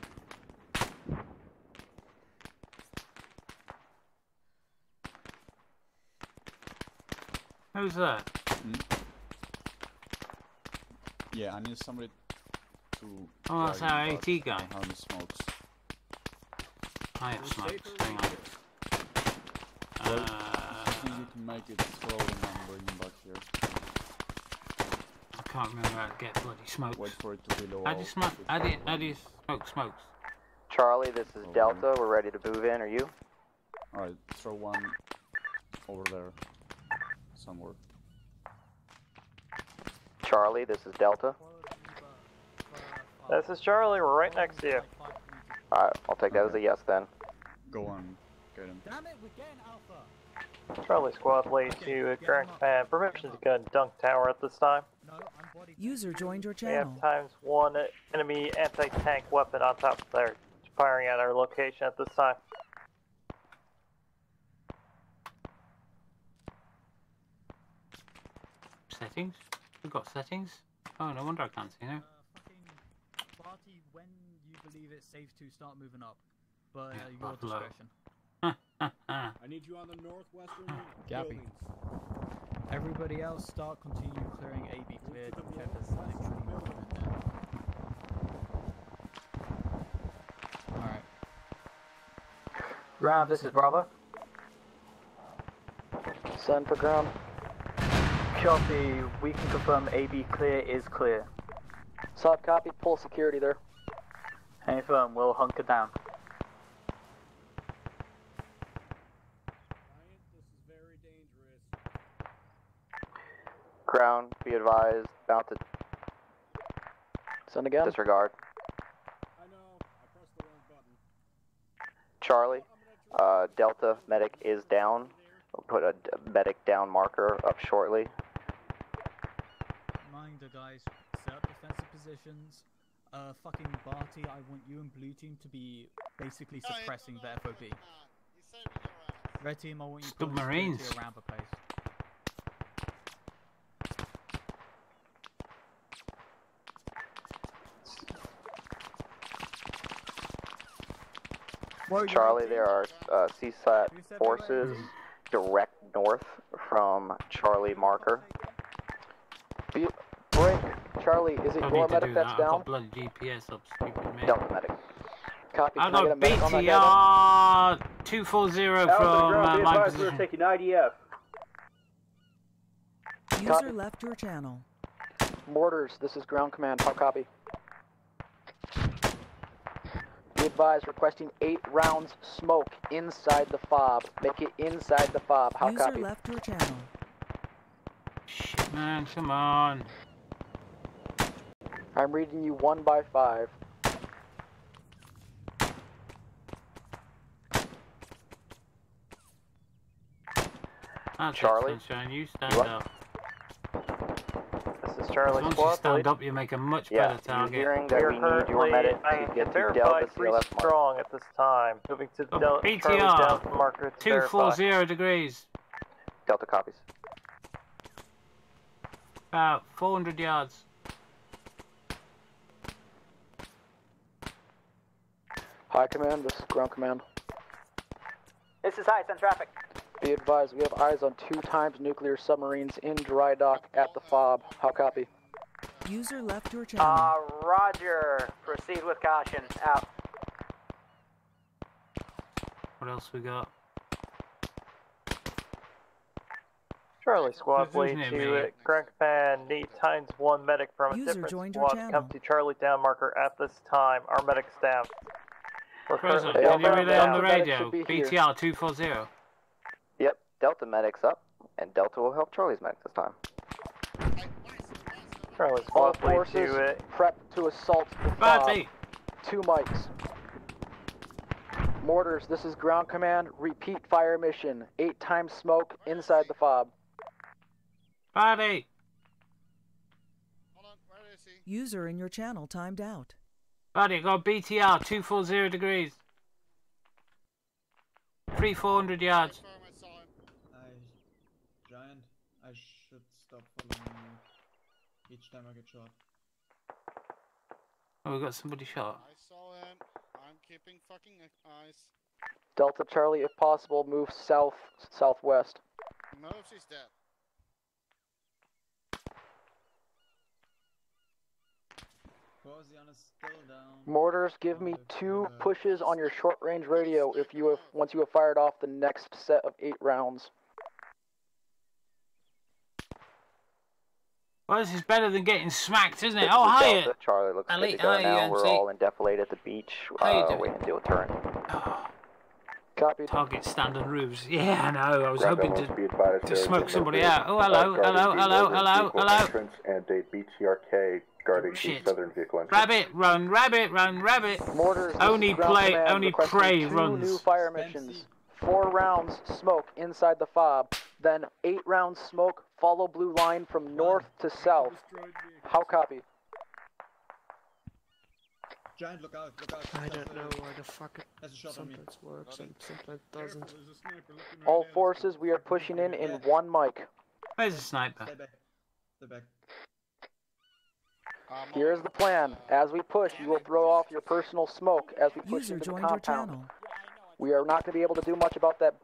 Who's that?
Yeah, I need somebody to...
Oh, that's our AT guy.
How many smokes?
I have smokes. Hang on.
Well, I think you can make it slow and then bring him back here.
I can't remember how to get bloody smokes.
Wait for it to be low.
How do you smoke? How do you smoke smokes?
Charlie, this is Delta. We're ready to move in. Are you?
Alright, throw one over there. Somewhere.
Charlie, this is Delta.
This is Charlie. We're right next to you.
Alright, I'll take that as a yes then.
Go on. Get him.
Damn it, we're getting Alpha.
Charlie Squad lead to Grand Command. Permission to go Dunk Tower at this time.
User joined your
We have
channel.
×1 enemy anti-tank weapon on top of there, firing at our location at this time.
Settings? We've got settings? Oh, no wonder I can't see now.
Barty, when you believe it's safe to start moving up, but
Yeah,
your
low.
discretion.
I need you on the northwestern
Gappy.
buildings.
Everybody else, continue clearing AB clear. Don't care if there's literally nothing in there. Alright.
Ground, this is Bravo.
Send for ground.
Copy, we can confirm AB clear is clear.
Soft copy, pull security there.
Any firm, we'll hunker down.
Ground, be advised. About to
send again.
Disregard.
I know. I pressed the wrong button.
Charlie, Delta medic is down. We'll put a medic down marker up shortly.
Reminder, guys, set up defensive positions. Fucking Barty, I want you and blue team to be basically suppressing the FOB. Red team, I want you to put
Submarines
security around the place.
Charlie, there are CSAT forces direct north from Charlie marker.
Break. Charlie, is it your medic that's
I've
down?
got bloody GPS up, stupid man.
Delta medic.
Copy.
I've
Can I get a
got
medic on that guy then?
BTR 240
Alpha,
from
ground, be
my
advised, we're
position.
taking IDF.
User left your channel.
Mortars, this is ground command. How copy? Be advised, requesting 8 rounds smoke inside the fob. Make it inside the fob. How
User
copy?
left your channel.
Shit, man, come on.
I'm reading you 1 by 5.
That's
Charlie.
it, Sunshine. You stand up.
This is Charlie
Once
Squad.
you stand up, you make a much
Yeah,
better target.
you're hearing that we need your medic to get to Delta
three
CLF mark.
strong at this time. Moving to Charlie
BTR,
Delta marker to
240 degrees.
Delta copies.
About 400 yards.
High command, this is ground command.
This is high, send traffic.
Be advised, we have eyes on 2 times nuclear submarines in dry dock at the FOB. How copy?
User left your channel.
Roger. Proceed with caution. Out.
What else we got?
Charlie Squad,
Who's
bleed
near
to
me?
it. Ground command, need times 1 medic from a
User
different
joined your
squad.
channel.
Come to Charlie down marker at this time. Our medic's down. We're
Present,
currently
can you
down.
relay on the
Medic
radio?
should be here.
BTR 240.
Yep, Delta medic's up, and Delta will help Charlie's medic this time.
Charlie
All
Squad, bleed
forces,
to it.
prep to assault the FOB.
Batty!
2 mics. Mortars, this is ground command. Repeat fire mission. 8 times smoke inside the FOB.
Batty!
User in your channel timed out.
Batty, got BTR 240 degrees. 400 yards.
Giant, I should stop following you each time I get shot.
Oh, we got somebody shot.
I saw him. I'm keeping fucking eyes.
Delta Charlie, if possible, move southwest.
Moves, he's dead.
Still down.
Mortars, give me 2 pushes on your short-range radio if you have once you have fired off the next set of 8 rounds.
Well, this is better than getting smacked, isn't it?
This
Oh,
is
hi!
Delta. Charlie looks good to
Elite,
go
hi,
now. We're
UNC.
all in defilade at the beach,
How you doing?
waiting to deal with turret.
Copy.
Target stand and roofs. Yeah, I know. I was
Ground
hoping
wants be advised
to
there is
smoke
no
somebody
vehicle
out. Oh, hello,
guarding
hello,
the
hello,
northern
hello,
vehicle
hello.
entrance and a BTRK guarding the
Shit.
southern vehicle entrance.
Rabbit, run, rabbit, run, rabbit.
Mortars, this
Only
is ground command
only
requesting
prey
2
runs.
new fire missions. 4 rounds smoke inside the FOB, then 8 rounds smoke, follow blue line from north to south. How copy?
Giant, look out, look out.
I don't know why the fuck it
Has a shot on me.
sometimes works and sometimes doesn't.
All forces, we are pushing in 1 mic.
Where's the sniper?
Stay back. Stay back.
Here's the plan. As we push, you will throw off your personal smoke as we push
User
into the
joined your
compound.
channel.
We are not going to be able to do much about that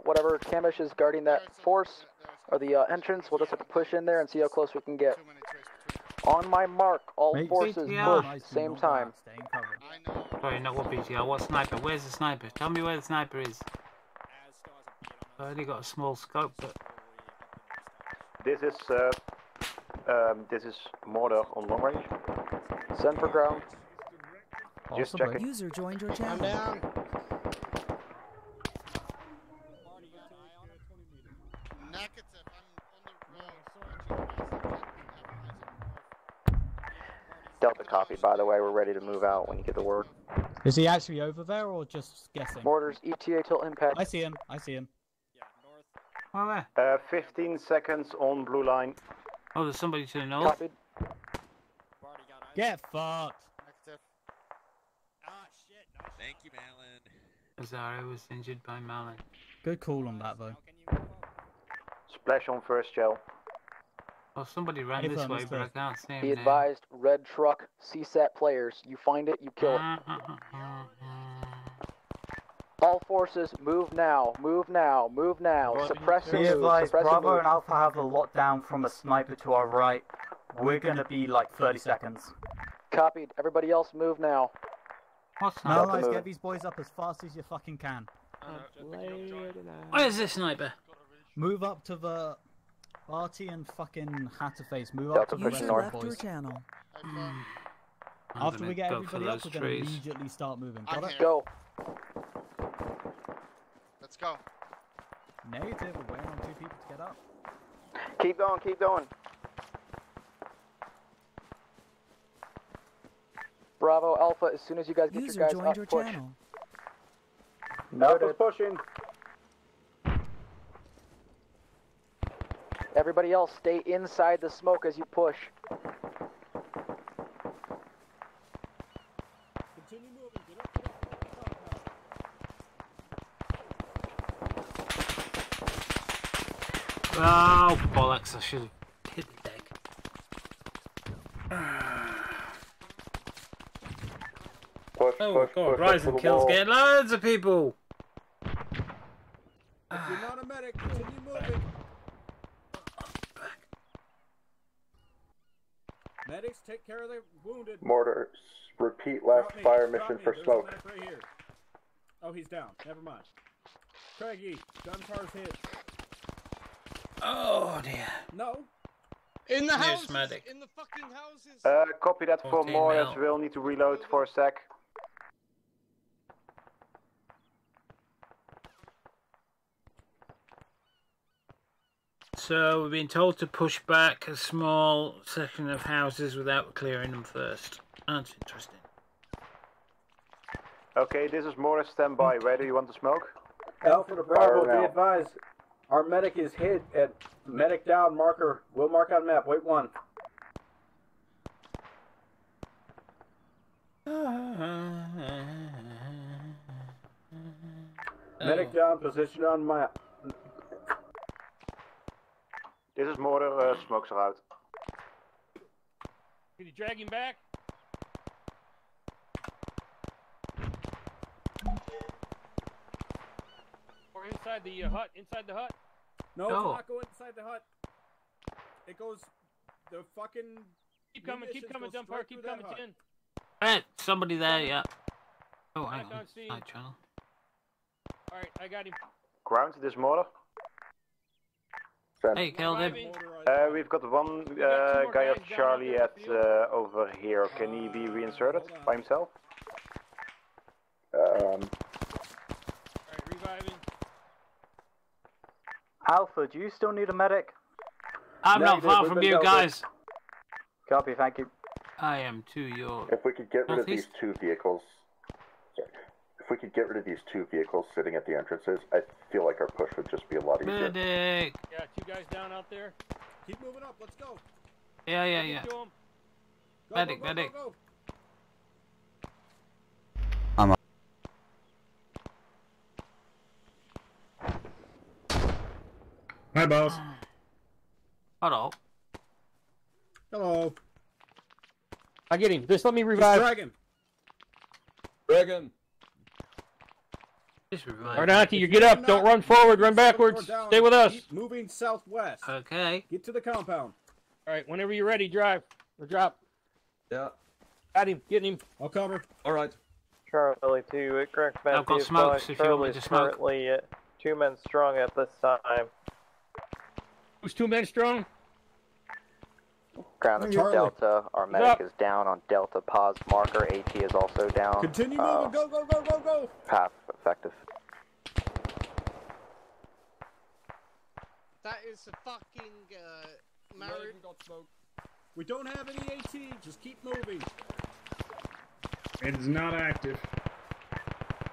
whatever Kamish is guarding that force, or the entrance. We'll just have to push in there and see how close we can get. On my mark, all forces push, same time.
Sorry, not what BTR. What sniper? Where's the sniper? Tell me where the sniper is. I only got a small scope, but...
This is mortar on long range.
Send for ground.
Just checking.
User joined your
I'm
channel.
down.
Negative, I'm on the road.
Delta copy, by the way. We're ready to move out when you get the word.
Is he actually over there or just guessing?
Mortars, ETA till impact.
I see him. I see him.
Where, where?
15 seconds on blue line.
Oh, there's somebody to the north.
Copied.
Get fucked.
Negative.
Thank you, Malin.
Azari was injured by Malin.
Good call on that, though.
Splash on first gel.
Oh, somebody ran
Hey,
this
fun,
way,
Mr.
but I can't see him
Be
now.
advised, red truck, CSAT players. You find it, you kill it. All forces, move now, move now, move now. Suppress the
Be
move,
advised,
suppress the
Bravo
move.
and Alpha have the lockdown from a sniper to our right. We're gonna be like 30 seconds.
Copied. Everybody else move now.
What's
No,
sniper?
Delta
guys,
moving.
get these boys up as fast as you fucking can.
Where's this sniper?
Move up to the Barty and fucking Hatterface. Move
Delta
up to
pushing
the
User
north.
rest of
left
the
your
boys.
channel.
After we get
go for
everybody up,
those
we're gonna
trees.
immediately start moving.
I'm
Got it?
here.
Go.
Let's go.
Negative. We're waiting on 2 people to get up.
Keep going, keep going.
Bravo, Alpha, as soon as you guys get
User
your guys
joined
up,
your
push.
channel.
Alpha's pushing.
Everybody else, stay inside the smoke as you push.
Continue moving. Get up.
Oh, bollocks, I should have hit the deck.
Push,
Oh, God, Rising kills getting loads of people.
If you're not a medic, continue moving. Medics, take care of the wounded.
Mortar, repeat last fire mission for smoke.
Right here. Oh, he's down. Never mind. Craigie, gun car's hit.
Oh, dear.
No.
In the
Here's
houses.
medic.
In the fucking houses.
Copy that for Morris. We'll need to reload for a sec.
So we've been told to push back a small section of houses without clearing them first. That's interesting.
Okay, this is Morris. Stand by. Where do you want to smoke?
Alpha to Bravo, be advised. Our medic is hit at medic down marker. We'll mark on map. Wait one. Medic down. Position on map.
This is Mortar. Smokes are out.
Can you drag him back? Or inside the hut? Inside the hut?
No, it's not going inside the hut. It goes. The fucking.
Keep coming, Dumpar, keep coming, Chin.
Hey, somebody there, yeah. Oh, hang on. Hi, channel.
Alright, I got him.
Ground, this Mortar.
Hey, killed him.
We've got one guy of Charlie at over here. Can he be reinserted by himself?
Alright, reviving.
Alpha, do you still need a medic?
I'm not far from you guys.
Copy, thank you.
I am to your.
If we could get rid of these two vehicles. Sorry. If we could get rid of these two vehicles sitting at the entrances, I feel like our push would just be a lot easier.
Medic.
Yeah, two guys down out there.
Keep moving up. Let's go.
Yeah.
Go,
Medic.
Go.
I'm up.
Hi, boss.
Hello.
Hello.
I get him. Just let me revive.
Drag him.
Arnaki, you get up. Don't run forward. Run backwards. Stay with us.
Keep moving southwest.
Okay.
Get to the compound.
Alright, whenever you're ready, drive. Or drop.
Yeah.
Got him. Getting him.
I'll cover.
Alright.
Charlie 2, correct map.
I've got smokes if you want me to smoke.
Currently 2 men strong at this time.
Who's 2 men strong?
Ground, this is Delta. Our medic is down on Delta. Pause marker. AT is also down.
Continue moving. Go.
Path effective.
That is a fucking married.
We don't have any AT. Just keep moving.
It's not active.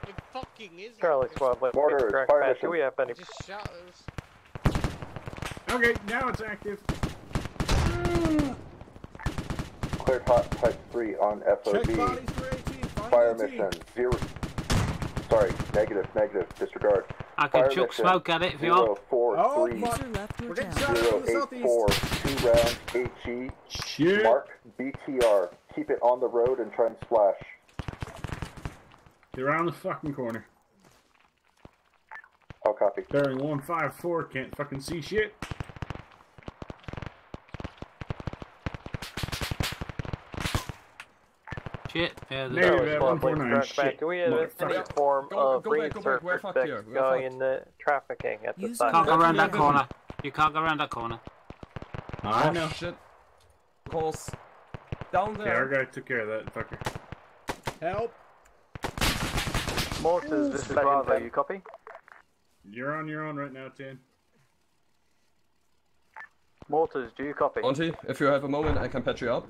It fucking is.
Charlie Squad, let's
Mortar,
correct
fire
map.
mission.
Do we have any?
Just shadows.
Okay, now it's active.
Cleared hot type 3 on FOB.
Check bodies for AT.
Fire
AT.
mission 0. Sorry, negative. Disregard.
I can
Fire
chuck
mission
smoke at it if you want.
043
User left your channel.
084 2 rounds HE.
Shit.
Mark BTR. Keep it on the road and try and splash.
They're around the fucking corner.
I'll copy.
Bearing 154, can't fucking see shit.
Shit. Yeah,
Negative
Charlie
at
Squad, please
149.
correct map.
Shit.
Do we have any
Motherfucker.
form of
Go back. We're
resurface
fucked
that's
here. We're
going
fucked.
in the trafficking at this
User
time?
Can't go around that corner. You can't go around that corner.
I know.
Shit. Calls. Down
Yeah, our
there.
guy took care of that fucker.
Help.
Mortars, this is Bravo, you copy?
You're on your own right now, Tin.
Mortars, do you copy?
Auntie, if you have a moment, I can patch you up.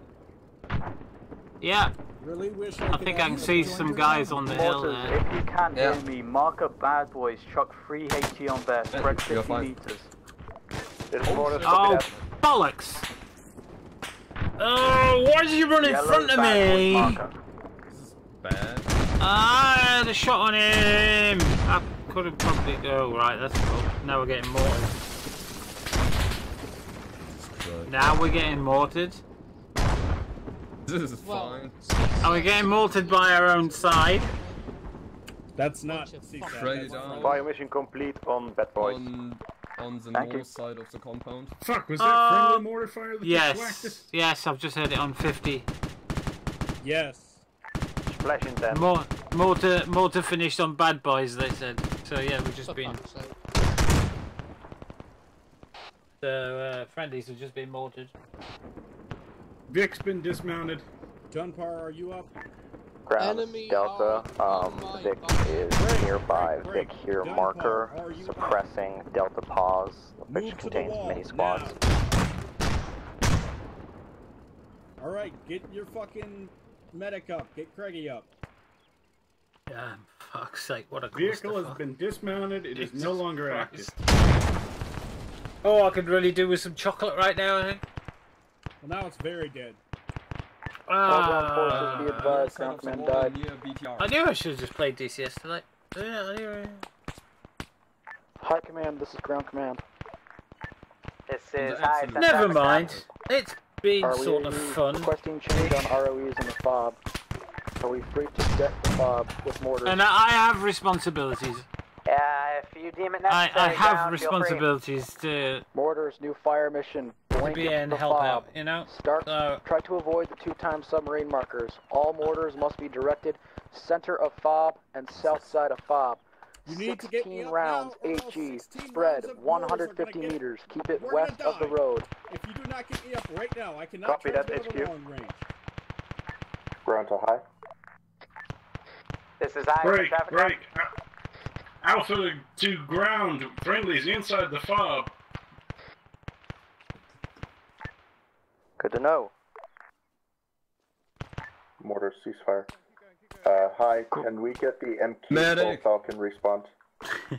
Yeah.
Really wish
I think I can see some guys on the hill
Mortars,
there.
if you can hear me, mark up bad boys, chuck 3 HE on there, spread
you're
50
fine.
meters.
Oh, bollocks! Oh, why did you run in front of me?
This is bad.
Ah, I had a shot on him! I could have probably... Oh, right, that's cool. Now we're getting mortared. Now we're getting mortared.
This is fine.
Are we getting mortared by our own side?
That's not
Fire mission complete on Bad Boys.
On the north side of the compound.
Fuck, was that friendly mortar fire that
Yes, yes, I've just heard it on 50.
Yes.
Flashing them.
Mortar finished on Bad Boys, they said. So yeah, we've just been... So, friendlies have just been mortared.
Vic's been dismounted. Dunbar, are you up?
Ground Delta, Vic is nearby. Vic here, marker, suppressing Delta pause, which contains mini squads.
Alright, get your fucking medic up. Get Craigie up.
Yeah, fuck's sake, what a
vehicle has been dismounted. It is no longer active.
Oh, I could really do with some chocolate right now, I think.
Well, now it's very dead.
All ground forces be advised, ground command died.
I knew I should have just played DCS tonight. Yeah, I knew.
High command, this is ground command.
This is high.
Never mind. It's been sort of fun.
Requesting change on ROEs in the fob. Are we free to deck the fob with mortars?
And I have responsibilities.
If you deem it necessary,
I have responsibilities to...
Mortars, new fire mission.
To be and help
fob.
out, you know?
Try to avoid the 2-time submarine markers. All mortars must be directed center of fob and south side of fob.
You need to get me up
rounds,
now,
HE, spread 150 meters. Keep it west of the road.
If you do not get me up right now, I cannot
Copy that,
transfer
HQ.
the long range.
Ground to high.
This is high.
Break. Alpha to ground. Friendlies inside the fob.
Good to know.
Mortar ceasefire. Hi, can we get the MQ Falcon respawn?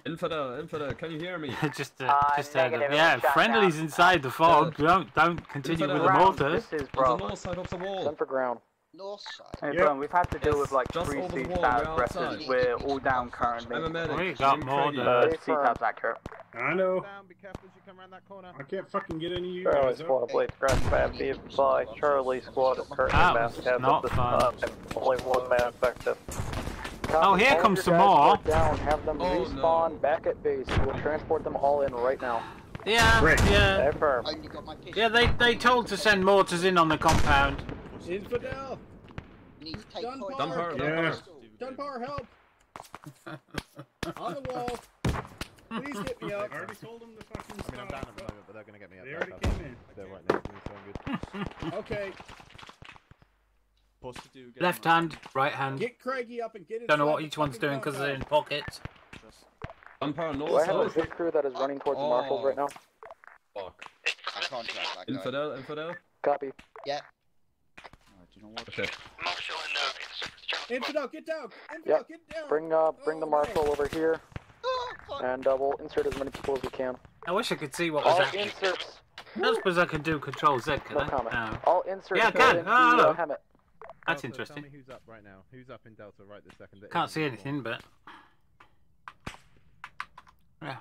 Infidel, can you hear me?
just heard them. Yeah, friendlies inside the fob. Don't continue with the mortars.
This is
on the north side of the wall.
Send for ground.
North side.
Hey, Bro, we've had to deal with like 3 C-tabs aggressors. We're all down currently.
I'm a medic.
We got mortars.
C-tabs accurate.
I know.
Be careful as you come around that corner.
I can't fucking get any of you
Charlie
guys
squad,
up.
Blade ground command, be advised. Charlie squad is currently masked as
not
of the
fun.
only one man effective.
Oh, here comes some more.
Down, have them respawn back at base. We'll transport them all in right now.
Yeah, yeah.
Affirm.
Yeah, they told to send mortars in on the compound.
Infidel!
Dunbar,
Dunbar, help! On the wall! Please get me up! I already told them to fucking stop.
I'm down at the moment, but they're gonna get me up.
They already came in.
They're right now, doing so good.
Okay.
Left hand, right hand.
Get Craigie up and get it.
Don't know what each one's doing because they're in pockets.
Dunbar,
Do I have a hit crew that is running towards the marshals right now?
Fuck.
I can't track that guy.
Infidel?
Copy.
Yeah.
Okay.
Infidel, get down! Infidel,
Yep.
get down!
Bring the marshal over here, and we'll insert as many people as we can.
I wish I could see what was
All
happening.
inserts.
I don't suppose I can do Control Z, can I?
comment.
No.
All inserts.
Yeah, I
go
can.
into
Oh, hello.
Hammett.
That's
Delta,
interesting.
Tell me who's up right now. Who's up in Delta right this second?
Can't see anything, but... Yeah.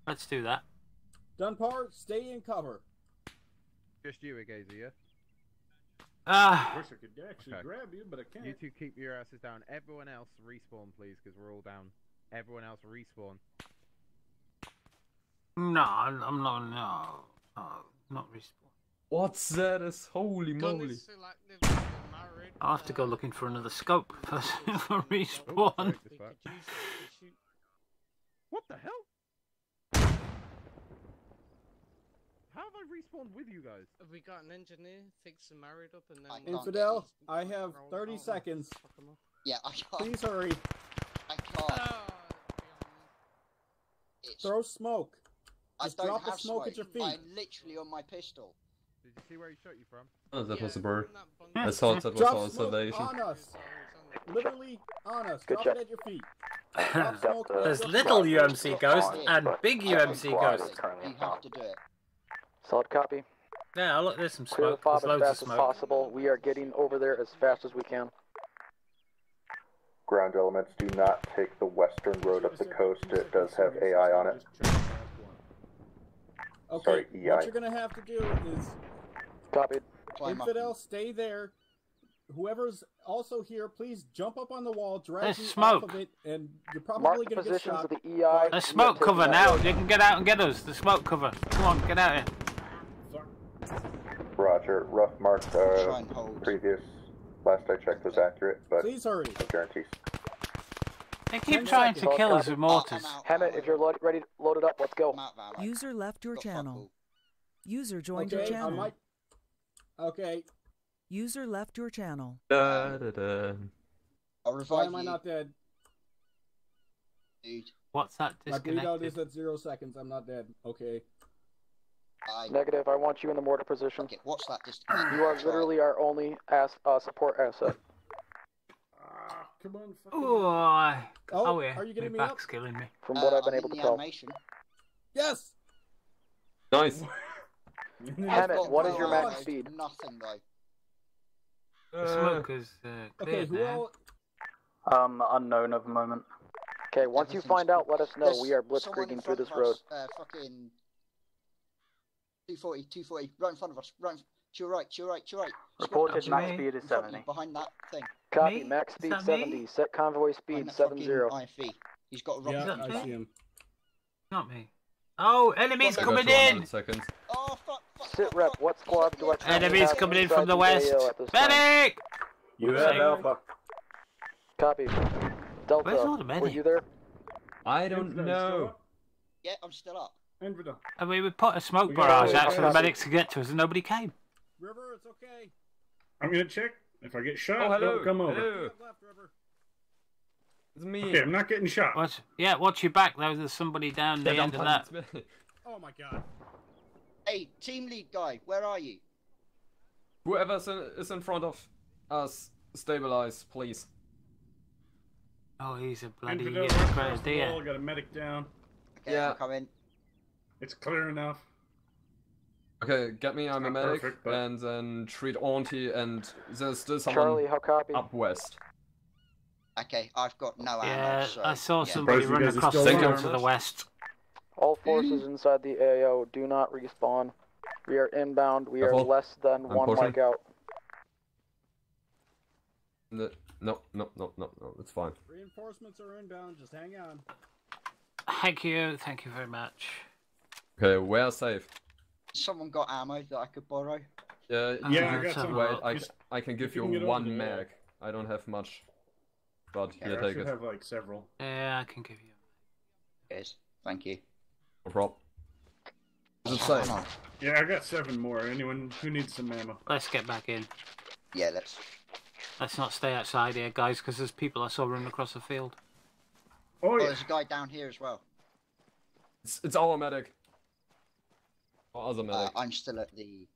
Let's do that.
Dunbar, stay in cover.
Just you, Igazi, yeah?
I wish I could actually grab you, but I can't.
You two keep your asses down. Everyone else respawn, please, because we're all down. Everyone else respawn.
No, I'm not. No, not respawn.
What's that? Holy moly.
I'll have to go looking for another scope for respawn.
What the hell? How have I respawned with you guys?
Have we got an engineer? Fix the married up and then...
Infidel, I have 30 seconds.
Yeah, I can't.
Please hurry.
I can't.
Throw smoke.
I
Just
don't
drop the
have
smoke at your feet.
I'm literally on my pistol.
Did you see where he shot you from?
Oh, that was a bird. I thought that was
Drop
our
smoke
salvation.
on us. Literally on us.
Good
Drop
job.
it at your feet.
There's little UMC Ghost and big UMC Ghost.
You have to do it.
Solid copy.
Yeah, look, there's some
Clear the
smoke.
fob
There's
as
loads of
fast as
smoke.
possible. We are getting over there as fast as we can.
Ground elements, do not take the western road up the coast. It does have AI on it.
Okay,
Sorry, EI.
what you're gonna have to do is...
Copied.
Infidel, stay there. Whoever's also here, please jump up on the wall, drag
There's
me
smoke.
off of it, and you're
Mark
probably
the
gonna get
positions
shot.
of the EI.
There's smoke cover now. You can get out and get us. The smoke cover. Come on, get out here.
Roger. Rough mark previous. Last I checked was accurate, but
please hurry.
No guarantees.
They keep trying to kill us with mortars.
Hammett, if you're ready, loaded up, let's go.
User left your channel. User joined your
Okay, I
channel.
might... Okay.
User left your channel.
Da, da, da.
I'll
Why
revive
am I
you.
not dead?
Dude.
What's that
My bleed out
disconnected?
is at 0 seconds. I'm not dead. Okay.
Negative, I want you in the mortar position.
Okay, what's that disconnect?
You are literally our only support asset.
Come on,
Oh, yeah.
are you getting
My
me up?
back's killing me.
From what I've been
I'm
able
in
to
the
tell.
animation.
Yes!
Nice.
Hammett, what is your max speed?
Nothing, though.
The smoke is
Okay,
cleared
who
now.
all...
Unknown at the moment.
Okay, once you find out, let us know. We are blitzkrieging through this road.
Fucking 240, right in front of us. Right, to your right, to your right, to your right.
Reported max
me?
speed is
In front of
70.
you, behind that thing.
Copy,
Me?
max
Is
speed
that
70.
me?
Set convoy
Behind
speed
that
70.
fucking IFE. He's got a rocket.
Yeah,
that
I
me?
see him.
Not me. Oh, enemies
I got
coming
200
in!
seconds.
Oh, fuck.
Sit rep, what squad direction?
Enemies coming in from the west. Medic!
You have Alpha.
Copy. Delta,
Where's all the
were
medic?
you there?
I don't know.
Yeah, I'm still up.
I mean, we put a smoke
We
barrage
got-
out for the medics to get to us and nobody came.
River, it's okay.
I'm gonna check. If I get shot,
Oh, hello.
don't come over.
Hello.
Left, River.
It's me.
Okay, I'm not getting shot.
Watch, yeah, watch your back. There's somebody down the end of that.
Oh my god.
Hey, team lead guy, where are you?
Whoever is in front of us, stabilize, please.
Oh, he's a bloody
Infidel, across the
grenadier.
wall, got a medic down.
Okay,
Yeah.
I'm coming.
It's clear enough.
Okay, get me, I'm a
Not
medic,
perfect, but-
and then treat Auntie, and there's still
Charlie,
someone
how copy?
up west.
Okay, I've got no ammo,
Yeah,
so...
I saw
yeah.
somebody
Surprised you
run
guys are
across the
still
field
alive.
to the west.
All forces inside the AO do not respawn. We are inbound. We are
Careful.
less than
I'm
one
pushing.
mic out.
No, it's fine.
Reinforcements are inbound, just hang on.
Thank you very much.
Okay, we're safe.
Someone got ammo that I could borrow?
Yeah,
Yeah, I
let's
got
have
some.
a
wait,
look.
I can give
if you
you
can get over
one
the wall.
mag. I don't have much. But
Yeah,
here,
I
take
should
it.
have like several.
Yeah, I can give you.
Yes, thank you.
No problem. Is it safe?
Come on.
Yeah, I got 7 more. Anyone who needs some ammo?
Let's get back in.
Yeah, let's...
Let's not stay outside here, guys, because there's people I saw running across the field.
Oh
Oh,
yeah.
there's a guy down here as well.
It's our medic. Our other medic.
I'm still at the...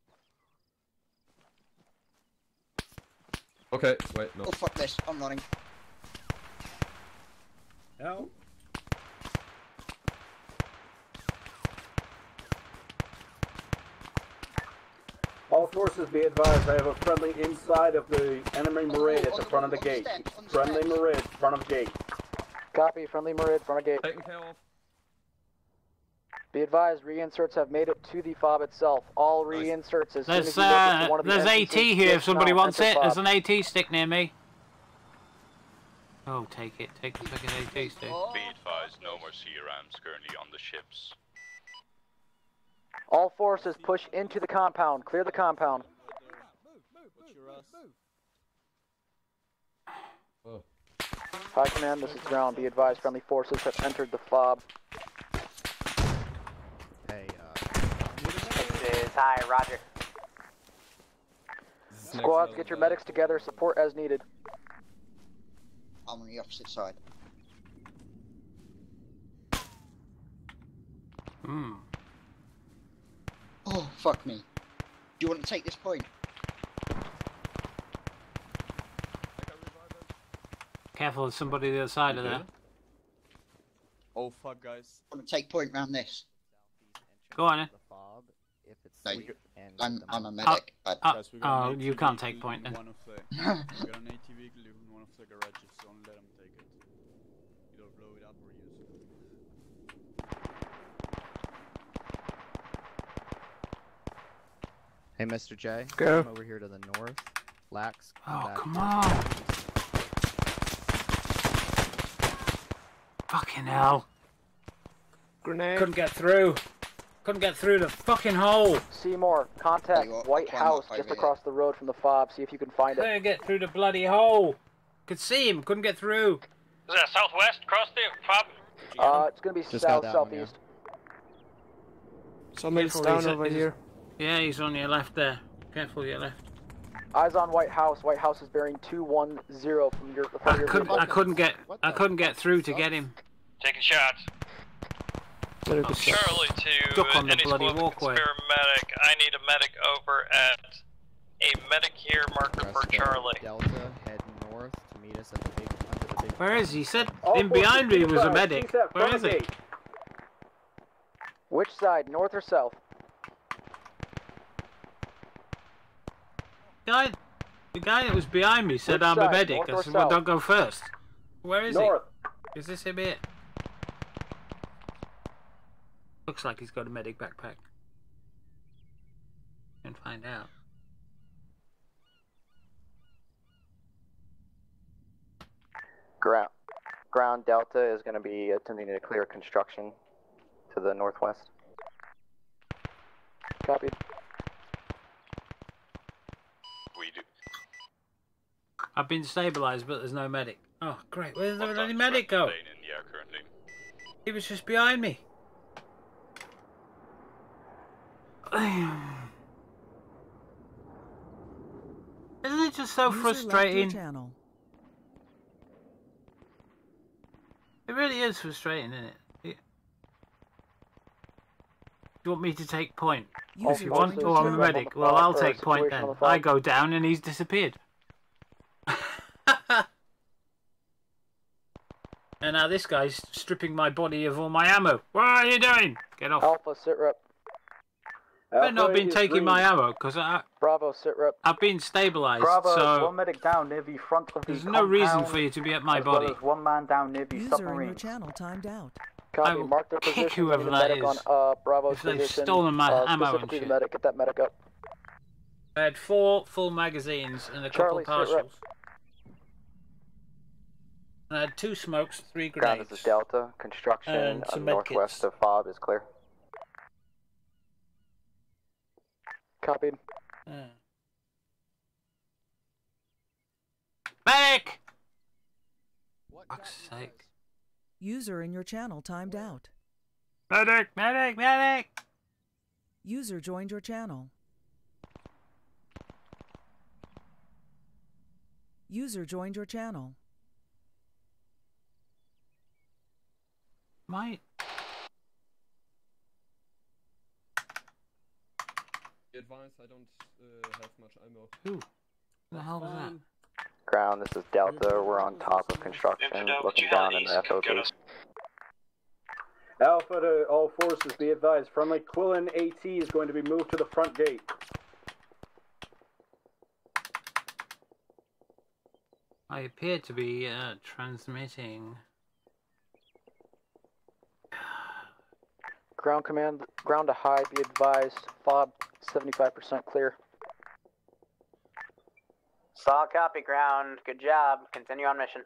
Okay, wait, no.
Oh, fuck this, I'm running.
Help. All forces be advised, I have a friendly inside of the enemy Marid at the front of the gate. Friendly Marid, front of gate.
Copy, friendly Marid, front of gate.
Taken care of.
Be advised, reinserts have made it to the fob itself. All reinserts, as soon as
There's
you make it to one of the
there's AT
entrances,
here if somebody
dismount,
wants
enter
it.
fob.
There's an AT stick near me. Oh, take it. Take the fucking AT stick.
Be advised, no more CRMs currently on the ships.
All forces push into the compound. Clear the compound.
Oh.
High command, this is ground. Be advised, friendly forces have entered the fob.
Hey,
This is hi, Roger.
Squads, get your medics together. Support as needed.
I'm on the opposite side.
Hmm.
Oh, fuck me. Do you want to take this point?
Careful, there's somebody the other side of there.
Oh fuck, guys.
I want to take point round this.
Go on, then.
The fob, if it's
No, I'm a medic.
Oh, you can't take point then.
We got an AT vehicle in one of the garages, so don't let them take it. Either blow it up or use it.
Hey, Mr. J.
Go.
Come over here to the north. Lax.
Oh, come on. Fucking hell.
Grenade.
Couldn't get through. Couldn't get through the fucking hole.
Seymour, contact White House just across the road from the fob. See if you can find it.
Couldn't get through the bloody hole. Could see him. Couldn't get through.
Is that southwest across the fob?
It's gonna be southeast.
Somebody's down over here.
Yeah, he's on your left there. Careful your left.
Eyes on White House. White House is bearing 210 from your.
I couldn't get through to get him.
Taking shots. Charlie to
Stuck on the
any
bloody
squad
walkway.
spare medic. I need a medic over at a medic here marker for Charlie.
Delta, head north to meet us at the under the big.
Where is he? He said in behind me was a medic. Where is he?
Which side, north or south?
The guy that was behind me said I'm a medic. I said, well, don't go first. Where is he? Is this him here? Looks like he's got a medic backpack. And find out.
Ground Delta is going to be attempting to clear construction to the northwest.
Copied.
We do.
I've been stabilized, but there's no medic. Oh, great. Where did the bloody medic go?
Yeah, currently.
He was just behind me. Isn't it just so frustrating? It really is frustrating, isn't it? Do you want me to take point? If you want, or I'm a medic. Well, I'll take point then. I go down and he's disappeared. And now this guy's stripping my body of all my ammo. What are you doing? Get off.
Alpha, sit rep.
I've not been taking my ammo because
Bravo, sit rep.
I've been stabilized.
Bravo,
so
one medic down near the front of the
there's no reason for you to be at my body.
Well as one man down near the
User in
submarine.
your channel timed out.
I will
Mark their
kick
position.
whoever that is.
On, Bravo's
if they've
position,
stolen my ammo and shit.
The medic. Get that medic up.
I had 4 full magazines and a couple partials. And I had 2 smokes, 3 grenades.
Ground, this is Delta. Construction northwest of FOB is clear.
Copied.
Medic! Fuck's sake.
User in your channel timed out.
Medic! Medic! Medic!
User joined your channel. User joined your channel.
Be advised, I don't have much ammo.
Who the hell was that?
Ground, this is Delta. We're on top of construction, looking down in the FOB.
Alpha to all forces, be advised. Friendly Quillen AT is going to be moved to the front gate.
I appear to be transmitting.
Ground command, ground to high, be advised. FOB 75% clear.
Solid copy, ground. Good job. Continue on mission.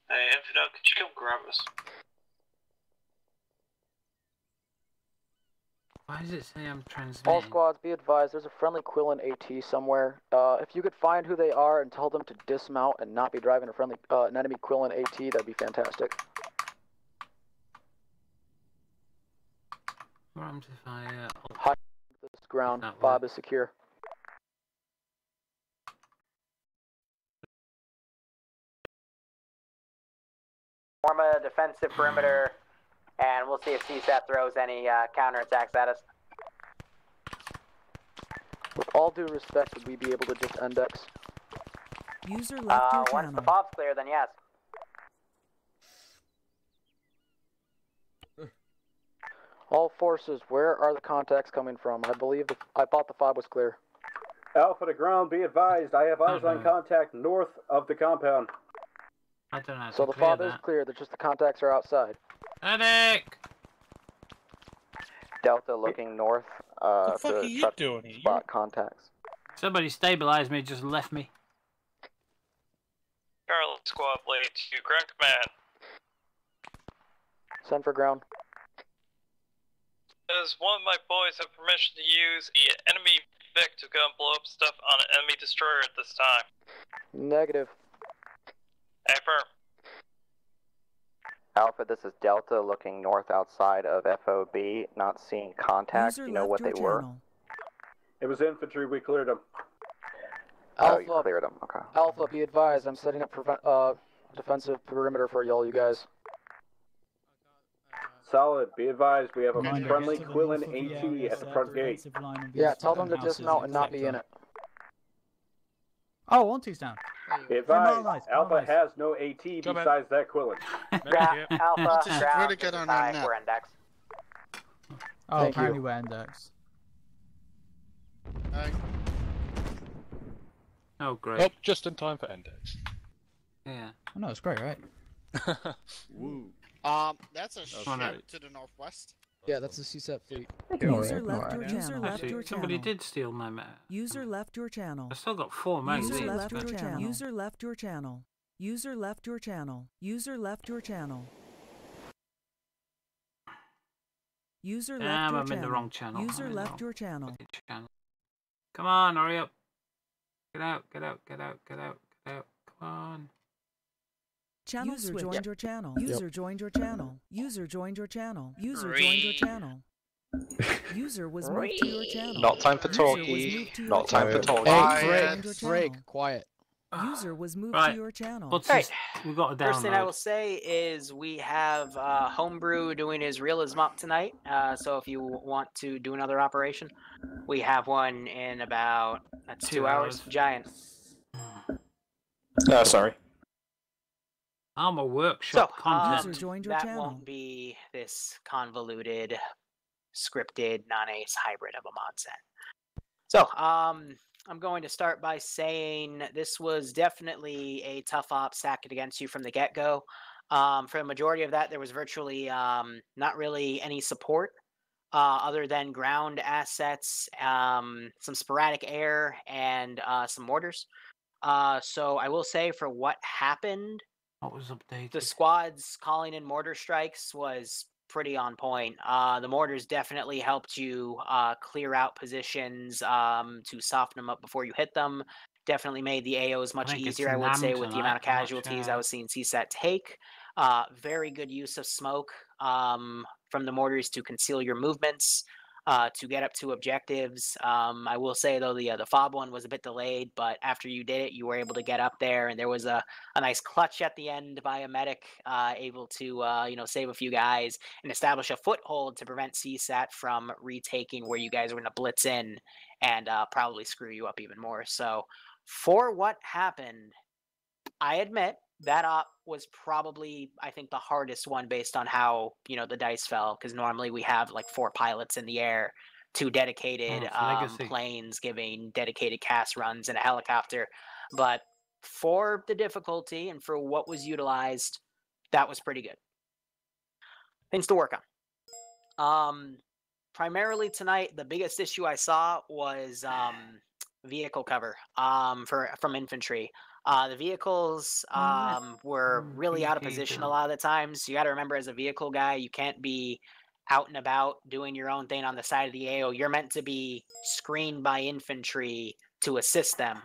Hey, Infidel, could you come grab us?
Why does it say I'm transmitting?
All squads, be advised, there's a friendly Quillen AT somewhere. If you could find who they are and tell them to dismount and not be driving a friendly, an enemy Quillen AT, that'd be fantastic.
If I,
high this ground, FOB is secure.
Form a defensive perimeter, and we'll see if CSAT throws any counterattacks at us.
With all due respect, would we be able to just index?
User left your
once
channel.
the FOB's clear, then yes.
All forces, where are the contacts coming from? I believe I thought the fob was clear.
Alpha to ground, be advised. I have eyes on contact north of the compound.
I don't know.
So the fob is clear, they're just the contacts are outside.
Medic!
Delta looking north.
What the fuck are you doing here?
Spot contacts.
Somebody stabilized me, just left me.
Charlie Squad Blade to ground command.
Send for ground.
Does one of my boys have permission to use the enemy Vic to go and blow up stuff on an enemy destroyer at this time?
Negative.
Affirm.
Alpha, this is Delta looking north outside of FOB, not seeing contacts. Do you know what they were?
It was infantry, we cleared them.
Alpha,
you cleared them, okay.
Alpha, be advised, I'm setting up defensive perimeter for y'all, you guys.
Solid, be advised, we have a friendly Quillen AT at the front gate.
Yeah, tell them to dismount and not be in it.
Oh, one two's down.
Be advised, Alpha has no AT besides that Quillen.
Yeah, Alpha, ground,
really good on right now.
we're index.
Oh, apparently we're index.
Oh, great.
Oh, just in time for index.
Yeah.
Oh, no, it's great, right?
Woo.
That's a ship to the northwest.
Yeah, that's the CSAT fleet.
User left your channel.
Actually, somebody did steal my map.
User left your channel.
I still got 4 magazines.
User left your channel. User left your channel. User left your channel. User left your channel. User left your channel.
I'm in the wrong channel.
User left your channel.
Come on, hurry up. Get out, get out, get out, get out, get out. Come on.
Channel User joined your channel. User joined your channel. User joined your channel. User joined your channel. User was moved to your channel.
Not time for talkie. Not time for talkie.
Hey, Greg, quiet.
User was moved to your channel.
We got a download.
First thing I will say is we have Homebrew doing his realism up tonight. So if you want to do another operation, we have one in about 2 hours. Giant.
Sorry.
Arma workshop content.
User joined your channel. Won't be this convoluted, scripted, non-ace hybrid of a mod set. So, I'm going to start by saying this was definitely a tough op stacked against you from the get-go. For the majority of that, there was virtually not really any support other than ground assets, some sporadic air, and some mortars. So I will say for what happened,
what was updated?
The squads calling in mortar strikes was pretty on point. The mortars definitely helped you clear out positions to soften them up before you hit them. Definitely made the AOs much easier, I would say, with the amount of casualties I was seeing CSAT take. Very good use of smoke from the mortars to conceal your movements, to get up to objectives. I will say, though, the fob one was a bit delayed, but after you did it, you were able to get up there, and there was a nice clutch at the end by a medic, able to save a few guys and establish a foothold to prevent CSAT from retaking where you guys were going to blitz in and probably screw you up even more. So for what happened, I admit that op was probably, I think, the hardest one based on how, the dice fell, because normally we have like 4 pilots in the air, 2 dedicated planes giving dedicated cast runs, and a helicopter. But for the difficulty and for what was utilized, that was pretty good. Things to work on. Primarily tonight, the biggest issue I saw was vehicle cover from infantry. The vehicles were really out of position a lot of the times. You got to remember, as a vehicle guy, you can't be out and about doing your own thing on the side of the AO. You're meant to be screened by infantry to assist them.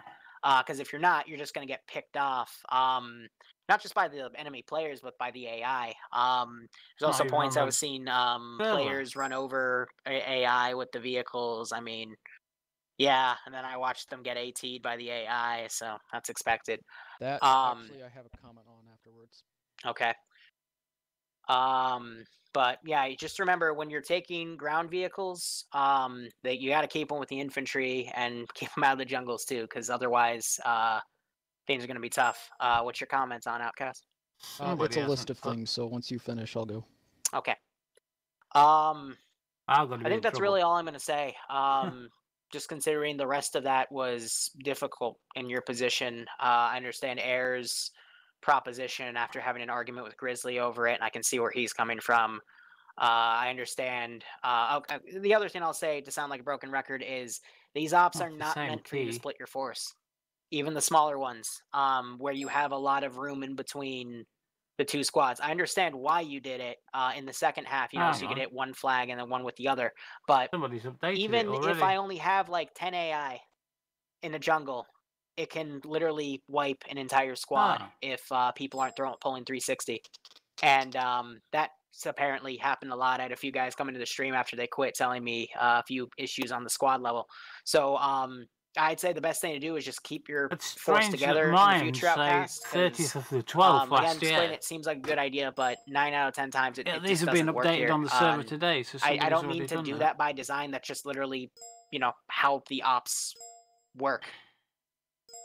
Because if you're not, you're just going to get picked off. Not just by the enemy players, but by the AI. There's also points I was seeing players run over AI with the vehicles. I mean, yeah, and then I watched them get AT'd by the AI, so that's expected.
That actually I have a comment on afterwards.
Okay. But yeah, you just remember when you're taking ground vehicles, that you got to keep them with the infantry and keep them out of the jungles too, because otherwise, things are going to be tough. What's your comments on Outcast?
It's a list of things, so once you finish, I'll go.
Okay.
I'm gonna
I
be
think
in
that's
trouble.
really all I'm going to say. Just considering the rest of that was difficult in your position. I understand Air's proposition after having an argument with Grizzly over it, and I can see where he's coming from. I understand. Okay, the other thing I'll say, to sound like a broken record, is these ops are not meant for you to split your force. Even the smaller ones, where you have a lot of room in between the two squads. I understand why you did it in the second half, you know, so you could hit one flag and then one with the other. But even if I only have like 10 AI in a jungle, it can literally wipe an entire squad if people aren't pulling 360. And that's apparently happened a lot. I had a few guys come into the stream after they quit telling me a few issues on the squad level. So I'd say the best thing to do is just keep your force together in the future out past.
30th of the 12th last
again,
year.
it seems like a good idea, but 9 out of 10 times it
These
just
have been
doesn't work
updated
here.
on the server today, so
I don't
already
mean to
done
do that by design. That's just literally, you know, how the ops work,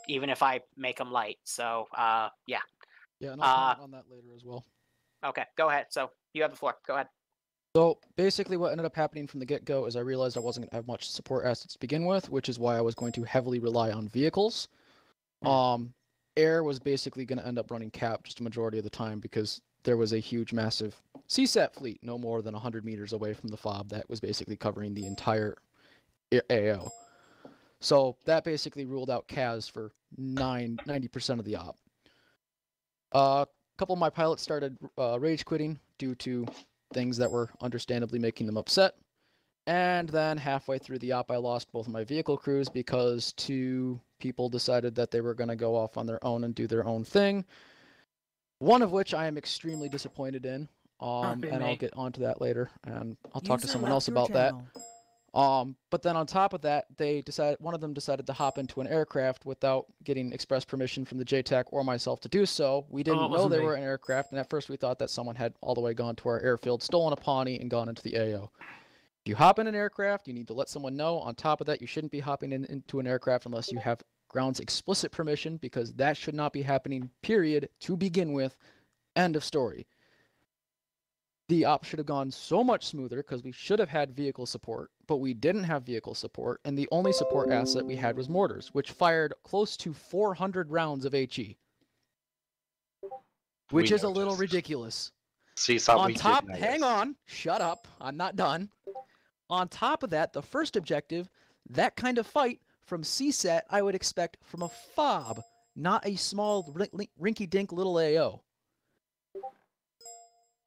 even if I make them light. So, yeah.
Yeah, and I'll comment on that later as well.
Okay, go ahead. So you have the floor. Go ahead.
So basically what ended up happening from the get-go is I realized I wasn't going to have much support assets to begin with, which is why I was going to heavily rely on vehicles. Air was basically going to end up running cap just a majority of the time because there was a huge, massive CSAT fleet no more than 100 meters away from the FOB that was basically covering the entire AO. So that basically ruled out CAS for 90% of the op. A couple of my pilots started rage quitting due to things that were understandably making them upset. And then halfway through the op, I lost both of my vehicle crews because 2 people decided that they were going to go off on their own and do their own thing. One of which I am extremely disappointed in. And I'll get onto that later, and I'll talk to someone else about that. But then on top of that, one of them decided to hop into an aircraft without getting express permission from the JTAC or myself to do so. We didn't know they were an aircraft, and at first we thought that someone had all the way gone to our airfield, stolen a Pawnee, and gone into the AO. If you hop in an aircraft, you need to let someone know. On top of that, you shouldn't be hopping into an aircraft unless you have ground's explicit permission, because that should not be happening, period, to begin with. End of story. The op should have gone so much smoother because we should have had vehicle support, but we didn't have vehicle support, and the only support asset we had was mortars, which fired close to 400 rounds of HE. Which is a little ridiculous. On top, hang on, shut up, I'm not done. On top of that, the first objective, that kind of fight from CSAT, I would expect from a FOB, not a small rinky-dink little AO.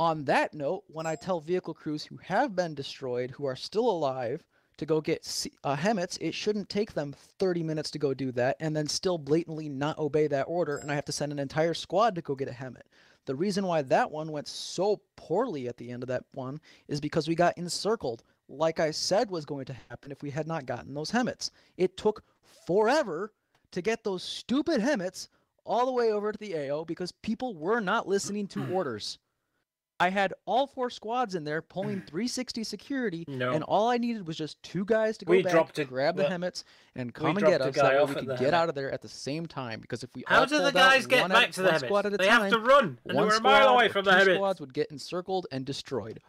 On that note, when I tell vehicle crews who have been destroyed, who are still alive, to go get HEMETs, it shouldn't take them 30 minutes to go do that, and then still blatantly not obey that order, and I have to send an entire squad to go get a HEMET. The reason why that one went so poorly at the end of that one is because we got encircled, like I said was going to happen if we had not gotten those HEMETs. It took forever to get those stupid HEMETs all the way over to the AO because people were not listening to orders. I had all 4 squads in there pulling 360 security, and all I needed was just 2 guys to go back, grab the HEMETs, and come and get us, so that we could get out of there at the same time. Because if we all pulled out one squad at a time,
they have to run, and
one
we're a mile away from the
two
HEMETs.
squads would get encircled and destroyed.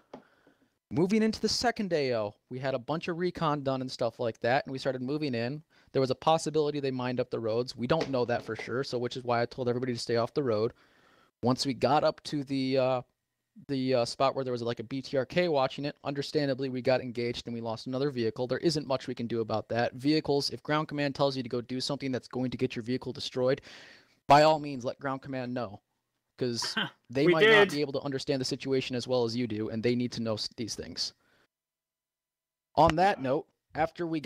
Moving into the second AO, we had a bunch of recon done and stuff like that, and we started moving in. There was a possibility they mined up the roads. We don't know that for sure, so which is why I told everybody to stay off the road. Once we got up to the spot where there was like a BTRK watching it, understandably we got engaged and we lost another vehicle. There isn't much we can do about that. Vehicles, if ground command tells you to go do something that's going to get your vehicle destroyed, by all means let ground command know, because they might not be able to understand the situation as well as you do, and they need to know these things. On that note, after we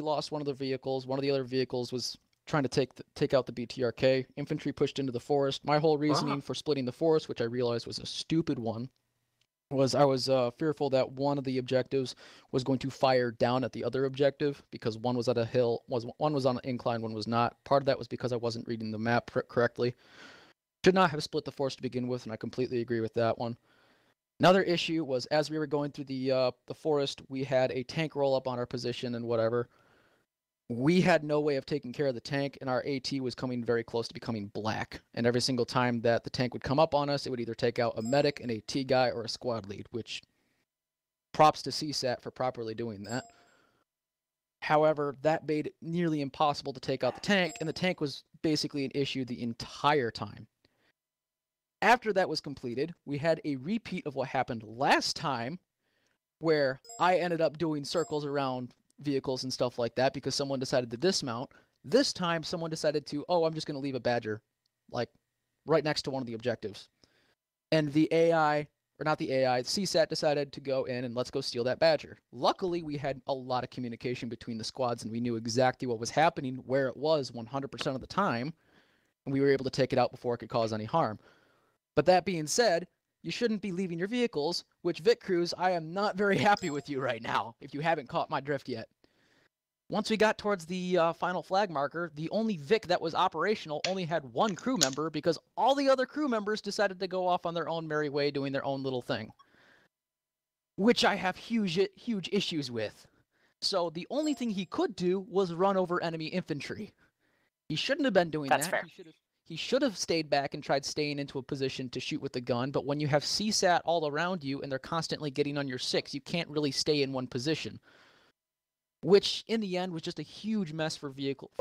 lost one of the vehicles, one of the other vehicles was trying to take out the BTRK. Infantry pushed into the forest. My whole reasoning for splitting the forest, which I realized was a stupid one, was I was fearful that one of the objectives was going to fire down at the other objective because one was at a hill, one was on an incline, one was not. Part of that was because I wasn't reading the map correctly. Should not have split the force to begin with, and I completely agree with that one. Another issue was as we were going through the forest, we had a tank roll up on our position and whatever. We had no way of taking care of the tank, and our AT was coming very close to becoming black. And every single time that the tank would come up on us, it would either take out a medic, an AT guy, or a squad lead, which props to CSAT for properly doing that. However, that made it nearly impossible to take out the tank, and the tank was basically an issue the entire time. After that was completed, we had a repeat of what happened last time, where I ended up doing circles around vehicles and stuff like that because someone decided to dismount. This time, someone decided to, oh, I'm just going to leave a Badger, like, right next to one of the objectives. And the AI, or not the AI, CSAT decided to go in and let's go steal that Badger. Luckily, we had a lot of communication between the squads, and we knew exactly what was happening, where it was 100% of the time, and we were able to take it out before it could cause any harm. But that being said, you shouldn't be leaving your vehicles, which Vic Cruz, I am not very happy with you right now, if you haven't caught my drift yet. Once we got towards the final flag marker, the only Vic that was operational only had one crew member because all the other crew members decided to go off on their own merry way doing their own little thing. Which I have huge issues with. So the only thing he could do was run over enemy infantry. He shouldn't have been doing that.
That's fair.
He should have stayed back and tried staying into a position to shoot with the gun, but when you have CSAT all around you and they're constantly getting on your 6, you can't really stay in one position. Which, in the end, was just a huge mess for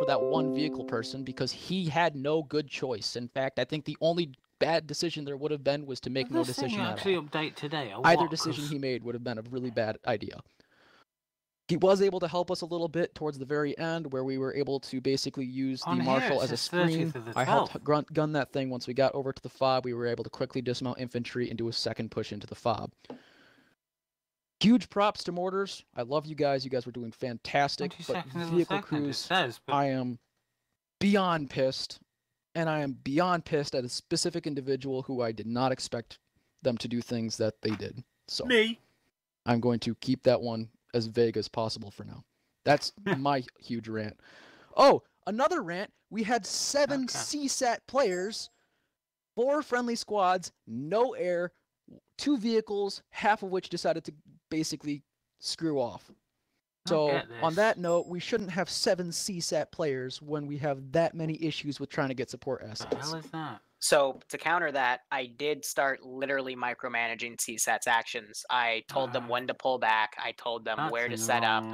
that one vehicle person because he had no good choice. In fact, I think the only bad decision there would have been was to make no decision at all.
Actually update today, or
Either
what?
decision he made would have been a really bad idea. He was able to help us a little bit towards the very end where we were able to basically use the Marshal as a screen. I helped gun that thing. Once we got over to the fob, we were able to quickly dismount infantry and do a second push into the fob. Huge props to Mortars. I love you guys. You guys were doing fantastic. But vehicle crews, I am beyond pissed. And I am beyond pissed at a specific individual who I did not expect them to do things that they did. So
me.
I'm going to keep that one as vague as possible for now. That's my huge rant. Oh, another rant. We had 7 CSAT players, 4 friendly squads, no air, 2 vehicles, half of which decided to basically screw off. So on that note, we shouldn't have 7 CSAT players when we have that many issues with trying to get support assets.
What the hell is that?
So to counter that, I did start literally micromanaging CSAT's actions. I told them when to pull back. I told them where to set up,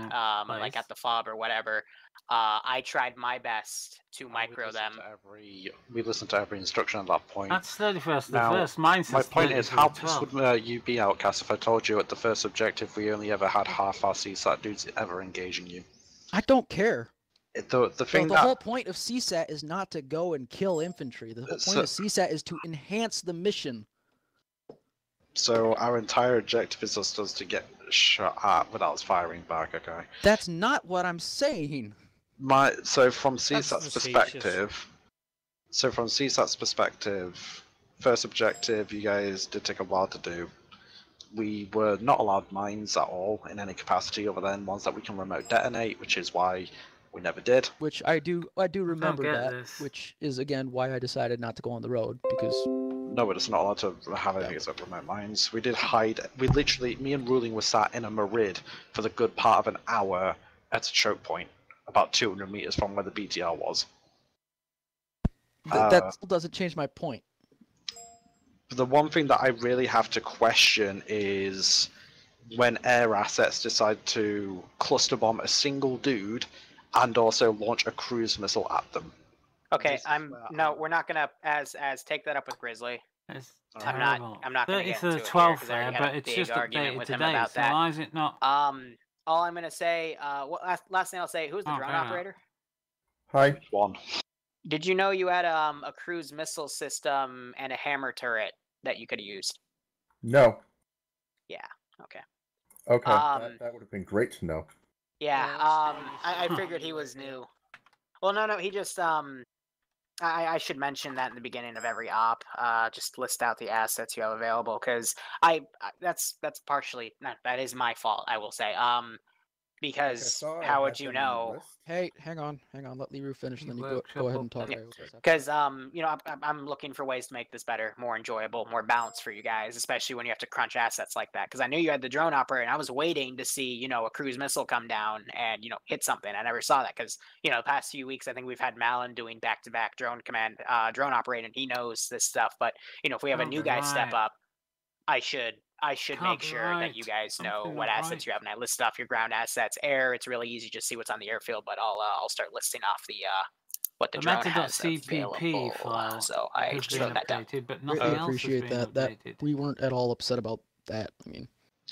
like at the fob or whatever. I tried my best to micro them.
We listened to every instruction at that point.
That's 31st.
Now,
the first. Mine says
my point is, how
12.
pissed would you be, Outcast, if I told you at the first objective we only ever had half our CSAT dudes ever engaging you?
I don't care.
The
whole point of CSAT is not to go and kill infantry. The whole point of CSAT is to enhance the mission.
So our entire objective is just to get shot at without firing back, okay?
That's not what I'm saying.
So from CSAT's perspective, first objective you guys did take a while to do. We were not allowed mines at all in any capacity other than ones that we can remote detonate, which is why we never did.
Which I do remember that, which is again why I decided not to go on the road, because
no, we're just not allowed to have anything except remote mines. We did hide. We literally, me and Ruling were sat in a Marid for the good part of an hour at a choke point, about 200 meters from where the BTR was.
That still doesn't change my point.
The one thing that I really have to question is when air assets decide to cluster bomb a single dude and also launch a cruise missile at them.
Okay, we're not gonna as take that up with Grizzly. I'm not gonna get into it
12th
here,
there, but it's just
argument
updated
with
today,
him about
so
that.
why is it not?
All I'm gonna say, last thing I'll say, who's the drone operator?
Hi.
One.
Did you know you had a cruise missile system and a hammer turret that you could have used?
No.
Yeah. Okay.
Okay. That would have been great to know.
Yeah. I figured he was new. Well, no. He just I should mention that in the beginning of every op. Just list out the assets you have available, because that's partially that is my fault, I will say. Because how would you know?
Hey, hang on. Let Liru finish, and then you go ahead and talk.
Because I'm looking for ways to make this better, more enjoyable, more balanced for you guys, especially when you have to crunch assets like that. Because I knew you had the drone operator, and I was waiting to see a cruise missile come down and hit something. I never saw that because the past few weeks I think we've had Malin doing back-to-back drone operating, and he knows this stuff. But if we have a new guy step up, I should I should make sure that you guys know what assets you have, and I listed off your ground assets. Air, it's really easy to see what's on the airfield, but I'll start listing off the what the drone has
CPP file
so I
has
just
been
wrote that down.
updated, but nothing
Greatly
else
appreciate
has been
that.
updated.
We weren't at all upset about that. I mean,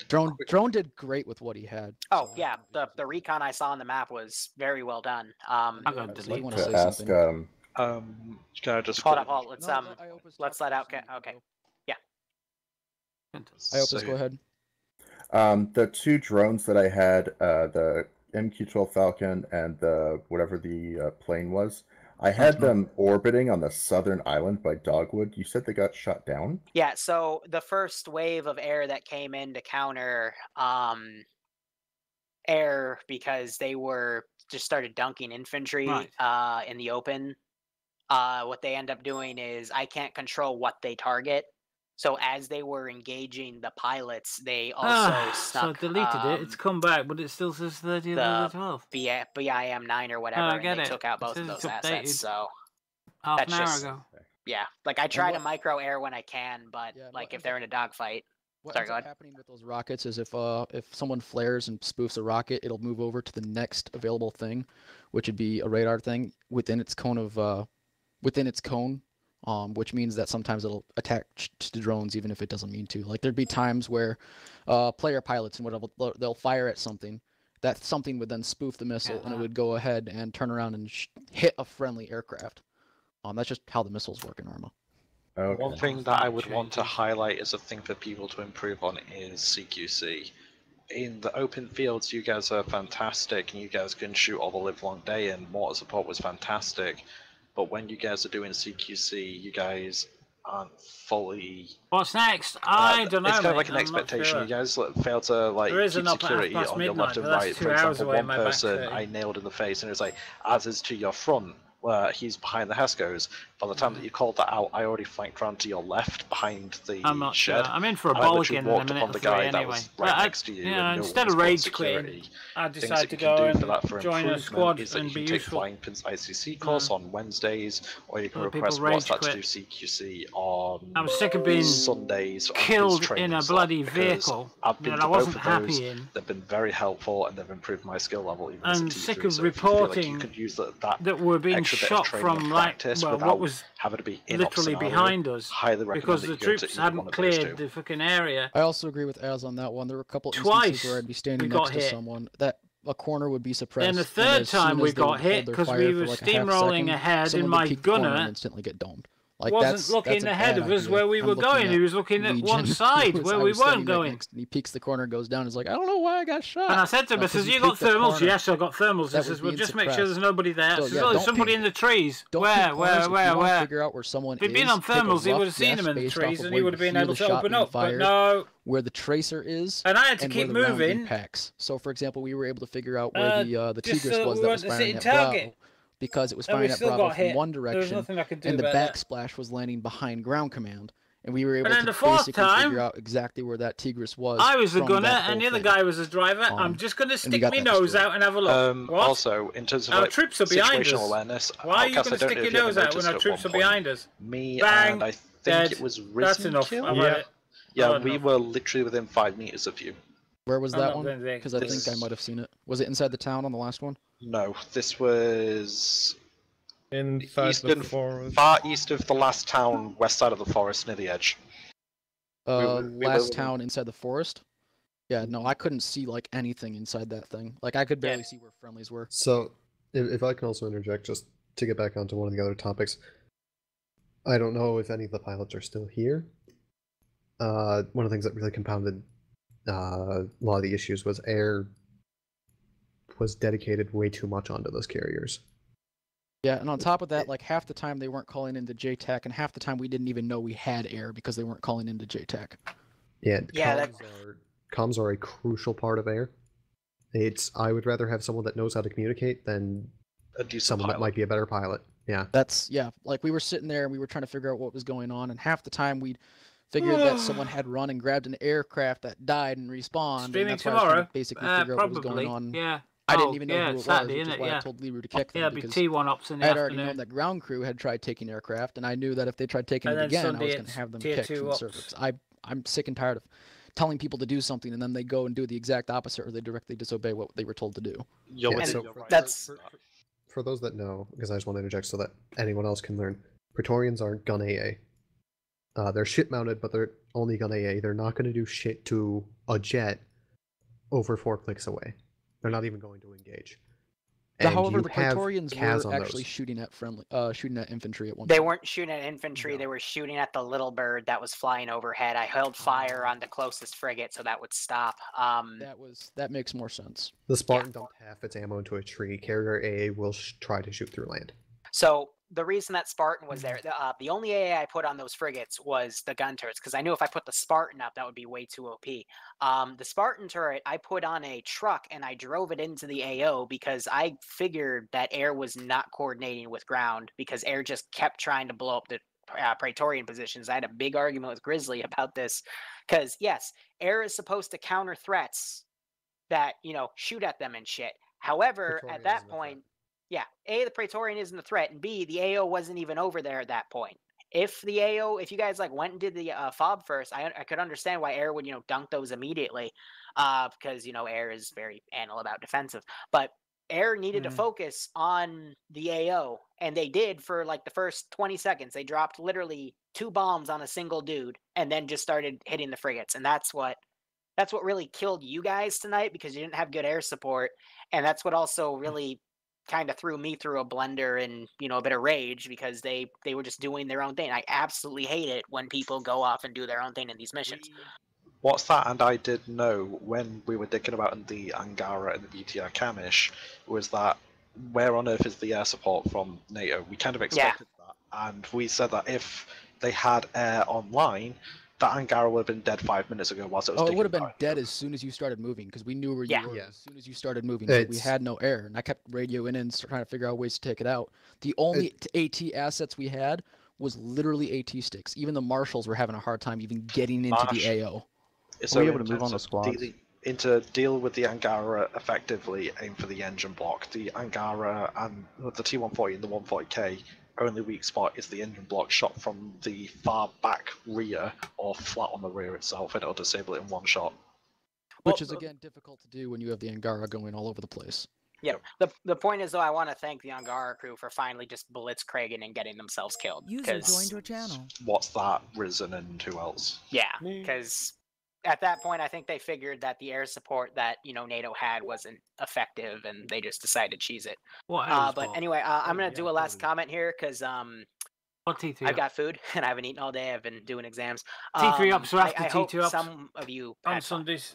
drone did great with what he had.
Oh yeah, the recon I saw on the map was very well done.
I'm gonna delete
to ask,
can I just
hold up? Let's let out. Okay, yeah.
Iopus, go ahead.
The two drones that I had, the MQ-12 Falcon and the whatever the plane was, I had them orbiting on the southern island by Dogwood. You said they got shot down?
Yeah, so the first wave of air that came in to counter air, because they were just started dunking infantry in the open. What they end up doing is I can't control what they target. So as they were engaging the pilots, they also snuck.
So I deleted it. It's come back, but it still says 30th of the 12th.
BIM-9 or whatever, and they took out both of those assets. So
half
that's
an hour
just,
ago.
Yeah, like I try to micro air when I can, but like if they're in a dogfight.
What ends up happening with those rockets is if someone flares and spoofs a rocket, it'll move over to the next available thing, which would be a radar thing within its cone of which means that sometimes it'll attach to drones even if it doesn't mean to. Like there'd be times where player pilots and whatever, they'll fire at something. That something would then spoof the missile and it would go ahead and turn around and hit a friendly aircraft. That's just how the missiles work in Arma.
Okay.
One thing that I would want to highlight as a thing for people to improve on is CQC. In the open fields, you guys are fantastic and you guys can shoot all the live long day, and mortar support was fantastic. But when you guys are doing CQC, you guys aren't fully.
What's next? I don't know.
It's kind of like
mate.
an expectation.
Sure.
You guys fail to like
There is
keep
an up at
security
half past
on your left
midnight,
and
but that's
right.
2
For
hours
example,
away,
one
my back
person
hurting.
I nailed in the face, and it was like, as is to your front, where he's behind the Hescos. By the time that you called that out, I already flanked round to your left behind the
I'm not
shed.
sure. I'm in for a
and I literally
Bolgan in a
walked
minute
upon
or
the
three
guy
anyway.
that was right next to you.
Yeah,
and no
instead
one's
of
got
rage
security.
quitting, I
Things
decided
that
to
you
go
can do
and
for that for
join a
improvement
squad
is that
and
you
be
can take
useful.
Flying Pin's ICC course on Wednesdays, or you can
Other
request
people rage
WhatsApp to
quit.
do CQC on
I'm sick of being
Sundays on his
killed
training
in a
slot,
bloody
because
vehicle
I've been
that
to
I
both
wasn't
of those.
happy in.
They've been very helpful and they've improved my skill level even as a
I'm
T3.
sick of
So if you feel like
reporting
you could use that
we're being
extra bit of
shot
training and
from like
practice
what
without
was
having to be in
literally behind us
highly recommend
because
that
the
you go to
troops
either one
hadn't
of those
cleared
two.
the fucking area.
I also agree with Az on that one. There were a couple
Twice
instances where I'd be standing
we
next
got
to
hit.
someone that a corner would be suppressed.
And the
and
third
as soon
time
as
we
they
got
would
hit
hold their
because
fire
we
for
were
like a half
steamrolling
second,
ahead and
someone
my
would peek the corner and
gunner
instantly get domed. Like
wasn't looking
that's a
ahead
bad
of us
idea.
where we
I'm
were
looking
going.
at
He was looking at
Legion,
one side
who was-
where
I
we
was
weren't
standing right
going.
next, and he peeks the corner, goes down, and is like, I don't know why I got shot.
And I said to him, I
Like, 'cause
says,
he
you got
peeked the
thermals?
corner.
Yes, I got thermals. He
That
says,
was
well,
being
just make sure there's
suppressed.
nobody there.
So,
I says,
yeah,
oh, there's
don't
somebody
peek-
in the trees.
Don't
Where,
peek corners.
where,
If you
where,
wanna
where?
figure out where someone
If he'd
is,
been on
take a
thermals, he
rough
would have seen
guess
him in the
based off
trees
of
and
where
he would have
you
been
hear
able
the
to
shot
open
being
up. But
fired,
no.
where the tracer is,
And I had to
and
keep
where the round
moving.
impacts. So, for example, we were able to figure out where the
just
Tigris
so that
was
we
that
weren't
was
the
firing
sitting
at
target.
Bravo, because it was
And we
firing at
still
Bravo
got
from
hit.
one
There was
direction,
nothing I could do
and the
about that.
backsplash was landing behind ground command. And we were able
then
to
the fourth
basically
time,
figure out exactly where that Tigris was.
I was the
from
gunner
that whole
and the other
thing.
guy was the driver. I'm just going to
and we
stick
got
my
that
nose
destroyed.
out and have a look. What?
Also, in terms of
Our
like
troops are behind
situational
us.
awareness,
Why are you
Outcast,
going
I
to
don't
stick
know
your
if you ever
nose out when
noticed
our
at
troops are
one point,
behind us?
Me
Bang,
and I think
dead.
it was Risen
That's enough.
killed?
I've had it.
Yeah,
I've had
we
enough.
were literally within 5 meters of you.
Where was
I'm
that
not
one?
going there.
Because I think I might have seen it. Was it inside the town on the last one?
No, this was
inside
eastern,
the forest.
far east of the last town, west side of the forest, near the edge.
Last town inside the forest? Yeah, no, I couldn't see like anything inside that thing. Like I could barely see where friendlies were.
So, if I can also interject, just to get back onto one of the other topics, I don't know if any of the pilots are still here. One of the things that really compounded a lot of the issues was air was dedicated way too much onto those carriers.
Yeah, and on top of that, like half the time they weren't calling into JTAC, and half the time we didn't even know we had air because they weren't calling into JTAC.
Yeah,
Yeah,
comms are a crucial part of air. I would rather have someone that knows how to communicate than someone that might be a better pilot. Yeah.
Like we were sitting there and we were trying to figure out what was going on, and half the time we'd figured that someone had run and grabbed an aircraft that died and respawned.
Streaming
and that's why I was trying
tomorrow.
to basically figure out what was
Probably.
going on.
Yeah.
I didn't even know who it
Saturday,
was, which is why I told Liru to kick them.
Yeah, it'd be
because
T1 ops in the
I had already
afternoon.
known that ground crew had tried taking aircraft, and I knew that if they tried taking
And
it
then
again, I
Sunday
was going to
it's
have them
tier
kicked
2
from the
ops.
server. 'Cause I'm sick and tired of telling people to do something and then they go and do the exact opposite, or they directly disobey what they were told to do.
For those that know, because I just want to interject so that anyone else can learn, Praetorians aren't gun AA. They're ship mounted, but they're only gun AA. They're not going to do shit to a jet over 4 clicks away. They're not even going to engage.
However, the Praetorians were actually shooting at infantry at one point.
They weren't shooting at infantry. No. They were shooting at the little bird that was flying overhead. I held fire on the closest frigate so that would stop.
That makes more sense.
The Spartan dumped half its ammo into a tree. Carrier AA will try to shoot through land.
So the reason that Spartan was there, the only AA I put on those frigates was the gun turrets, because I knew if I put the Spartan up, that would be way too OP. The Spartan turret I put on a truck and I drove it into the AO because I figured that air was not coordinating with ground, because air just kept trying to blow up the Praetorian positions. I had a big argument with Grizzly about this, because yes, air is supposed to counter threats that, shoot at them and shit. However, at that point, yeah, A, the Praetorian isn't a threat, and B, the AO wasn't even over there at that point. If the AO, if you guys went and did the FOB first, I could understand why air would, dunk those immediately, because, air is very anal about defensive. But air needed to focus on the AO, and they did for the first 20 seconds. They dropped literally 2 bombs on a single dude, and then just started hitting the frigates, and that's what really killed you guys tonight, because you didn't have good air support, and that's what also really kind of threw me through a blender and a bit of rage, because they were just doing their own thing. I absolutely hate it when people go off and do their own thing in these missions.
What's that? And I did know when we were thinking about the Angara and the BTR Kamish, was that where on earth is the air support from NATO? We kind of expected that, and we said that if they had air online, that Angara would have been dead 5 minutes ago whilst it was
it would have been dead as soon as you started moving, because we knew where you were as soon as you started moving. But we had no air, and I kept radioing in and trying to figure out ways to take it out. The only AT assets we had was literally AT sticks. Even the marshals were having a hard time even getting into the AO.
So we able to move on the squads? To deal with the Angara effectively, aim for the engine block. The Angara and the T-140 and the 140K only weak spot is the engine block shot from the far back rear or flat on the rear itself, and it'll disable it in one shot.
Which is, again, difficult to do when you have the Angara going all over the place.
Yeah, the point is, though, I want to thank the Angara crew for finally just blitzkrieging and getting themselves killed.
User joined your channel.
What's that? Risen and who else?
Yeah, because at that point, I think they figured that the air support that NATO had wasn't effective, and they just decided to cheese it. But anyway, I'm gonna do a last comment here, because I've got food and I haven't eaten all day. I've been doing exams.
T3 ups are after
I
T2
hope
ups
some of you
on Sundays.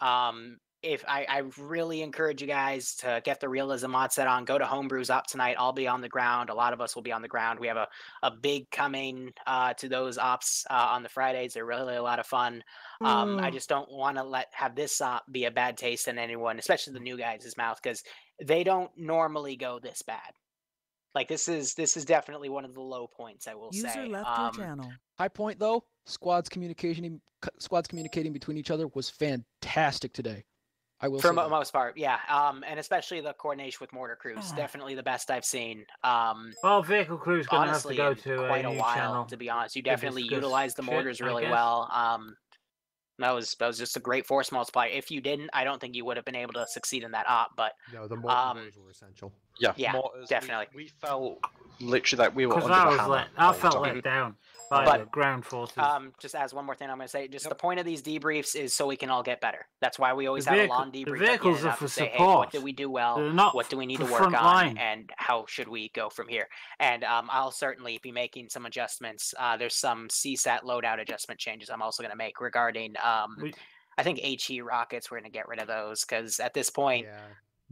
If I really encourage you guys to get the Realism mod set on, go to Homebrews Op tonight. I'll be on the ground. A lot of us will be on the ground. We have a big coming to those ops on the Fridays. They're really a lot of fun. I just don't want to have this op be a bad taste in anyone, especially the new guys' mouth, because they don't normally go this bad. This is definitely one of the low points, I will say.
User left your channel.
High point though, squads communicating between each other was fantastic today. I will
for most part, yeah. And especially the coordination with mortar crews, definitely the best I've seen.
Well, vehicle crews going to have to go to
quite a while,
channel.
to be honest. You definitely utilized the mortars really well. That was just a great force multiplier. If you didn't, I don't think you would have been able to succeed in that op. But
no, the mortars were essential.
Yeah,
mortars,
definitely.
We felt literally that we were under
I
the hammer.
I felt let down by the ground forces.
Just as one more thing I'm going to say, the point of these debriefs is so we can all get better. That's why we always have a long debrief.
The vehicles are for
support.
Hey,
what did we do well? What do we need to work on? And how should we go from here? And I'll certainly be making some adjustments. There's some CSAT loadout adjustment changes I'm also going to make regarding, I think HE rockets, we're going to get rid of those, because at this point...
Yeah.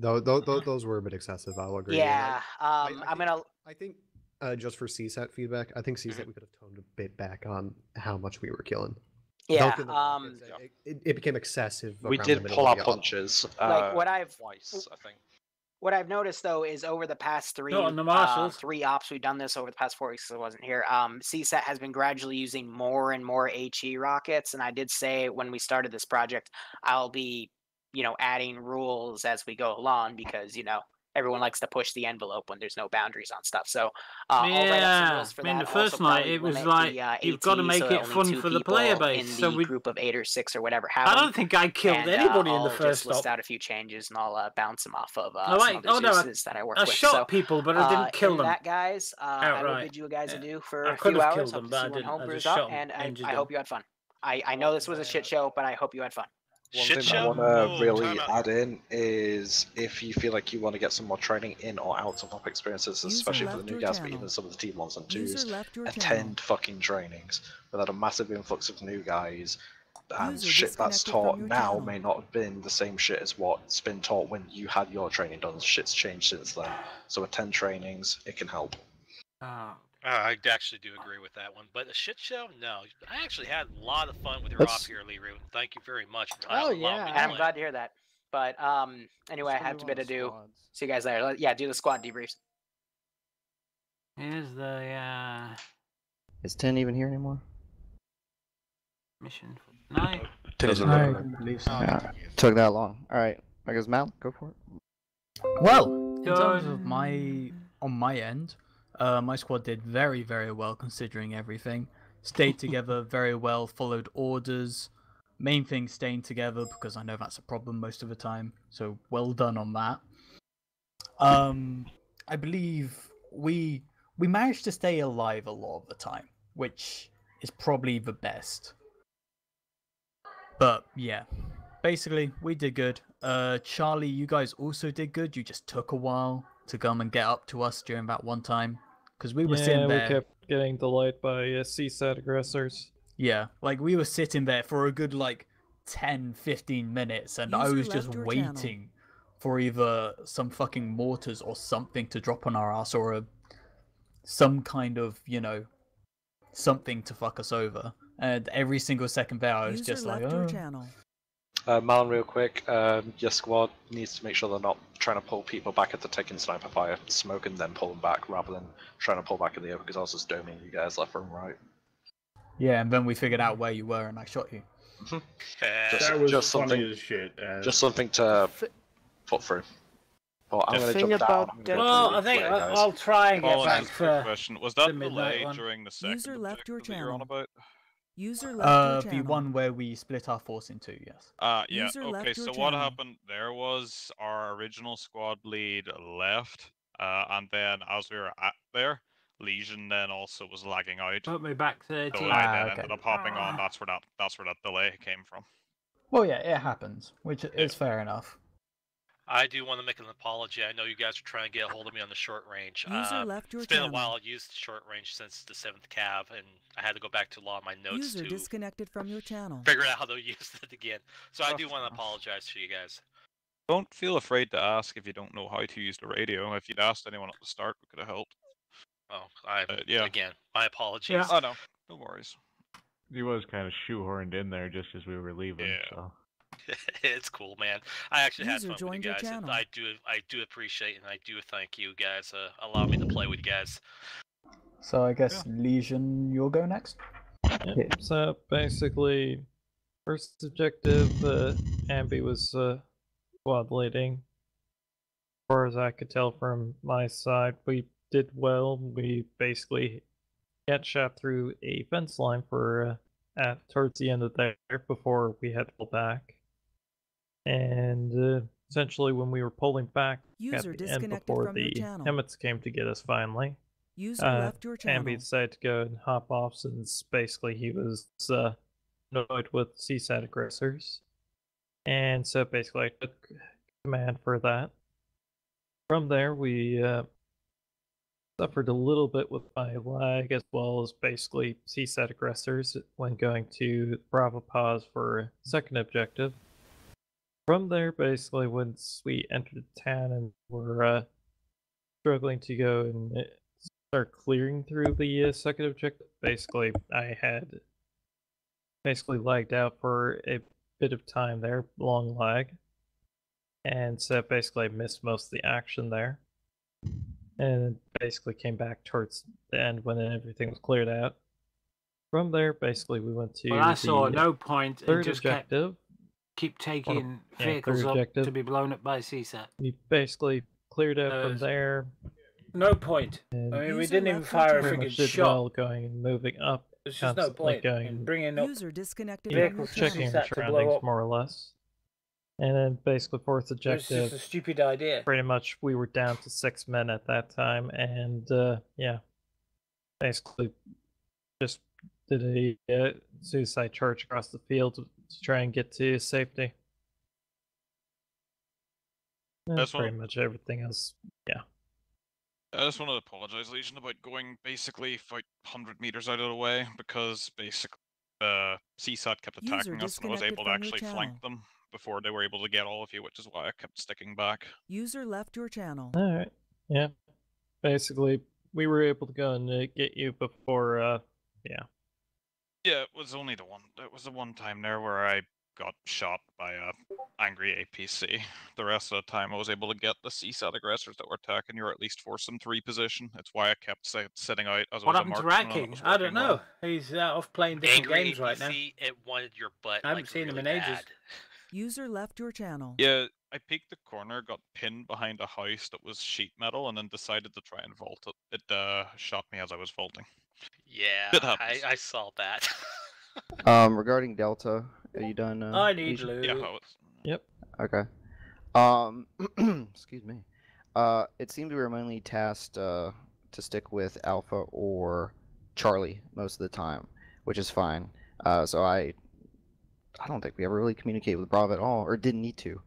Those were a bit excessive, I'll agree.
Yeah, I
think just for CSAT feedback, I think CSAT we could have toned a bit back on how much we were killing.
Yeah,
it became excessive.
We did pull our punches. Twice, I think.
What I've noticed though is over the past three ops we've done this over the past 4 weeks. I wasn't here. CSAT has been gradually using more and more HE rockets, and I did say when we started this project, I'll be adding rules as we go along, because everyone likes to push the envelope when there's no boundaries on stuff. So I'll write up some rules for that.
The first night it was like you've got to make it fun for the player base.
In
so
the
we
group of 8 or 6 or whatever. Have
I don't think I killed anybody in the first
I'll just list
stop.
out a few changes and I'll bounce them off of
I shot people, but I didn't kill them.
That guys, I will bid you guys adieu for a few hours. Hope to see you when Homebrew's up, and I hope you had fun. I know this was a shit show, but I hope you had fun.
One thing I want to really add in is if you feel like you want to get some more training in or out of experiences, especially for the new guys, but even some of the T1s and 2s, attend fucking trainings. We've had a massive influx of new guys, and shit that's taught now may not have been the same shit as what's been taught when you had your training done. Shit's changed since then. So attend trainings, it can help.
I actually do agree with that one, but a shit show? No. I actually had a lot of fun with your op here, Liru. Thank you very much for allowing me to
I'm glad to hear that. But anyway, I have to bid adieu. See you guys later. Yeah, do the squad debriefs.
Here's the
Is 10 even here anymore?
mission for tonight.
Yeah, took that long. All right, I guess Mal, go for it.
Well, in terms of on my end, my squad did very, very well considering everything. Stayed together very well, followed orders. Main thing, staying together, because I know that's a problem most of the time. So well done on that. I believe we managed to stay alive a lot of the time, which is probably the best. But yeah, basically we did good. Charlie, you guys also did good. You just took a while to come and get up to us during that one time. Because we were sitting there.
We kept getting delayed by CSAT aggressors.
Yeah, like we were sitting there for a good 10-15 minutes, and I was just waiting for either some fucking mortars or something to drop on our ass, or some kind of, something to fuck us over. And every single second there, I was just like, oh.
Malin, real quick, your squad needs to make sure they're not trying to pull people back at the taking sniper fire, smoke and then pull them back, rather than trying to pull back in the open, because I was just doming you guys left and right.
Yeah, and then we figured out where you were, and I shot you.
That was
just
funny
something,
as shit.
Just something to put through. Well, I'm going to jump down.
Well, I think I'll try and get back to
question. Was that
the midnight
delay
one.
during the second
User left your
objective that you're on
channel.
about?
User left your
The
channel.
one where we split our force in two, yes.
Yeah,
User
okay,
left your
so what
channel.
happened there was our original squad lead left, and then as we were at there, Legion then also was lagging out.
Put me back to
So
team.
I then ended up hopping on, that's where that delay came from.
Well, yeah, it happens, which is fair enough.
I do want to make an apology. I know you guys are trying to get a hold of me on the short range.
User left your
It's been
channel.
a while. I used short range since the 7th Cav, and I had to go back to a lot of my notes
User
to
disconnected from your channel.
figure out how to use it again. So I do want to apologize to you guys.
Don't feel afraid to ask if you don't know how to use the radio. If you'd asked anyone at the start, we could have helped.
Oh,
yeah.
Again, my apologies.
Yeah, I know. No worries.
He was kind of shoehorned in there just as we were leaving.
Yeah.
So.
It's cool, man. I actually had
User
fun with you
joined your
guys. And
channel.
I do appreciate and I do thank you guys allowing me to play with you guys.
So I guess Legion, you'll go next.
Yeah. So basically, first objective, Ambi was squad leading. As far as I could tell from my side, we did well. We basically got shot through a fence line for towards the end of there before we had to pull back. And essentially, when we were pulling back
User
at the end
disconnected
before
from your
the
channel.
Hemmets came to get us finally,
User left your channel.
Ambi decided to go and hop off since basically he was annoyed with CSAT aggressors. And so basically I took command for that. From there, we suffered a little bit with my lag, as well as basically CSAT aggressors when going to Bravo pause for second objective. From there, basically, once we entered the town and were struggling to go and start clearing through the second objective, basically I had basically lagged out for a bit of time there, long lag. And so basically I missed most of the action there. And basically came back towards the end when everything was cleared out. From there, basically we went to
Well, I saw no point.
third
It just
objective.
keep taking
Yeah,
vehicles
third
up
objective.
to be blown up by CSAT.
We basically cleared out from there.
No point. I mean, we didn't even fire a freaking shot.
Well, going and moving up.
There's just no point
going
in bringing up
vehicles, checking the surroundings more or less. And then basically fourth objective.
It was just a stupid idea.
Pretty much, we were down to 6 men at that time, and yeah, basically just did a suicide charge across the field to try and get to safety. That's pretty much everything else. Yeah.
I just want to apologize, Legion, about going basically 100 meters out of the way, because basically CSAT kept attacking us, and I was able to actually flank them before they were able to get all of you, which is why I kept sticking back.
User left your channel.
Alright, yeah. Basically, we were able to go and get you before, yeah.
Yeah, it was only the one. It was the one time there where I got shot by a angry APC. The rest of the time I was able to get the CSAT aggressors that were attacking you, or at least force them to reposition. It's why I kept setting out as
what
a
happened to
marksman.
Rat King? I don't know. He's off playing different games
APC,
right now.
It wanted your butt.
I haven't seen him in ages.
User left your channel.
Yeah, I peeked the corner, got pinned behind a house that was sheet metal, and then decided to try and vault it. It shot me as I was vaulting.
Yeah, I saw that.
Regarding Delta, are you done?
I need loot.
Yeah, I was.
Yep.
Okay. Excuse me. It seemed we were mainly tasked to stick with Alpha or Charlie most of the time, which is fine. So I don't think we ever really communicated with Bravo at all, or didn't need to.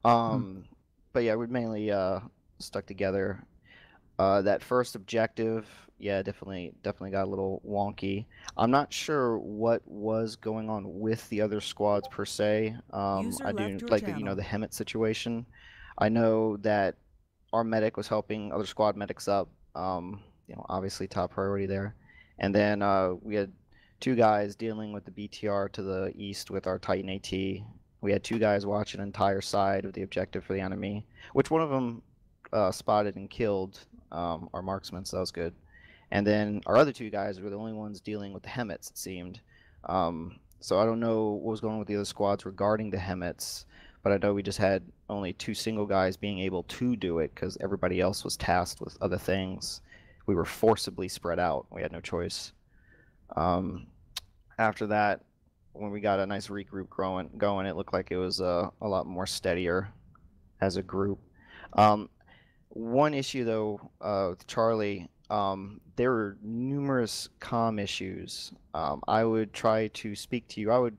But yeah, we mainly stuck together. That first objective, yeah, definitely got a little wonky. I'm not sure what was going on with the other squads per se. I do like the, the Hemet situation. I know that our medic was helping other squad medics up. Obviously top priority there. And then we had 2 guys dealing with the BTR to the east with our Titan AT. We had 2 guys watching an entire side of the objective for the enemy, which one of them spotted and killed our marksman, so that was good. And then our other 2 guys were the only ones dealing with the Hemets, it seemed. So I don't know what was going on with the other squads regarding the Hemets, but I know we just had only 2 single guys being able to do it because everybody else was tasked with other things. We were forcibly spread out. We had no choice. After that, when we got a nice regroup going, it looked like it was a lot more steadier as a group. One issue though, with Charlie, there were numerous comm issues. I would try to speak to you. I would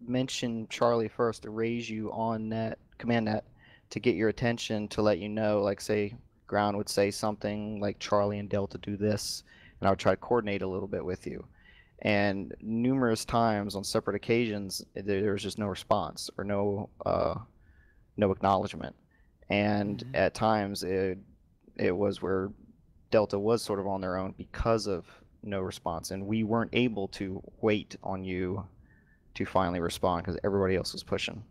mention Charlie first to raise you on net, command net, to get your attention, to let you know, like say ground would say something like Charlie and Delta do this, and I would try to coordinate a little bit with you. And numerous times on separate occasions, there was just no response or no acknowledgement. And at times it was where Delta was sort of on their own because of no response, and we weren't able to wait on you to finally respond because everybody else was pushing.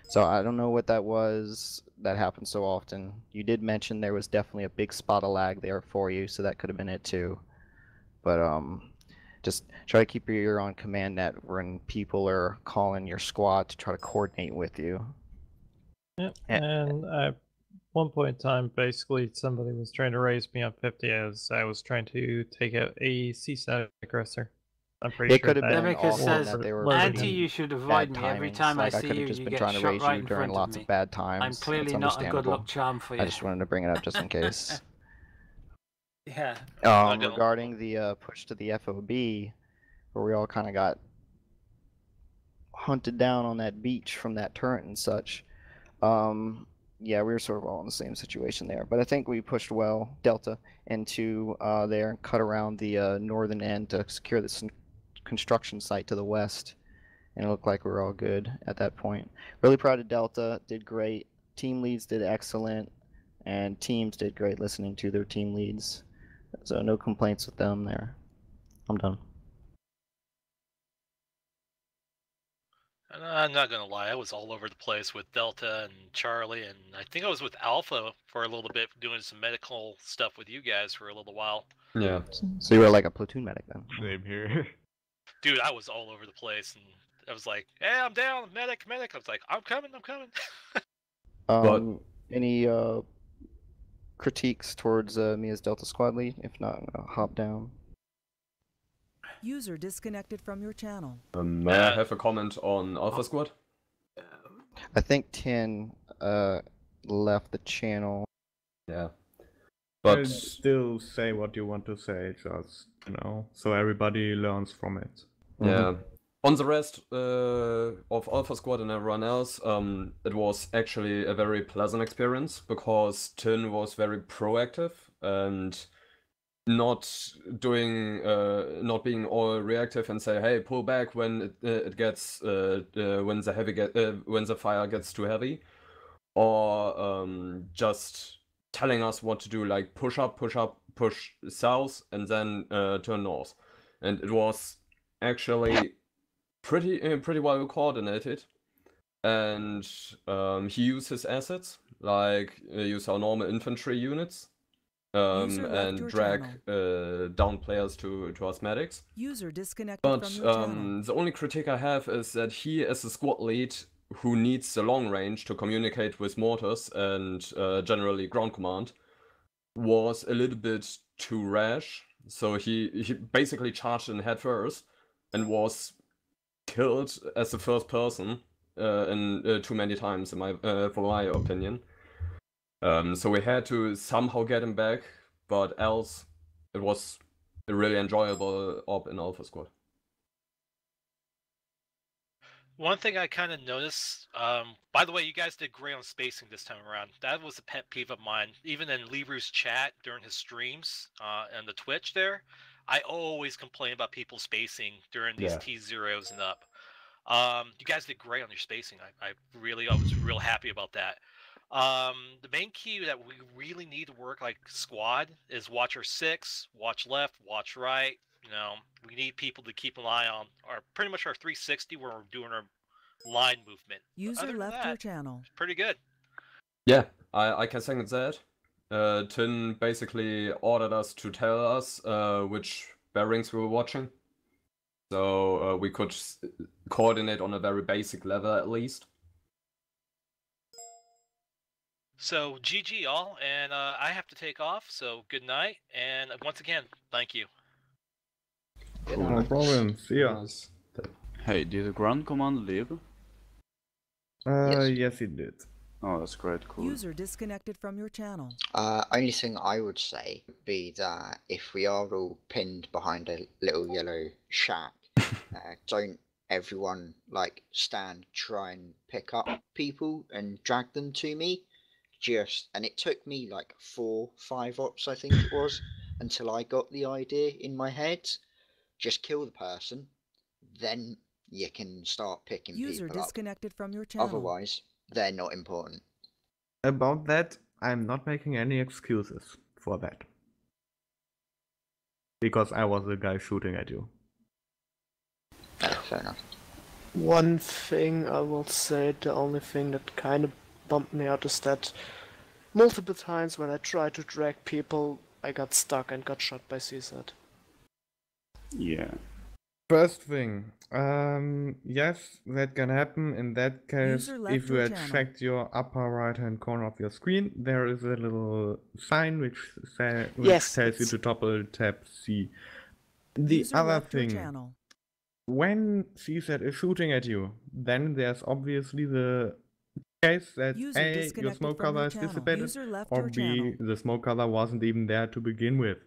So I don't know what that was that happened so often. You did mention there was definitely a big spot of lag there for you, so that could have been it too. But just try to keep your ear on command net when people are calling your squad to try to coordinate with you.
Yep, and at one point in time, basically somebody was trying to raise me on 50 as I was trying to take out a CSAT aggressor. I'm pretty sure
could have been also
says,
that they were
Auntie, you should avoid me every time I see you.
Just
You
been
get
trying to
shot
raise
right
you
in
during
front
lots
of me.
of bad times.
I'm clearly
It's
not a good luck
understandable.
charm for you.
I just wanted to bring it up just in case.
Yeah.
Regarding the push to the FOB, where we all kind of got hunted down on that beach from that turret and such. Yeah, we were sort of all in the same situation there. But I think we pushed well, Delta, into there and cut around the northern end to secure this construction site to the west. And it looked like we were all good at that point. Really proud of Delta, did great. Team leads did excellent. And teams did great listening to their team leads. So no complaints with them there. I'm done.
I'm not gonna lie, I was all over the place with Delta and Charlie, and I think I was with Alpha for a little bit, doing some medical stuff with you guys for a little while.
Yeah. So you were like a platoon medic then?
Same here.
Dude, I was all over the place, and I was like, "Hey, I'm down, medic." I was like, "I'm coming."
Any critiques towards me as Delta Squad lead? If not, I'm gonna hop down.
User disconnected from your channel.
May I have a comment on Alpha Squad?
I think 10 left the channel.
Yeah.
But still say what you want to say, just, you know, so everybody learns from it.
Yeah. On the rest of Alpha Squad and everyone else, it was actually a very pleasant experience because Tin was very proactive and not being all reactive and say, hey, pull back when it gets when the fire gets too heavy, or just telling us what to do, like push up, push south, and then turn north. And it was actually pretty well coordinated, and he used his assets, like use our normal infantry units, and drag down players to asthmatics.
User disconnected
but
from your channel.
the only critique I have is that he, as a squad lead who needs the long range to communicate with mortars and generally ground command, was a little bit too rash. So he basically charged in head first and was killed as the first person too many times, for my opinion. So we had to somehow get him back, but else it was a really enjoyable op in Alpha Squad.
One thing I kind of noticed, by the way, you guys did great on spacing this time around. That was a pet peeve of mine. Even in Liru's chat during his streams and the Twitch there, I always complain about people spacing during these T0s and up. You guys did great on your spacing. I was real happy about that. The main key that we really need to work like squad is watcher 6, watch left, watch right. You know, we need people to keep an eye on pretty much our 360 where we're doing our line movement.
User left your channel.
Pretty good.
Yeah, I can second that. Tin basically ordered us to tell us which bearings we were watching. So we could coordinate on a very basic level at least.
So GG all, and I have to take off, so good night, and once again, thank you.
No problem, see ya.
Hey, did the ground command leave?
Yes it did.
Oh, that's great, cool.
User disconnected from your channel.
Only thing I would say would be that if we are all pinned behind a little yellow shack, don't everyone like try and pick up people and drag them to me. And it took me like 4-5 ops, I think it was, until I got the idea in my head. Just kill the person, then you can start picking
User
people
disconnected from your channel.
Otherwise, they're not important.
About that, I'm not making any excuses for that. Because I was the guy shooting at you.
Fair enough.
One thing I will say, the only thing that kind of bumped me out is that multiple times when I tried to drag people, I got stuck and got shot by CSAT.
Yeah.
First thing, yes, that can happen. In that case, if you had checked your upper right hand corner of your screen, there is a little sign which tells you to double tap C. The other thing, when CSAT is shooting at you, then there's obviously the case that A, your smoke cover is dissipated, or B, the smoke cover wasn't even there to begin with.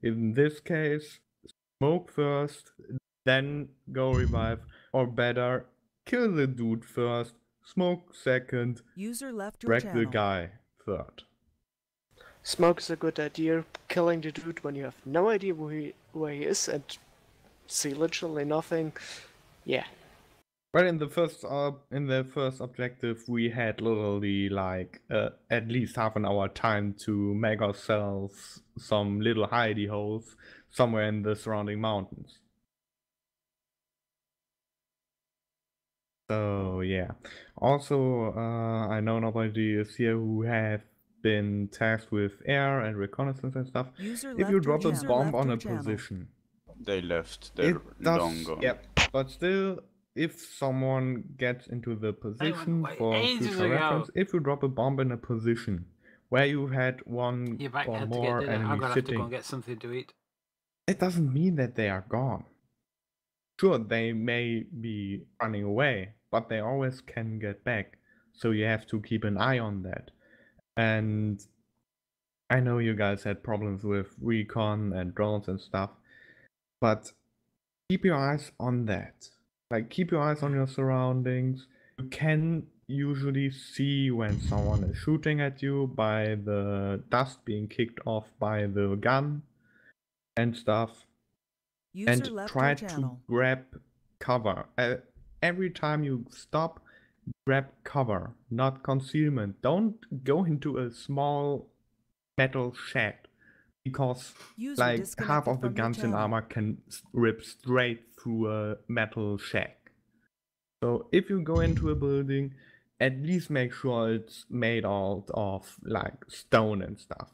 In this case, smoke first, then go revive, or better, kill the dude first, smoke second, drag the guy third.
Smoke is a good idea. Killing the dude when you have no idea where he is and see literally nothing. Yeah.
Well, in the first objective, we had literally like at least half an hour time to make ourselves some little hidey holes somewhere in the surrounding mountains. So yeah. Also, I know nobody is here who have been tasked with air and reconnaissance and stuff. If you drop a bomb on a position,
they left. They're long gone.
Yep, but still. If someone gets into the position for future reference, if you drop a bomb in a position where you had one
You're back
or
had to
more
get dinner. I'm
enemies
gonna have to go
sitting,
and get something to eat.
it doesn't mean that they are gone. Sure, they may be running away, but they always can get back. So you have to keep an eye on that. And I know you guys had problems with recon and drones and stuff, but keep your eyes on that. Like, keep your eyes on your surroundings. You can usually see when someone is shooting at you by the dust being kicked off by the gun and stuff.
User
And
left
try
your
to
channel.
grab cover. Every time you stop, grab cover, not concealment. Don't go into a small metal shed, because
User
like half
disconnected
of the
from your
guns in
channel.
Arma can rip straight through a metal shack. So if you go into a building, at least make sure it's made out of like stone and stuff.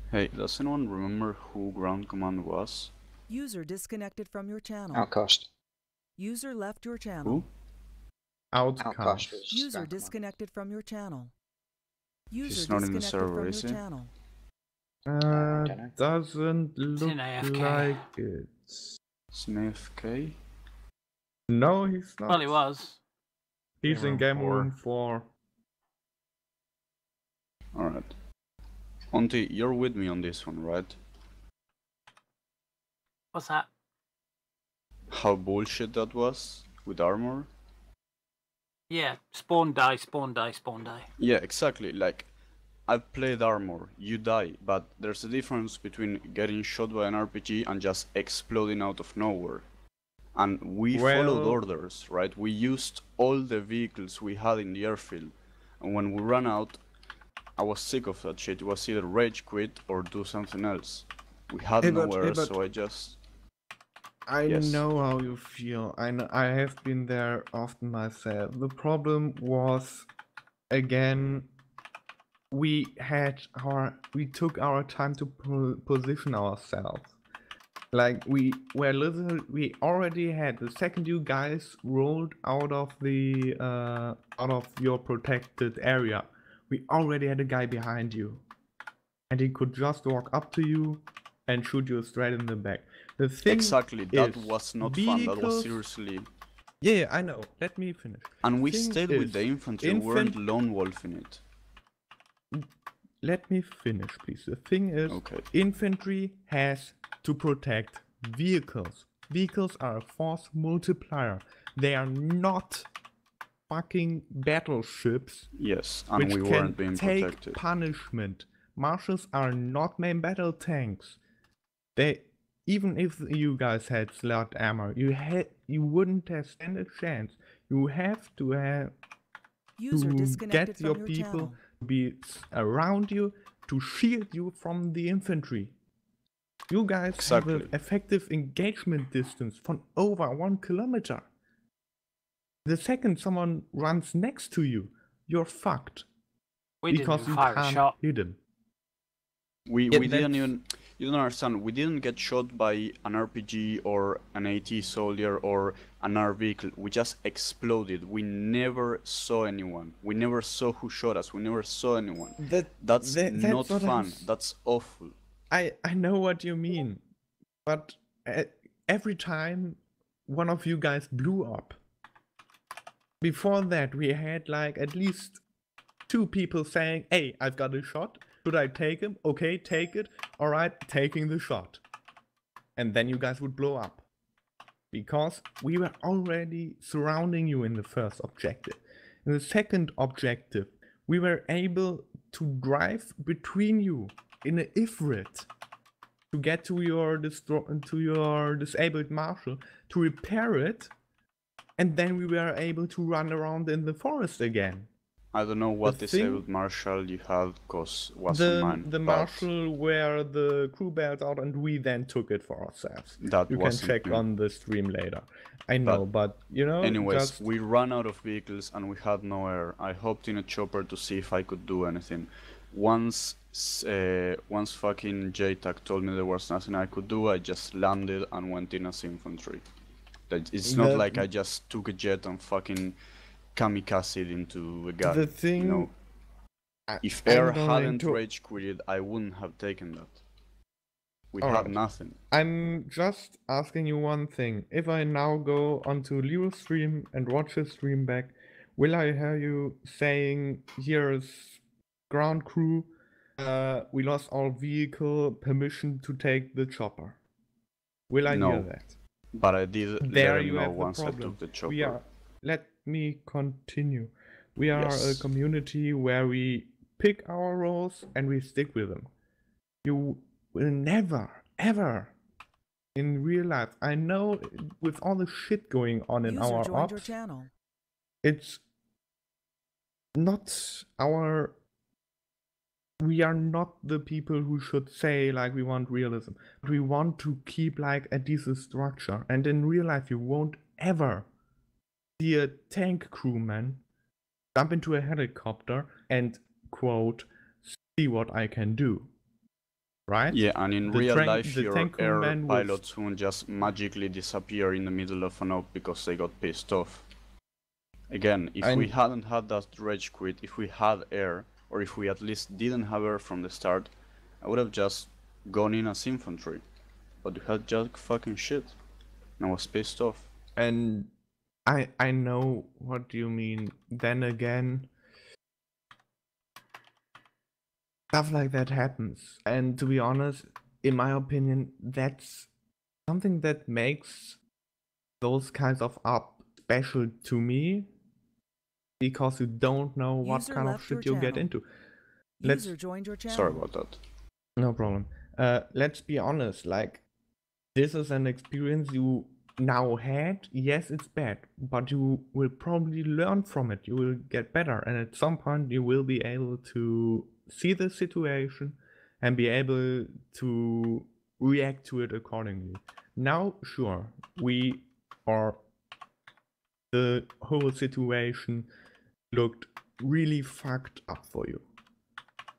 Hey, does anyone remember who ground command was?
User disconnected from your channel.
Outcast.
User left your channel.
Outcast.
User disconnected from your channel. User
She's not in the
disconnected
server,
from
is
your
he?
channel.
Doesn't look
in AFK.
like it.
It's an AFK?
No, he's not.
Well, he was.
He's in game room 4.
Alright. Auntie, you're with me on this one, right?
What's that?
How bullshit that was with armor?
Yeah, spawn die, spawn die, spawn die.
Yeah, exactly. Like, I've played armor, you die, but there's a difference between getting shot by an RPG and just exploding out of nowhere. And we followed orders, right? We used all the vehicles we had in the airfield. And when we ran out, I was sick of that shit. It was either rage quit or do something else. We had nowhere, so I just...
I know how you feel. I have been there often myself. The problem was, again, we took our time to position ourselves. Like, we already had, the second you guys rolled out of your protected area, we already had a guy behind you. And he could just walk up to you and shoot you straight in the back. The thing
exactly, that
is,
was not
vehicles...
fun, that was seriously...
Yeah, I know, let me finish.
And we stayed with the infantry, we weren't lone wolfing it.
Let me finish, please. The thing is, infantry has to protect vehicles. Vehicles are a force multiplier. They are not fucking battleships.
Yes, and we weren't being protected.
Take punishment. Marshals are not main battle tanks. Even if you guys had slot armor, you wouldn't have stand a chance. You have to have get your people to be around you to shield you from the infantry. You guys have an effective engagement distance from over 1 kilometer. The second someone runs next to you, you're fucked. Because you can't hit him.
We didn't even... You don't understand, we didn't get shot by an RPG or an AT soldier or an R vehicle. We just exploded. We never saw anyone. We never saw who shot us. We never saw anyone. That's not fun. That's awful.
I know what you mean. But every time one of you guys blew up. Before that, we had like at least 2 people saying, hey, I've got a shot. Should I take him? Okay, take it. Alright, taking the shot. And then you guys would blow up. Because we were already surrounding you in the first objective. In the second objective, we were able to drive between you in an Ifrit to get to your disabled marshal to repair it, and then we were able to run around in the forest again.
I don't know what disabled marshal you had, cause wasn't mine.
The marshal where the crew bailed out and we then took it for ourselves.
That
you
wasn't
can check
me.
on the stream later. I know, but you know.
Anyways, we ran out of vehicles and we had no air. I hopped in a chopper to see if I could do anything. Once fucking JTAC told me there was nothing I could do, I just landed and went in as infantry. It's not like I just took a jet and fucking kamikaze into a gun.
The thing,
you know, if
I'm
Air
going
hadn't
to-
rage quitted, I wouldn't have taken that. We had
Alright.
nothing.
I'm just asking you one thing. If I now go onto Liru's stream and watch his stream back, will I hear you saying, here's ground crew, we lost our vehicle, permission to take the chopper? Will I
No.
hear that?
But I did
There
let him
you
know
have the
once I
problem.
took the chopper.
We are, let me continue. We are a
Yes.
community where we pick our roles and we stick with them. You will never, ever, in real life, I know with all the shit going on in
User
our
joined your
ops,
channel.
it's not our... We are not the people who should say, like, we want realism. We want to keep, like, a decent structure. And in real life, you won't ever see a tank crewman jump into a helicopter and, quote, see what I can do. Right?
Yeah, and in
The
real
tank-
life,
the
your
tank
air
crewman will
pilots won't just magically disappear in the middle of an op because they got pissed off. Again, if we hadn't had that rage quit, if we had air, or if we at least didn't have air from the start, I would have just gone in as infantry. But we had just fucking shit. And I was pissed off.
And I know what you mean. Then again, stuff like that happens. And to be honest, in my opinion, that's something that makes those kinds of up special to me, because you don't know what
User
kind of
left your
shit you'll get
channel.
into.
User joined your channel.
Sorry about that.
No problem. Let's be honest, like, this is an experience you now had. Yes, it's bad, but you will probably learn from it. You will get better, and at some point you will be able to see the situation and be able to react to it accordingly. Now, sure, we are... The whole situation looked really fucked up for you.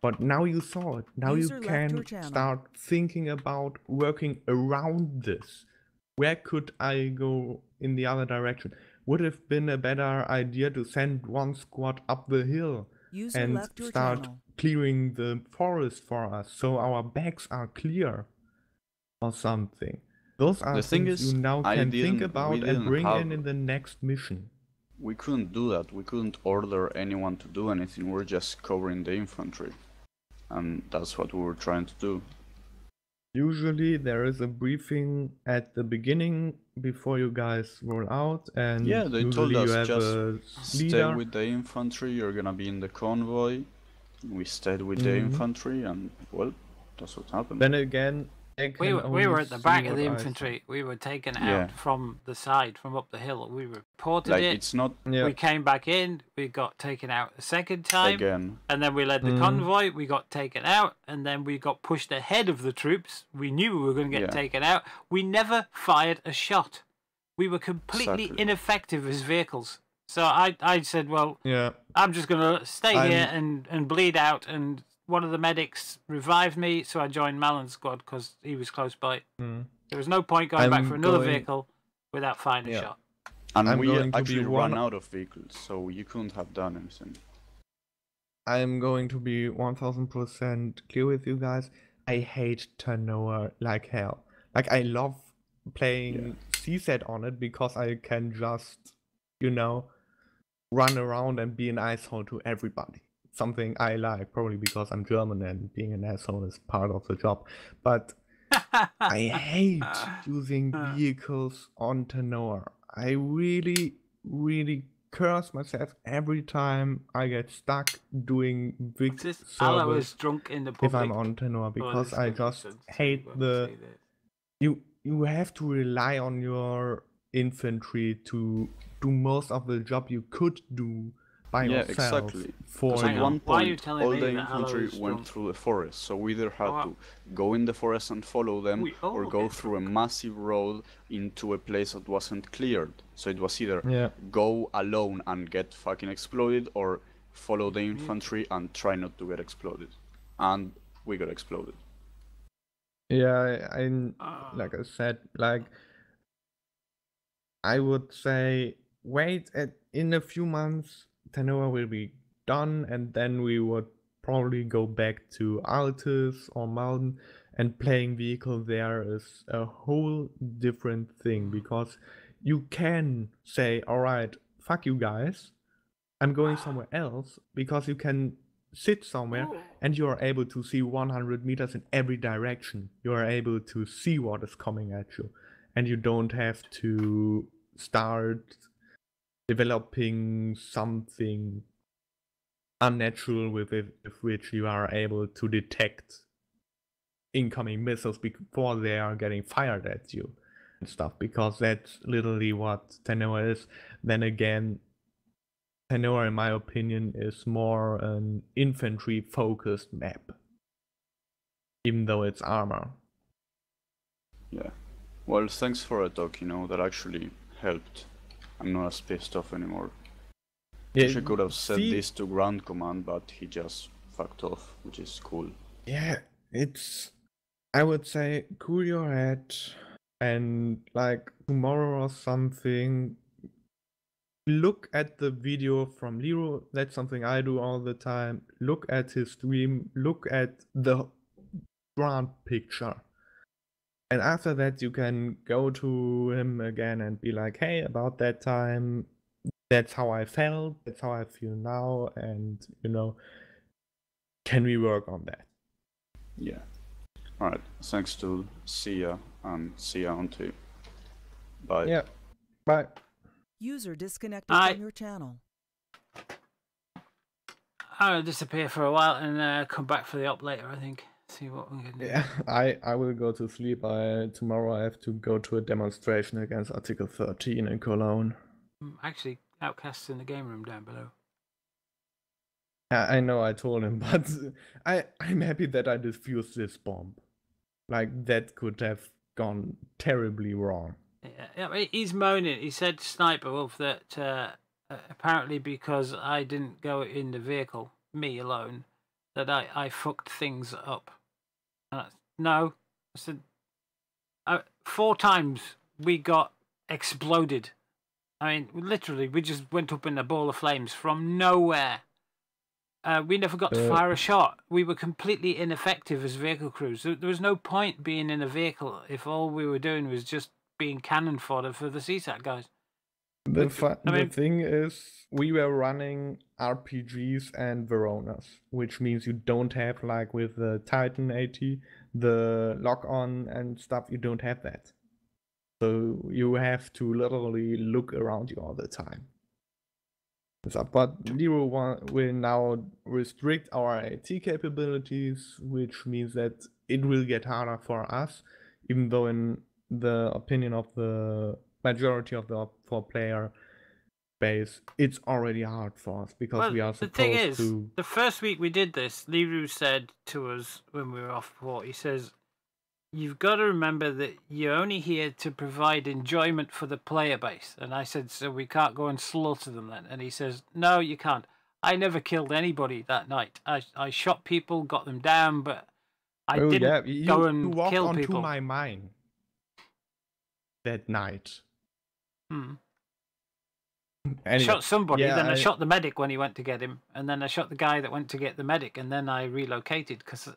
But now you saw it. Now
User
you
left
can
your channel.
start thinking about working around this. Where could I go in the other direction? Would have been a better idea to send one squad up the hill
User
and
left your
start
channel.
clearing the forest for us, so our backs are clear or something. Those are
The thing
things
is,
you now
I
can
didn't-
think
we
about and
didn't
bring
have-
in the next mission.
We couldn't do that. We couldn't order anyone to do anything. We're just covering the infantry. And that's what we were trying to do.
Usually there is a briefing at the beginning before you guys roll out, and
Yeah, they told
usually you
us
have
just
a
stay
leader.
with the infantry, you're gonna be in the convoy. We stayed with the
Mhm.
infantry, and well, that's what happened.
Then again, I
We
can
were
only
at the
see
back of
what
the
I
infantry. We were taken
Yeah.
out from the side, from up the hill. We reported
Like,
it.
it's not-
Yeah.
We came back in. We got taken out a second time.
Again.
And then we led the
Mhm.
convoy. We got taken out. And then we got pushed ahead of the troops. We knew we were going to get
Yeah.
taken out. We never fired a shot. We were completely
Exactly.
ineffective as vehicles. So I said, well,
Yeah.
I'm just going to stay here and bleed out. And one of the medics revived me, so I joined Malon's squad because he was close by.
Mm.
There was no point going back
I'm
for another
going-
vehicle without firing a
Yeah.
shot.
And
I'm
we
going to be
actually ran
one-
out of vehicles, so you couldn't have done anything.
I'm going to be 1000% clear with you guys. I hate Tanoa like hell. Like, I love playing CSAT on it because I can just, you know, run around and be an asshole to everybody. Something I like, probably because I'm German and being an asshole is part of the job. But I hate using vehicles on Tanoa. I really, really curse myself every time I get stuck doing big
Allah was
service
drunk in the
if I'm
public.
on Tanoa, because
this
I
is gonna be
just
sensitive,
hate
won't
the...
say that.
You have to rely on your infantry to do most of the job you could do by
Yeah,
yourself.
exactly.
For
Because at
you.
one
Why are you
point,
telling
all
me
the
that Allah
infantry
was
went
drunk?
through the forest, so we either had
Oh,
to go in the forest and follow them, or go through a massive road into a place that wasn't cleared. So it was either
Yeah.
go alone and get fucking exploded, or follow the infantry and try not to get exploded. And we got exploded.
Yeah, like I said, like, I would say wait in a few months, Tanoa will be done, and then we would probably go back to Altus or Mountain, and playing vehicle there is a whole different thing, because you can say, all right, fuck you guys, I'm going somewhere else, because you can sit somewhere and you are able to see 100 meters in every direction. You are able to see what is coming at you, and you don't have to start developing something unnatural with which you are able to detect incoming missiles before they are getting fired at you and stuff, because that's literally what Tanoa is. Then again, Tanoa, in my opinion, is more an infantry-focused map, even though it's Arma.
Yeah. Well, thanks for a talk, that actually helped. I'm not as pissed off anymore.
Yeah,
Wish I could have said this to Grand Command, but he just fucked off, which is cool.
Yeah, it's, I would say, cool your head, and like tomorrow or something, look at the video from Liru. That's something I do all the time. Look at his stream, look at the grand picture. And after that, you can go to him again and be like, hey, about that time, that's how I felt, that's how I feel now, and, can we work on that?
Yeah. Alright, thanks to see ya, and see ya on two. Bye.
Yeah, bye.
User disconnected from your channel.
I'll disappear for a while and come back for the up later, I think. See what we can do.
Yeah, I will go to sleep. Tomorrow I have to go to a demonstration against Article 13 in Cologne.
Actually, Outcast's in the game room down below.
I know, I told him, but I'm happy that I defused this bomb. Like, that could have gone terribly wrong.
Yeah, he's moaning. He said to Sniper Wolf that apparently because I didn't go in the vehicle, me alone, that I fucked things up. No, I said 4 times we got exploded. I mean, literally, we just went up in a ball of flames from nowhere. We never got to fire a shot. We were completely ineffective as vehicle crews. There was no point being in a vehicle if all we were doing was just being cannon fodder for the CSAT guys.
The thing is, we were running RPGs and Veronas, which means you don't have, like with the Titan AT, the lock-on and stuff, you don't have that. So you have to literally look around you all the time. But Liru will now restrict our AT capabilities, which means that it will get harder for us, even though in the opinion of the majority of the 4-player base, it's already hard for us, because we are supposed to...
The thing is, the first week we did this, Liru said to us when we were off port, he says, you've got to remember that you're only here to provide enjoyment for the player base. And I said, so we can't go and slaughter them then? And he says, no, you can't. I never killed anybody that night. I shot people, got them down, but I didn't go and kill people.
You walked onto my mine that night.
Anyway, shot somebody, then I shot the medic when he went to get him, and then I shot the guy that went to get the medic, and then I relocated, because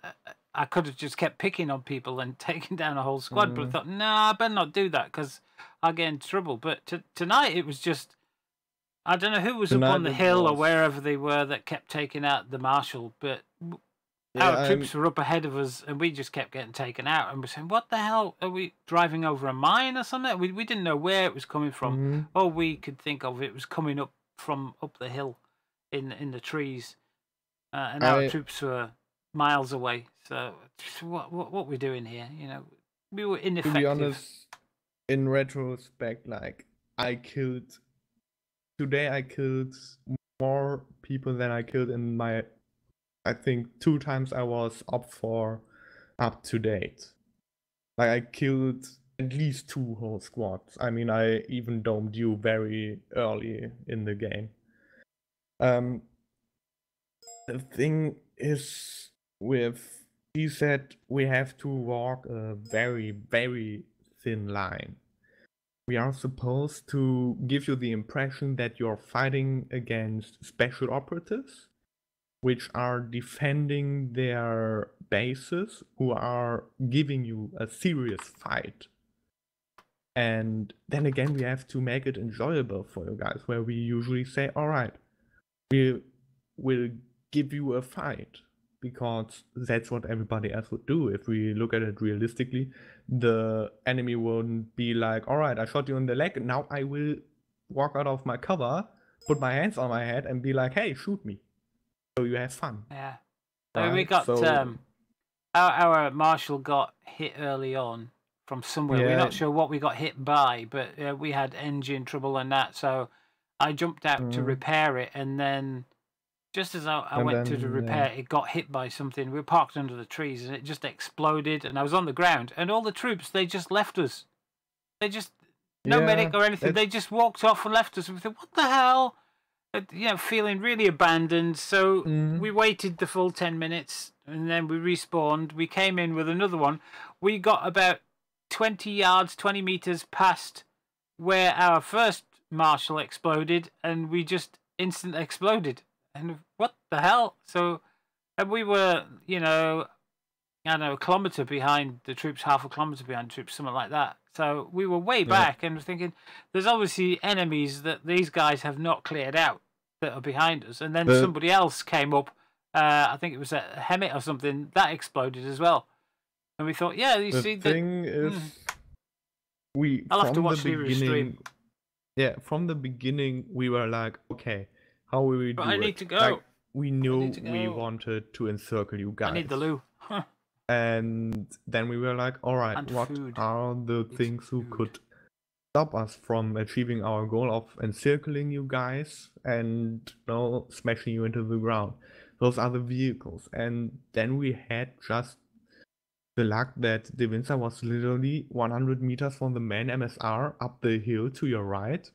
I could have just kept picking on people and taking down a whole squad, but I thought, nah, I better not do that, because I'll get in trouble. But tonight it was just, I don't know who was up on the hill or wherever they were that kept taking out the marshal, but our troops were up ahead of us, and we just kept getting taken out, and we're saying, what the hell, are we driving over a mine or something? We didn't know where it was coming from. All we could think of, it was coming up from up the hill in the trees, and our troops were miles away. So what we're doing here, we were ineffective.
To be honest, in retrospect, like, today I killed more people than I killed in my, I think 2 times I was up to date. Like, I killed at least 2 whole squads. I mean, I even domed you very early in the game. The thing is, with GZ, we have to walk a very, very thin line. we are supposed to give you the impression that you're fighting against special operatives, which are defending their bases, who are giving you a serious fight. And then again, we have to make it enjoyable for you guys, where we usually say, all right, we will give you a fight, because that's what everybody else would do. If we look at it realistically, the enemy wouldn't be like, all right, I shot you in the leg, now I will walk out of my cover, put my hands on my head, and be like, hey, shoot me. So you have fun.
Yeah.
Right?
We got our marshal got hit early on from somewhere.
Yeah.
We're not sure what we got hit by, but we had engine trouble and that. So I jumped out to repair it, and then just as I went to the repair, it got hit by something. We were parked under the trees, and it just exploded. And I was on the ground, and all the troops, they just left us. They just no medic or anything. They just walked off and left us. And we thought, what the hell? You know, feeling really abandoned. So we waited the full 10 minutes, and then we respawned. We came in with another one. We got about 20 yards, 20 meters past where our first marshal exploded, and we just instantly exploded. And what the hell? So, and we were, you know, I don't know, a kilometer behind the troops, half a kilometer behind the troops, something like that. So we were way back, and thinking, there's obviously enemies that these guys have not cleared out that are behind us. And then somebody else came up, I think it was a Hemet or something, that exploded as well. And we thought, yeah, you see,
the thing is,
I'll have to watch the stream.
Yeah, from the beginning, we were like, okay, how will we do it?
I need to go.
Like, we knew we wanted to encircle you guys.
I need the loo.
And then we were like, all right, what are the things who could stop us from achieving our goal of encircling you guys and, you know, smashing you into the ground? Those are the vehicles. And then we had just the luck that Devinsa was literally 100 meters from the main MSR up the hill to your right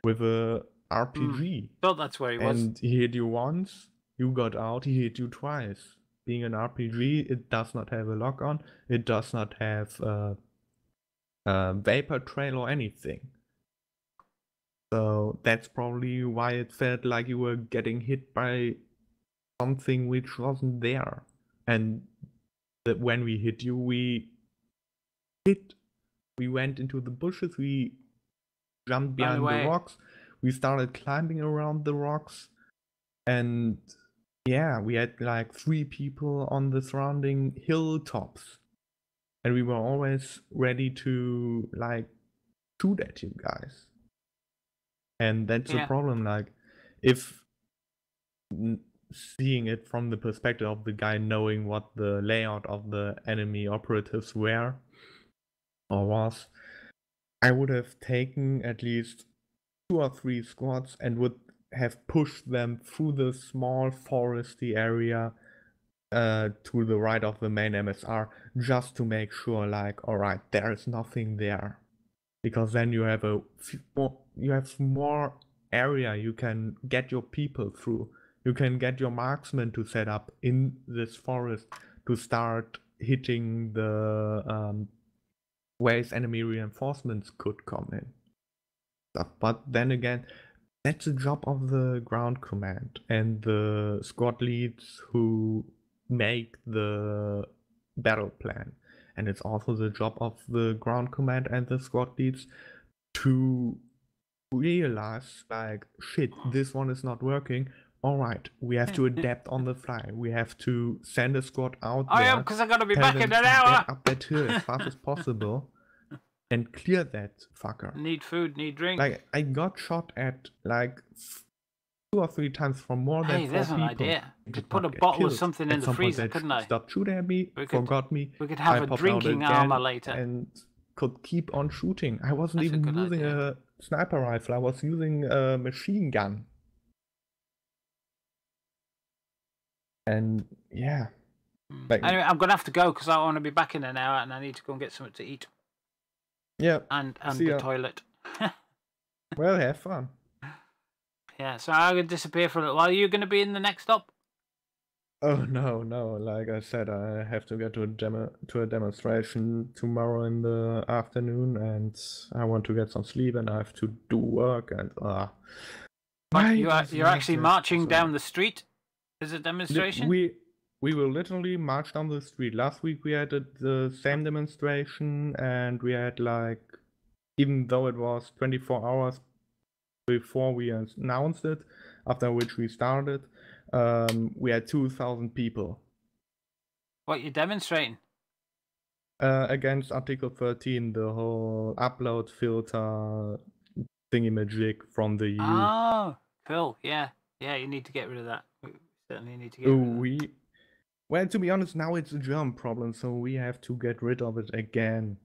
with a RPG.
Thought that's where he was.
And he hit you once, you got out, he hit you twice. Being an RPG, it does not have a lock-on, it does not have a vapor trail or anything. So that's probably why it felt like you were getting hit by something which wasn't there. And that when we hit you, we went into the bushes, we jumped behind the rocks, we started climbing around the rocks, and yeah, we had like 3 people on the surrounding hilltops, and we were always ready to like shoot at you guys. And that's the problem, like, if seeing it from the perspective of the guy knowing what the layout of the enemy operatives were or was, I would have taken at least 2 or 3 squads and would have pushed them through the small foresty area to the right of the main MSR, just to make sure, like, all right, there is nothing there, because then you have more area you can get your people through. You can get your marksmen to set up in this forest to start hitting the ways enemy reinforcements could come in. But then again, that's the job of the ground command and the squad leads who make the battle plan. And it's also the job of the ground command and the squad leads to realize, like, shit, this one is not working. All right, we have to adapt on the fly. We have to send a squad out there.
I am, because I'm going to be back in an hour.
Up that hill as fast as possible and clear that fucker.
Need food, need drink.
Like, I got shot at like 2 or 3 times from more than 4
there's
people.
an idea. Could put a bottle of something in the freezer, couldn't I?
Stopped shooting at me, forgot me.
We could have a drinking armor later.
And could keep on shooting. I wasn't even using a sniper rifle. I was using a machine gun. And yeah. Like,
anyway, I'm going to have to go because I want to be back in an hour and I need to go and get something to eat.
Yeah.
And the toilet.
Well, have fun.
Yeah, so I'm going to disappear for a little while. Are you going to be in the next stop?
Oh no, no! Like I said, I have to get to a demonstration tomorrow in the afternoon, and I want to get some sleep, and I have to do work, and
You're actually marching down the street? Is it a demonstration?
We will literally march down the street. Last week we had the same demonstration, and we had like, even though it was 24 hours before we announced it, after which we started, we had 2,000 people.
What you demonstrating?
Against Article 13, the whole upload filter thingy-majig from the EU.
Oh, cool. Yeah, yeah. You need to get rid of that. We certainly need to get rid of that.
Well, to be honest, now it's a German problem, so we have to get rid of it again.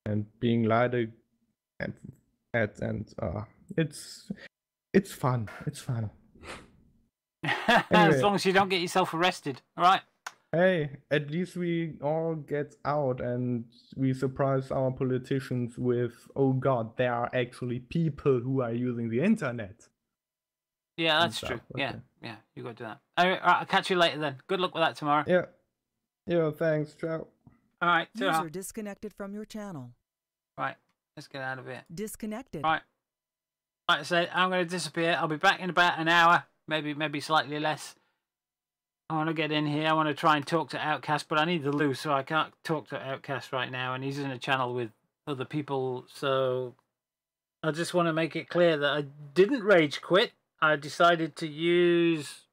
And being lighter and it's fun. It's fun.
Anyway. As long as you don't get yourself arrested, all right?
Hey, at least we all get out and we surprise our politicians with, oh god, there are actually people who are using the internet.
Yeah, that's true. Okay. Yeah, you got to do that. All right, I'll catch you later then. Good luck with that tomorrow.
Yeah, thanks. Ciao.
All right,
user disconnected from your channel.
Right, let's get out of here.
Disconnected.
Right. Like I said, I'm going to disappear. I'll be back in about an hour, maybe slightly less. I want to get in here. I want to try and talk to Outcast, but I need the loot, so I can't talk to Outcast right now, and he's in a channel with other people, so I just want to make it clear that I didn't rage quit. I decided to use...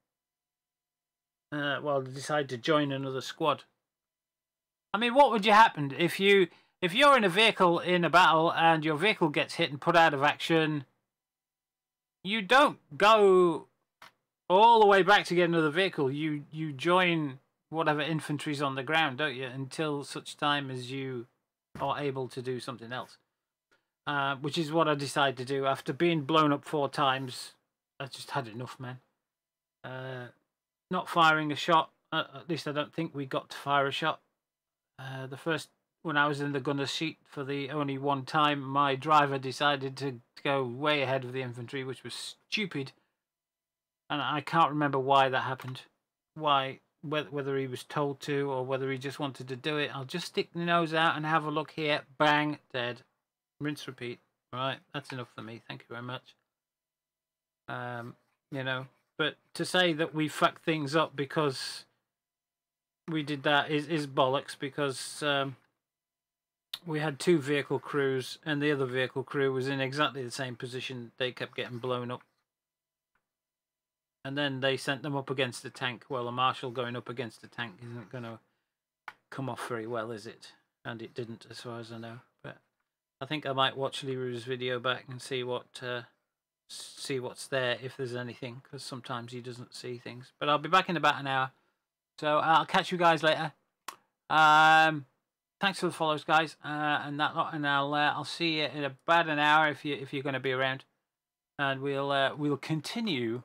decided to join another squad. I mean, what would you happen if you're in a vehicle in a battle and your vehicle gets hit and put out of action? You don't go all the way back to get another vehicle. You join whatever infantry's on the ground, don't you? Until such time as you are able to do something else. Which is what I decided to do. After being blown up 4 times, I just had enough, man. Not firing a shot. At least I don't think we got to fire a shot. When I was in the gunner's seat for the only one time, my driver decided to go way ahead of the infantry, which was stupid. And I can't remember why that happened. Whether he was told to or whether he just wanted to do it. I'll just stick the nose out and have a look here. Bang, dead. Rinse, repeat. Right, that's enough for me. Thank you very much. But to say that we fucked things up because we did that is bollocks, because we had 2 vehicle crews and the other vehicle crew was in exactly the same position. They kept getting blown up. And then they sent them up against the tank. Well, a marshal going up against the tank isn't going to come off very well, is it? And it didn't, as far as I know. But I think I might watch Liru's video back and see what's there, if there's anything, because sometimes he doesn't see things. But I'll be back in about an hour, so I'll catch you guys later. Thanks for the follows, guys, and that lot, and I'll see you in about an hour if you're going to be around, and we'll continue.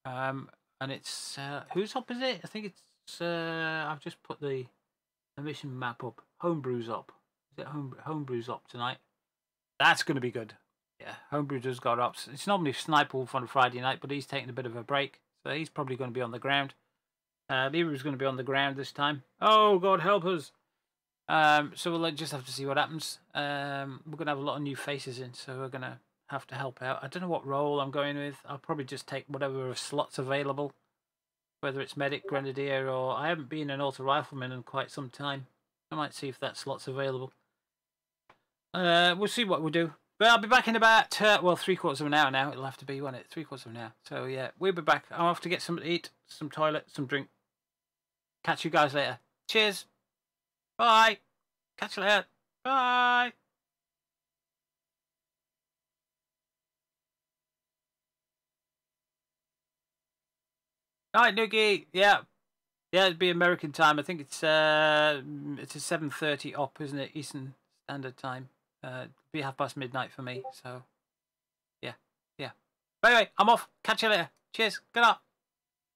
And it's who's up is it? I think it's I've just put the mission map up. Homebrew's up. Is it Homebrew's up tonight? That's going to be good. Yeah, Homebrew just got up. It's normally Sniper Wolf on a Friday night, but he's taking a bit of a break, so he's probably going to be on the ground. Liru's going to be on the ground this time. Oh, God help us. So we'll just have to see what happens. We're going to have a lot of new faces in, so we're going to have to help out. I don't know what role I'm going with. I'll probably just take whatever slots available, whether it's medic, grenadier, or I haven't been an auto rifleman in quite some time. I might see if that slot's available. We'll see what we do. But I'll be back in about, 3/4 of an hour now. It'll have to be, won't it? 3/4 of an hour. So, yeah, we'll be back. I'll have to get something to eat, some toilet, some drink. Catch you guys later. Cheers. Bye. Catch you later. Bye. Alright, Noogie. Yeah. Yeah, it'd be American time. I think it's a 7:30 op, isn't it? Eastern Standard Time. It'd be midnight midnight for me, so yeah. But anyway, I'm off. Catch you later. Cheers. Good night.